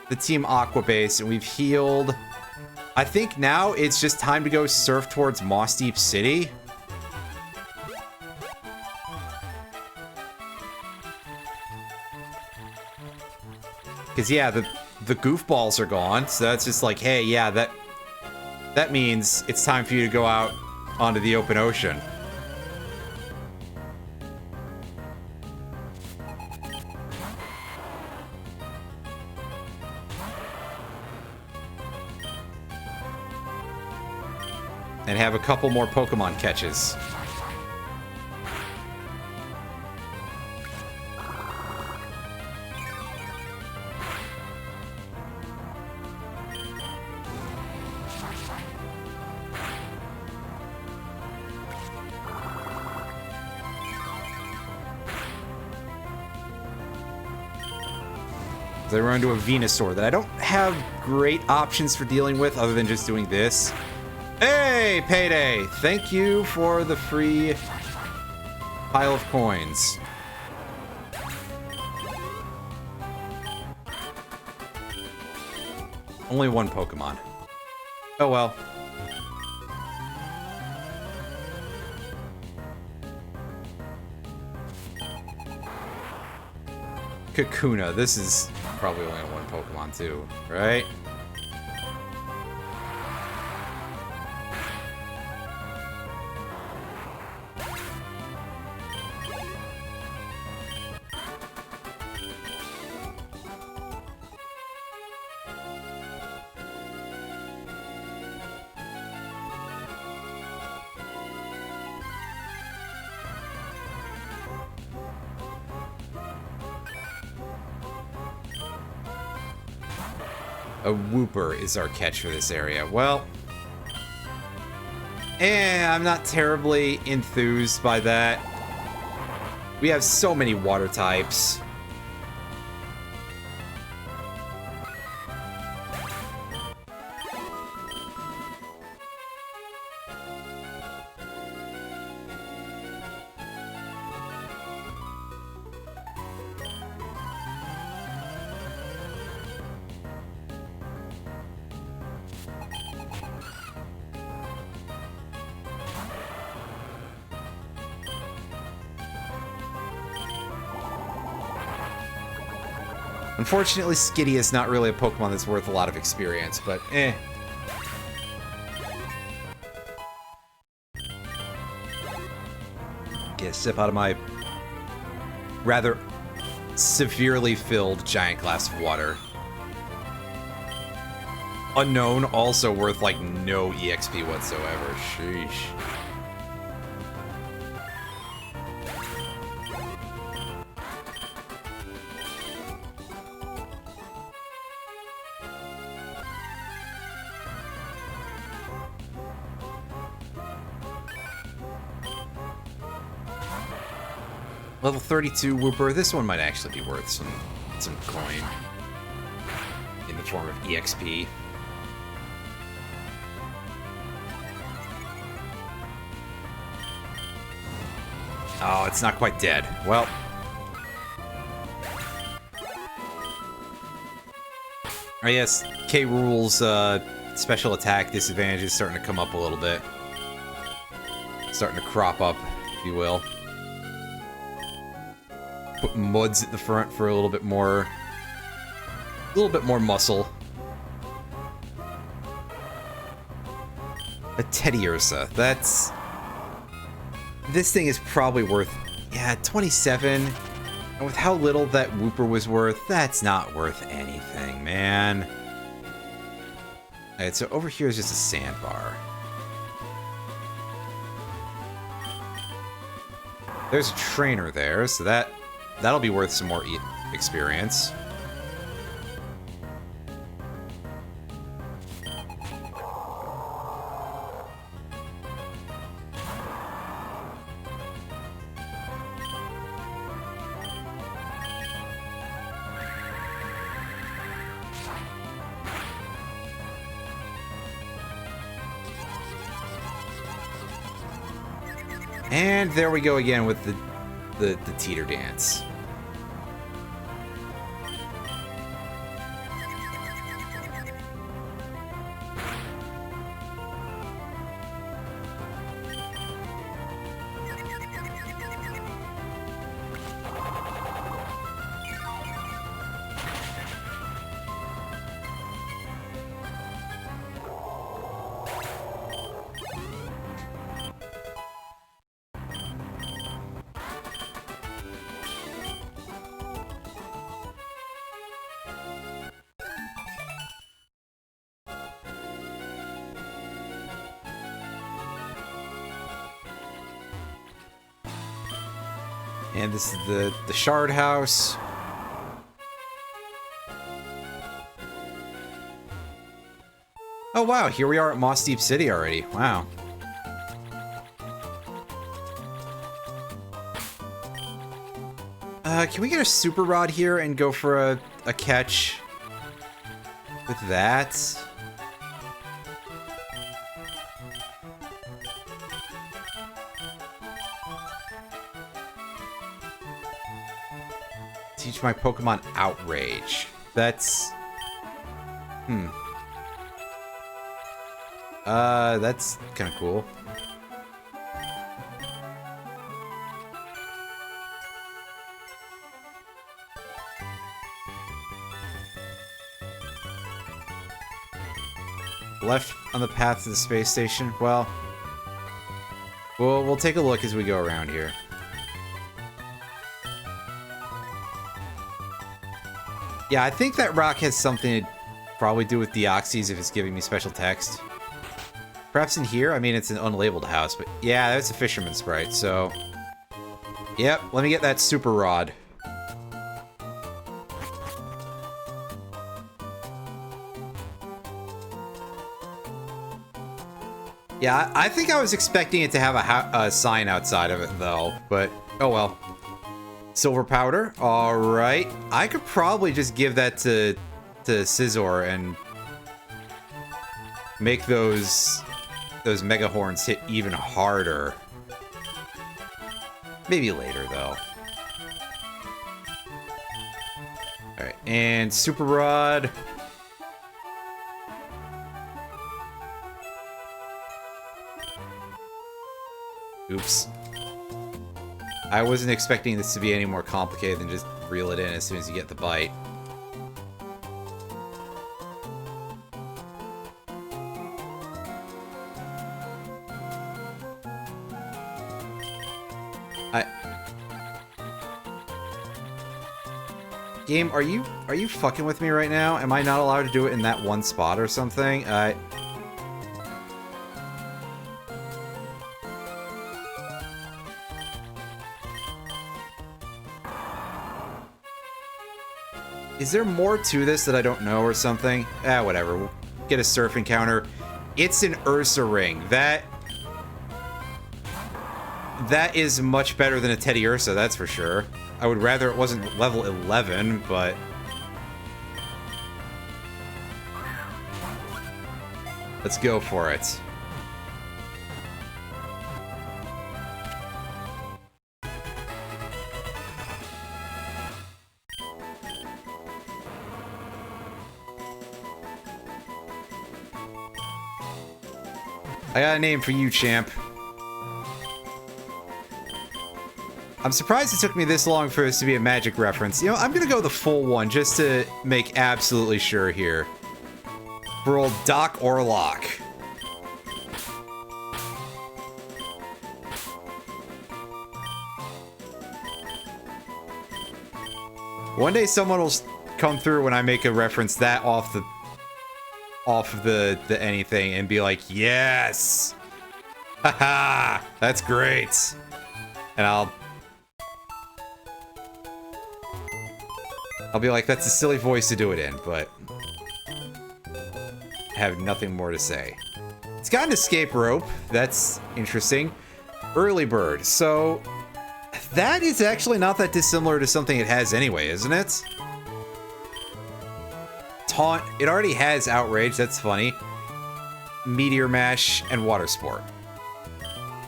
A: the Team Aqua Base and we've healed, I think now it's just time to go surf towards Moss Deep City. Because, yeah, the goofballs are gone, so that's just like, hey, yeah, that means it's time for you to go out onto the open ocean. And have a couple more Pokemon catches. They run into a Venusaur that I don't have great options for dealing with other than just doing this. Hey, Payday! Thank you for the free pile of coins. Only one Pokemon. Oh well. Kakuna. This is probably only one Pokemon too, right? A Wooper is our catch for this area. Well, I'm not terribly enthused by that. We have so many water types. Unfortunately, Skitty is not really a Pokemon that's worth a lot of experience, but eh. Get a sip out of my rather severely filled giant glass of water. Unknown, also worth like no EXP whatsoever. Sheesh. Level 32 Wooper. This one might actually be worth some coin in the form of EXP. Oh, it's not quite dead. Well. I guess K. Rool's special attack disadvantage is starting to come up a little bit. Starting to crop up, if you will. Put Muds at the front for a little bit more muscle. A Teddiursa. That's... This thing is probably worth, yeah, 27. And with how little that Wooper was worth, that's not worth anything, man. Alright, so over here is just a sandbar. There's a trainer there, so that'll be worth some more experience. And there we go again with the teeter dance. And this is the Shard House. Oh wow, here we are at Moss Deep City already. Wow. Can we get a Super Rod here and go for a catch with that? Teach my Pokemon Outrage. That's... That's kind of cool. Left on the path to the space station? Well, we'll take a look as we go around here. Yeah, I think that rock has something to probably do with Deoxys if it's giving me special text. Perhaps in here? I mean, it's an unlabeled house, but yeah, that's a fisherman sprite, so... Yep, let me get that Super Rod. Yeah, I think I was expecting it to have a sign outside of it, though. But, oh well. Silver powder. All right. I could probably just give that to Scizor and make those Mega Horns hit even harder. Maybe later, though. All right, and Super Rod. Oops. I wasn't expecting this to be any more complicated than just reel it in as soon as you get the bite. Game, are you fucking with me right now? Am I not allowed to do it in that one spot or something? Is there more to this that I don't know or something? Whatever. We'll get a surf encounter. It's an Ursa ring. That is much better than a Teddy Ursa, that's for sure. I would rather it wasn't level 11, but... let's go for it. I got a name for you, champ. I'm surprised it took me this long for this to be a magic reference. You know, I'm gonna go the full one just to make absolutely sure here. For old Doc Orlock. One day someone will come through when I make a reference that off of the anything and be like, yes! Haha! That's great! And I'll be like, that's a silly voice to do it in, but I have nothing more to say. It's got an escape rope. That's interesting. Early bird. So that is actually not that dissimilar to something it has anyway, isn't it? Taunt. It already has outrage. That's funny. Meteor mash and water sport.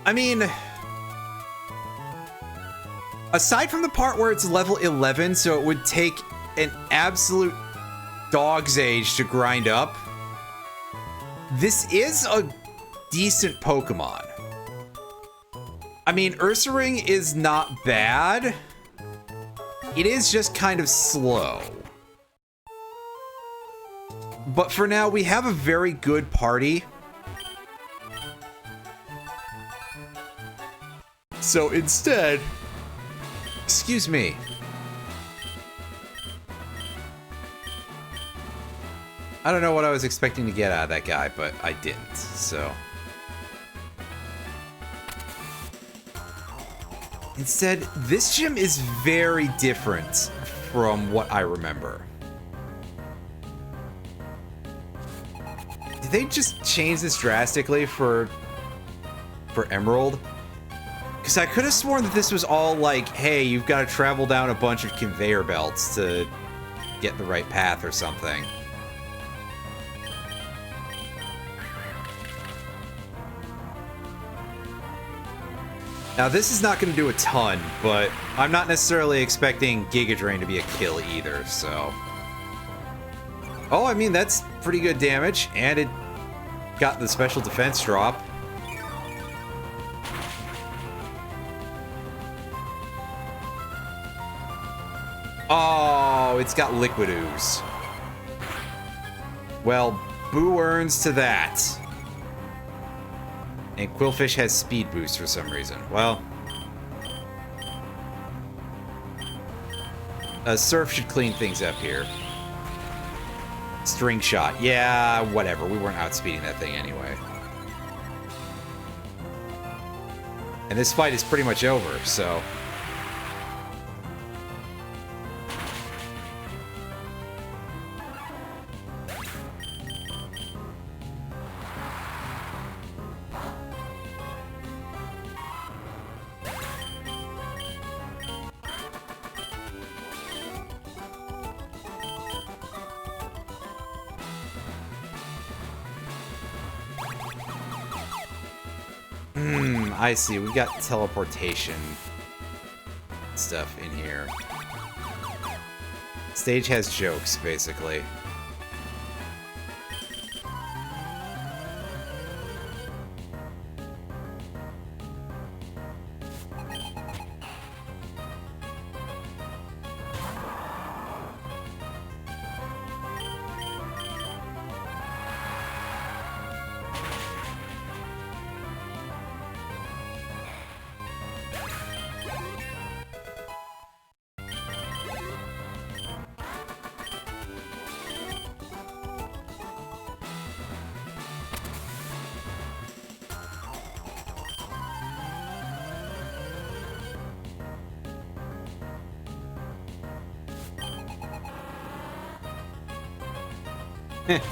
A: I mean, aside from the part where it's level 11, so it would take an absolute dog's age to grind up, this is a decent Pokemon. I mean, Ursaring is not bad. It is just kind of slow. But for now, we have a very good party. So instead... excuse me. I don't know what I was expecting to get out of that guy, but I didn't, so... Instead, this gym is very different from what I remember. Did they just change this drastically for Emerald? Because I could have sworn that this was all like, hey, you've got to travel down a bunch of conveyor belts to get the right path or something. Now, this is not going to do a ton, but I'm not necessarily expecting Giga Drain to be a kill either, so... Oh, I mean, that's pretty good damage, and it got the special defense drop. Oh, it's got Liquid Ooze. Well, boo earns to that. And Quillfish has speed boost for some reason. Well, a Surf should clean things up here. String Shot. Yeah, whatever. We weren't outspeeding that thing anyway. And this fight is pretty much over, so... I see. We got teleportation stuff in here. Stage has jokes, basically.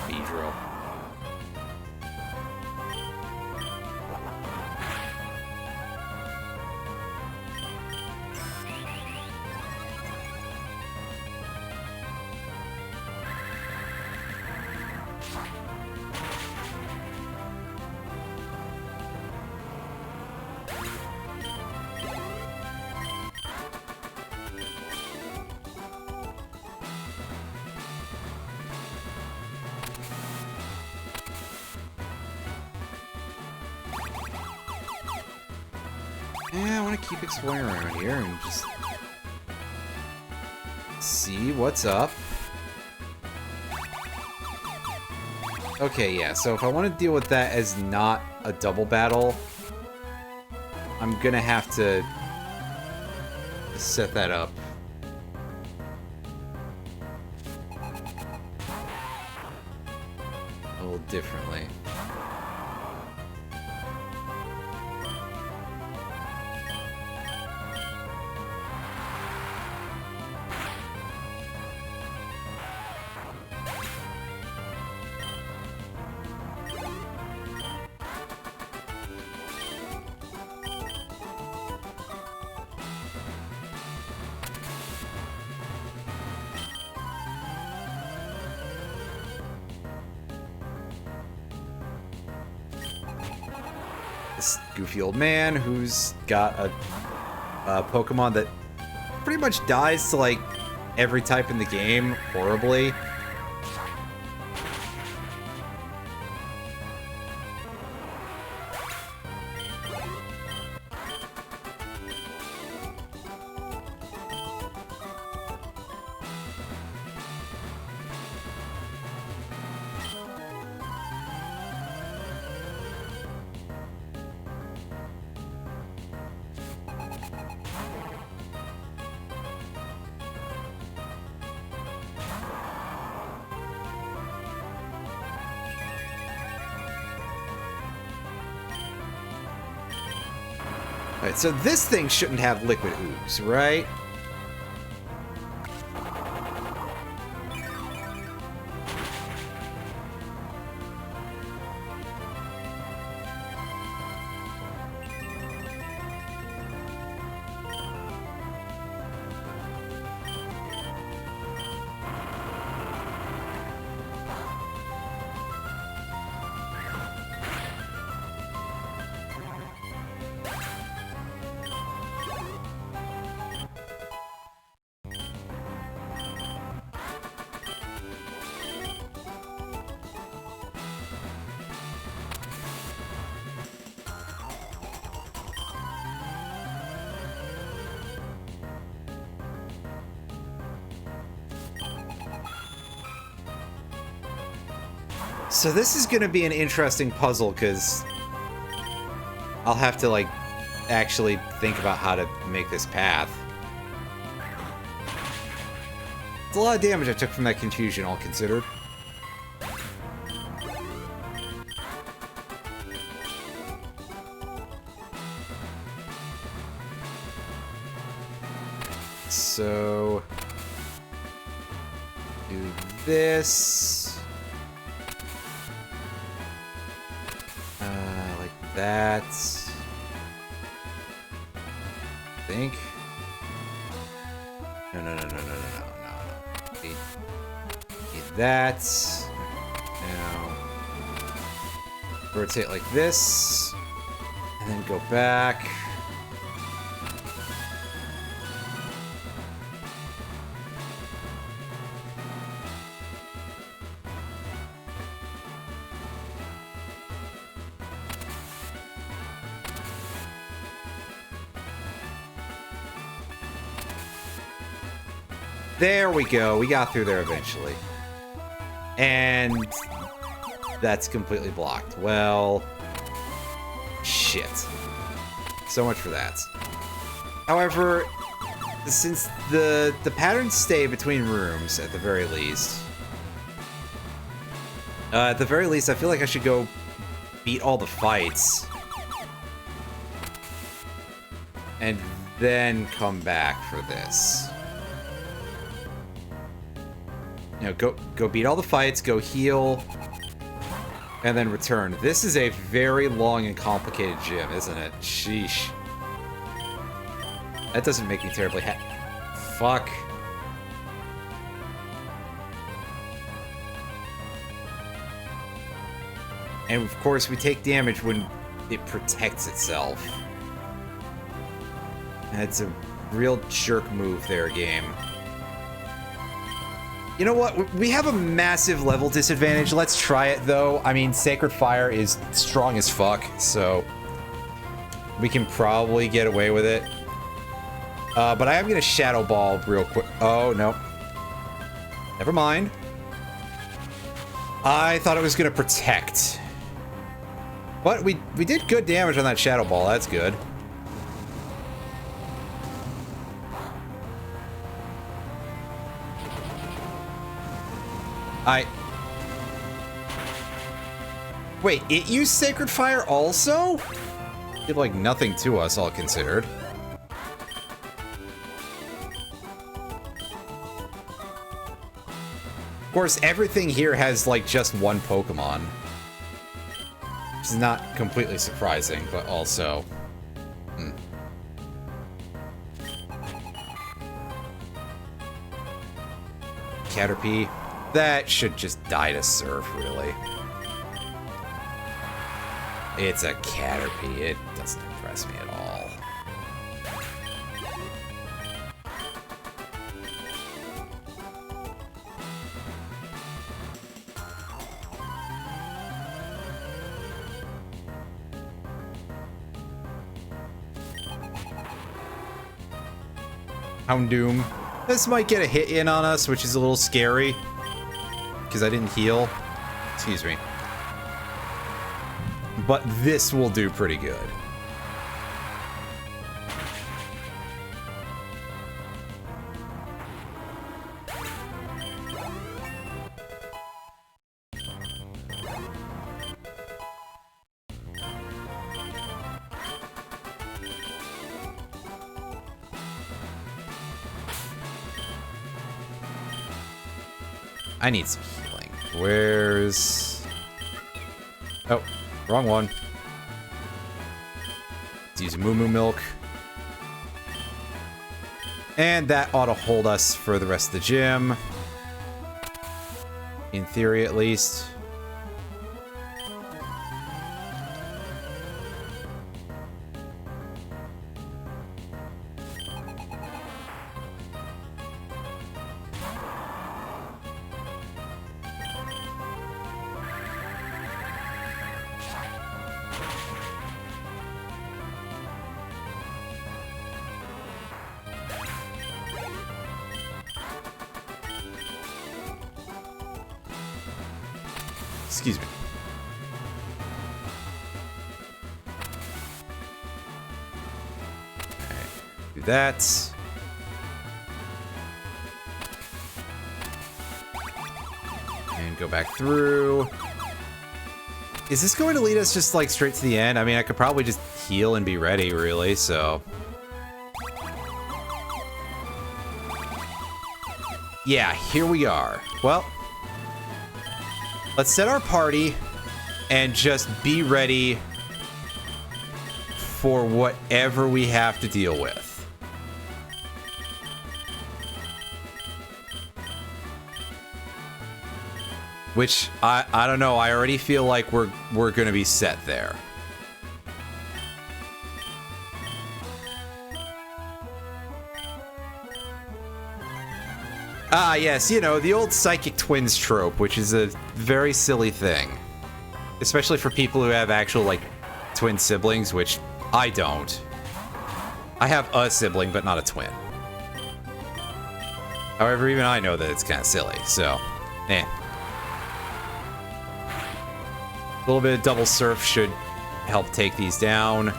A: Beedrill. Yeah, I want to keep exploring around here and just see what's up. Okay, yeah, so if I want to deal with that as not a double battle, I'm gonna have to set that up. A little differently. This goofy old man who's got a Pokemon that pretty much dies to, like, every type in the game horribly. Alright, so this thing shouldn't have liquid ooze, right? So this is going to be an interesting puzzle, because I'll have to, like, actually think about how to make this path. It's a lot of damage I took from that confusion, all considered. So do this. Like that. I think. No. Need that. Now rotate like this. And then go back. There we go. We got through there eventually. And that's completely blocked. Well, shit. So much for that. However, since the patterns stay between rooms at the very least, I feel like I should go beat all the fights and then come back for this. You know, go beat all the fights, go heal, and then return. This is a very long and complicated gym, isn't it? Sheesh. That doesn't make me terribly Fuck. And of course, we take damage when it protects itself. That's a real jerk move there, game. You know what? We have a massive level disadvantage. Let's try it, though. I mean, Sacred Fire is strong as fuck, so we can probably get away with it. But I am going to Shadow Ball real quick. Oh, no. Never mind. I thought it was going to protect. But we did good damage on that Shadow Ball. That's good. Wait, it used Sacred Fire also? Did, like, nothing to us, all considered. Of course, everything here has, like, just one Pokemon. Which is not completely surprising, but also... Caterpie. That should just die to Surf, really. It's a Caterpie. It doesn't impress me at all. Houndoom. This might get a hit in on us, which is a little scary. Because I didn't heal. Excuse me. But this will do pretty good. I need some healing. Where's... Oh, wrong one. Let's use Moo Moo Milk. And that ought to hold us for the rest of the gym. In theory, at least. Excuse me. Okay, do that. And go back through. Is this going to lead us just like straight to the end? I mean, I could probably just heal and be ready, really, so. Yeah, here we are. Well. Let's set our party and just be ready for whatever we have to deal with. Which, I don't know, I already feel like we're gonna be set there. Ah, yes, you know, the old psychic twins trope, which is a very silly thing. Especially for people who have actual, like, twin siblings, which I don't. I have a sibling, but not a twin. However, even I know that it's kind of silly, so, eh. A little bit of double surf should help take these down.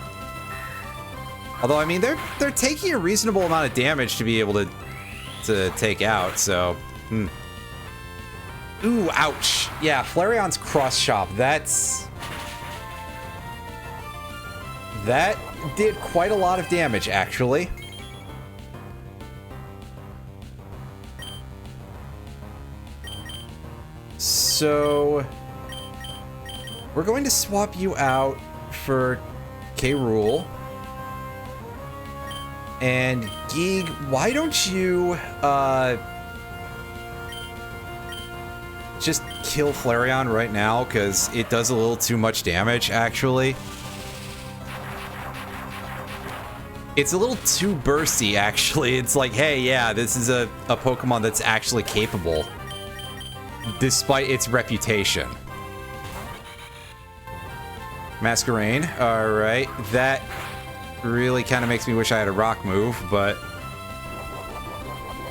A: Although, I mean, they're taking a reasonable amount of damage to be able to take out, so... Ooh, ouch. Yeah, Flareon's cross-chop, that did quite a lot of damage, actually. So... we're going to swap you out for K-Rool. And Geeg, why don't you just kill Flareon right now, because it does a little too much damage, actually. It's a little too bursty, actually. It's like, hey, yeah, this is a Pokemon that's actually capable, despite its reputation. Masquerain, alright, that really kind of makes me wish I had a rock move, but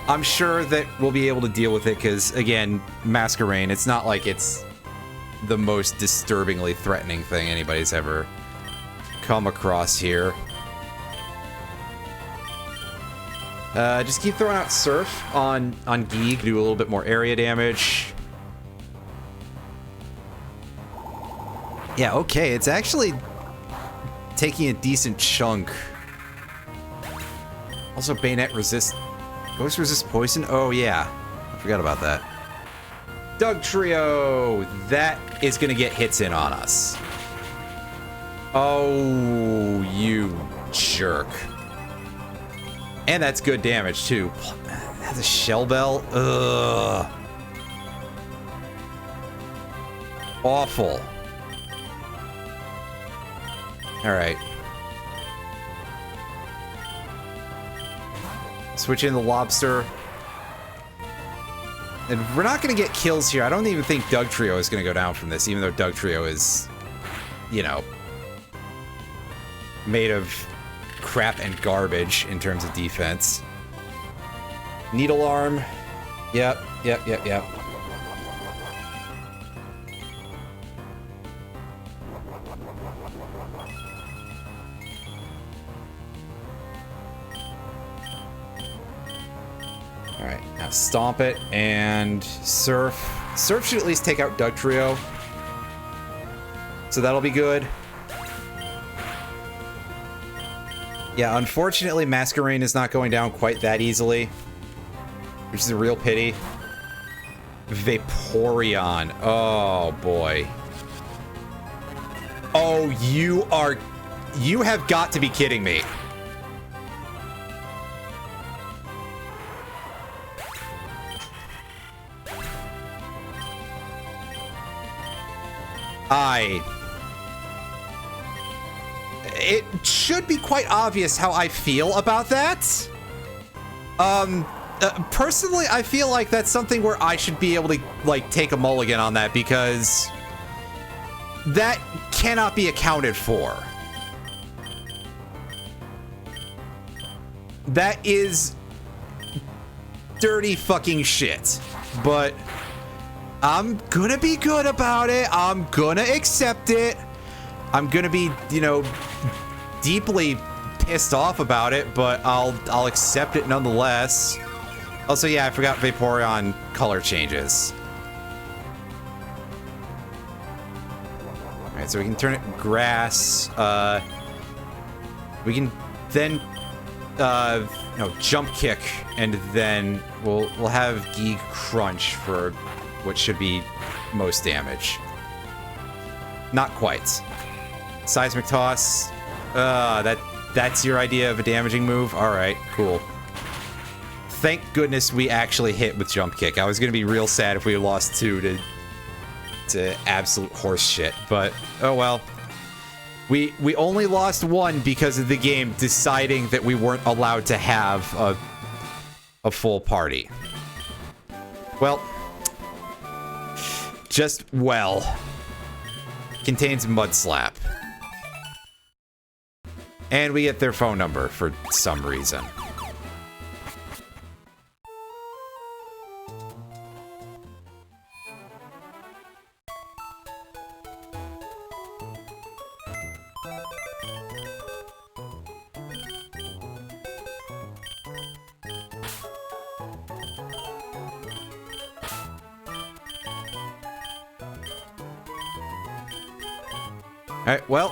A: I'm sure that we'll be able to deal with it because, again, Masquerain, it's not like it's the most disturbingly threatening thing anybody's ever come across here. Just keep throwing out Surf on Geeg, do a little bit more area damage. Yeah, okay, it's actually taking a decent chunk. Also, Bayonet resist... Ghost resist poison? Oh, yeah. I forgot about that. Doug Trio! That is gonna get hits in on us. Oh, you jerk. And that's good damage, too. That's a Shell Bell? Ugh. Awful. Alright. Switch in the Lobster. And we're not going to get kills here. I don't even think Doug Trio is going to go down from this, even though Doug Trio is, you know, made of crap and garbage in terms of defense. Needle Arm. Yep. Alright, now Stomp it and Surf. Surf should at least take out Doug Trio. So that'll be good. Yeah, unfortunately, Masquerain is not going down quite that easily, which is a real pity. Vaporeon. Oh, boy. Oh, you have got to be kidding me. It should be quite obvious how I feel about that. Personally, I feel like that's something where I should be able to, like, take a mulligan on that, because that cannot be accounted for. That is dirty fucking shit. But I'm gonna be good about it. I'm gonna accept it. I'm gonna be, you know, deeply pissed off about it, but I'll accept it nonetheless. Also, yeah, I forgot Vaporeon color changes. Alright, so we can turn it grass. We can then you know, jump kick, and then we'll have Geeg crunch for what should be most damage. Not quite. Seismic Toss. That's your idea of a damaging move? Alright, cool. Thank goodness we actually hit with Jump Kick. I was gonna be real sad if we lost 2 to absolute horse shit, but oh well. We only lost 1 because of the game deciding that we weren't allowed to have a full party. Well, just well. Contains mud slap. And we get their phone number for some reason. Alright, well,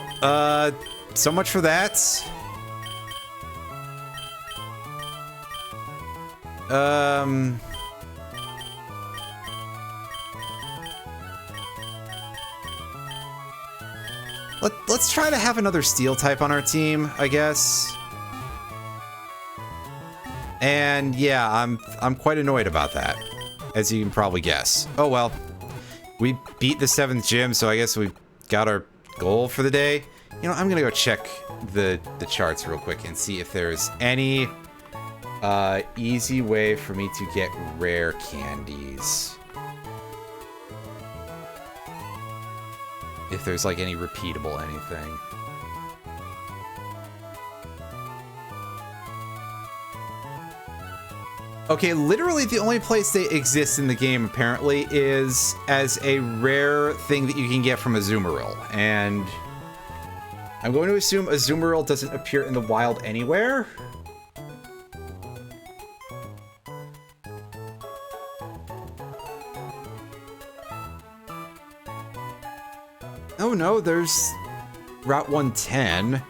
A: so much for that. Let's try to have another steel type on our team, I guess. And yeah, I'm quite annoyed about that, as you can probably guess. Oh well, we beat the 7th gym, so I guess we got our goal for the day. You know, I'm gonna go check the charts real quick and see if there's any easy way for me to get rare candies. If there's like any repeatable anything. Okay, literally the only place they exist in the game, apparently, is as a rare thing that you can get from Azumarill. And I'm going to assume Azumarill doesn't appear in the wild anywhere. Oh no, there's Route 110.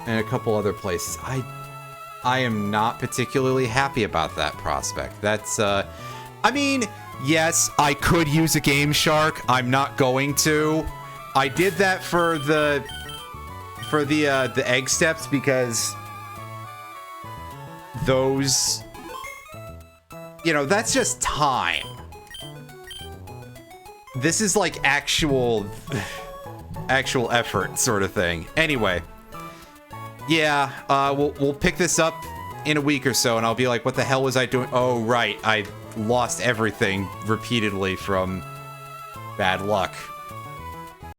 A: And a couple other places. I am not particularly happy about that prospect. That's, I mean, yes, I could use a Game Shark. I'm not going to. I did that for the egg steps because those, you know, that's just time. This is like actual effort sort of thing. Anyway. Yeah, we'll pick this up in a week or so, and I'll be like, what the hell was I doing? Oh, right, I lost everything repeatedly from bad luck.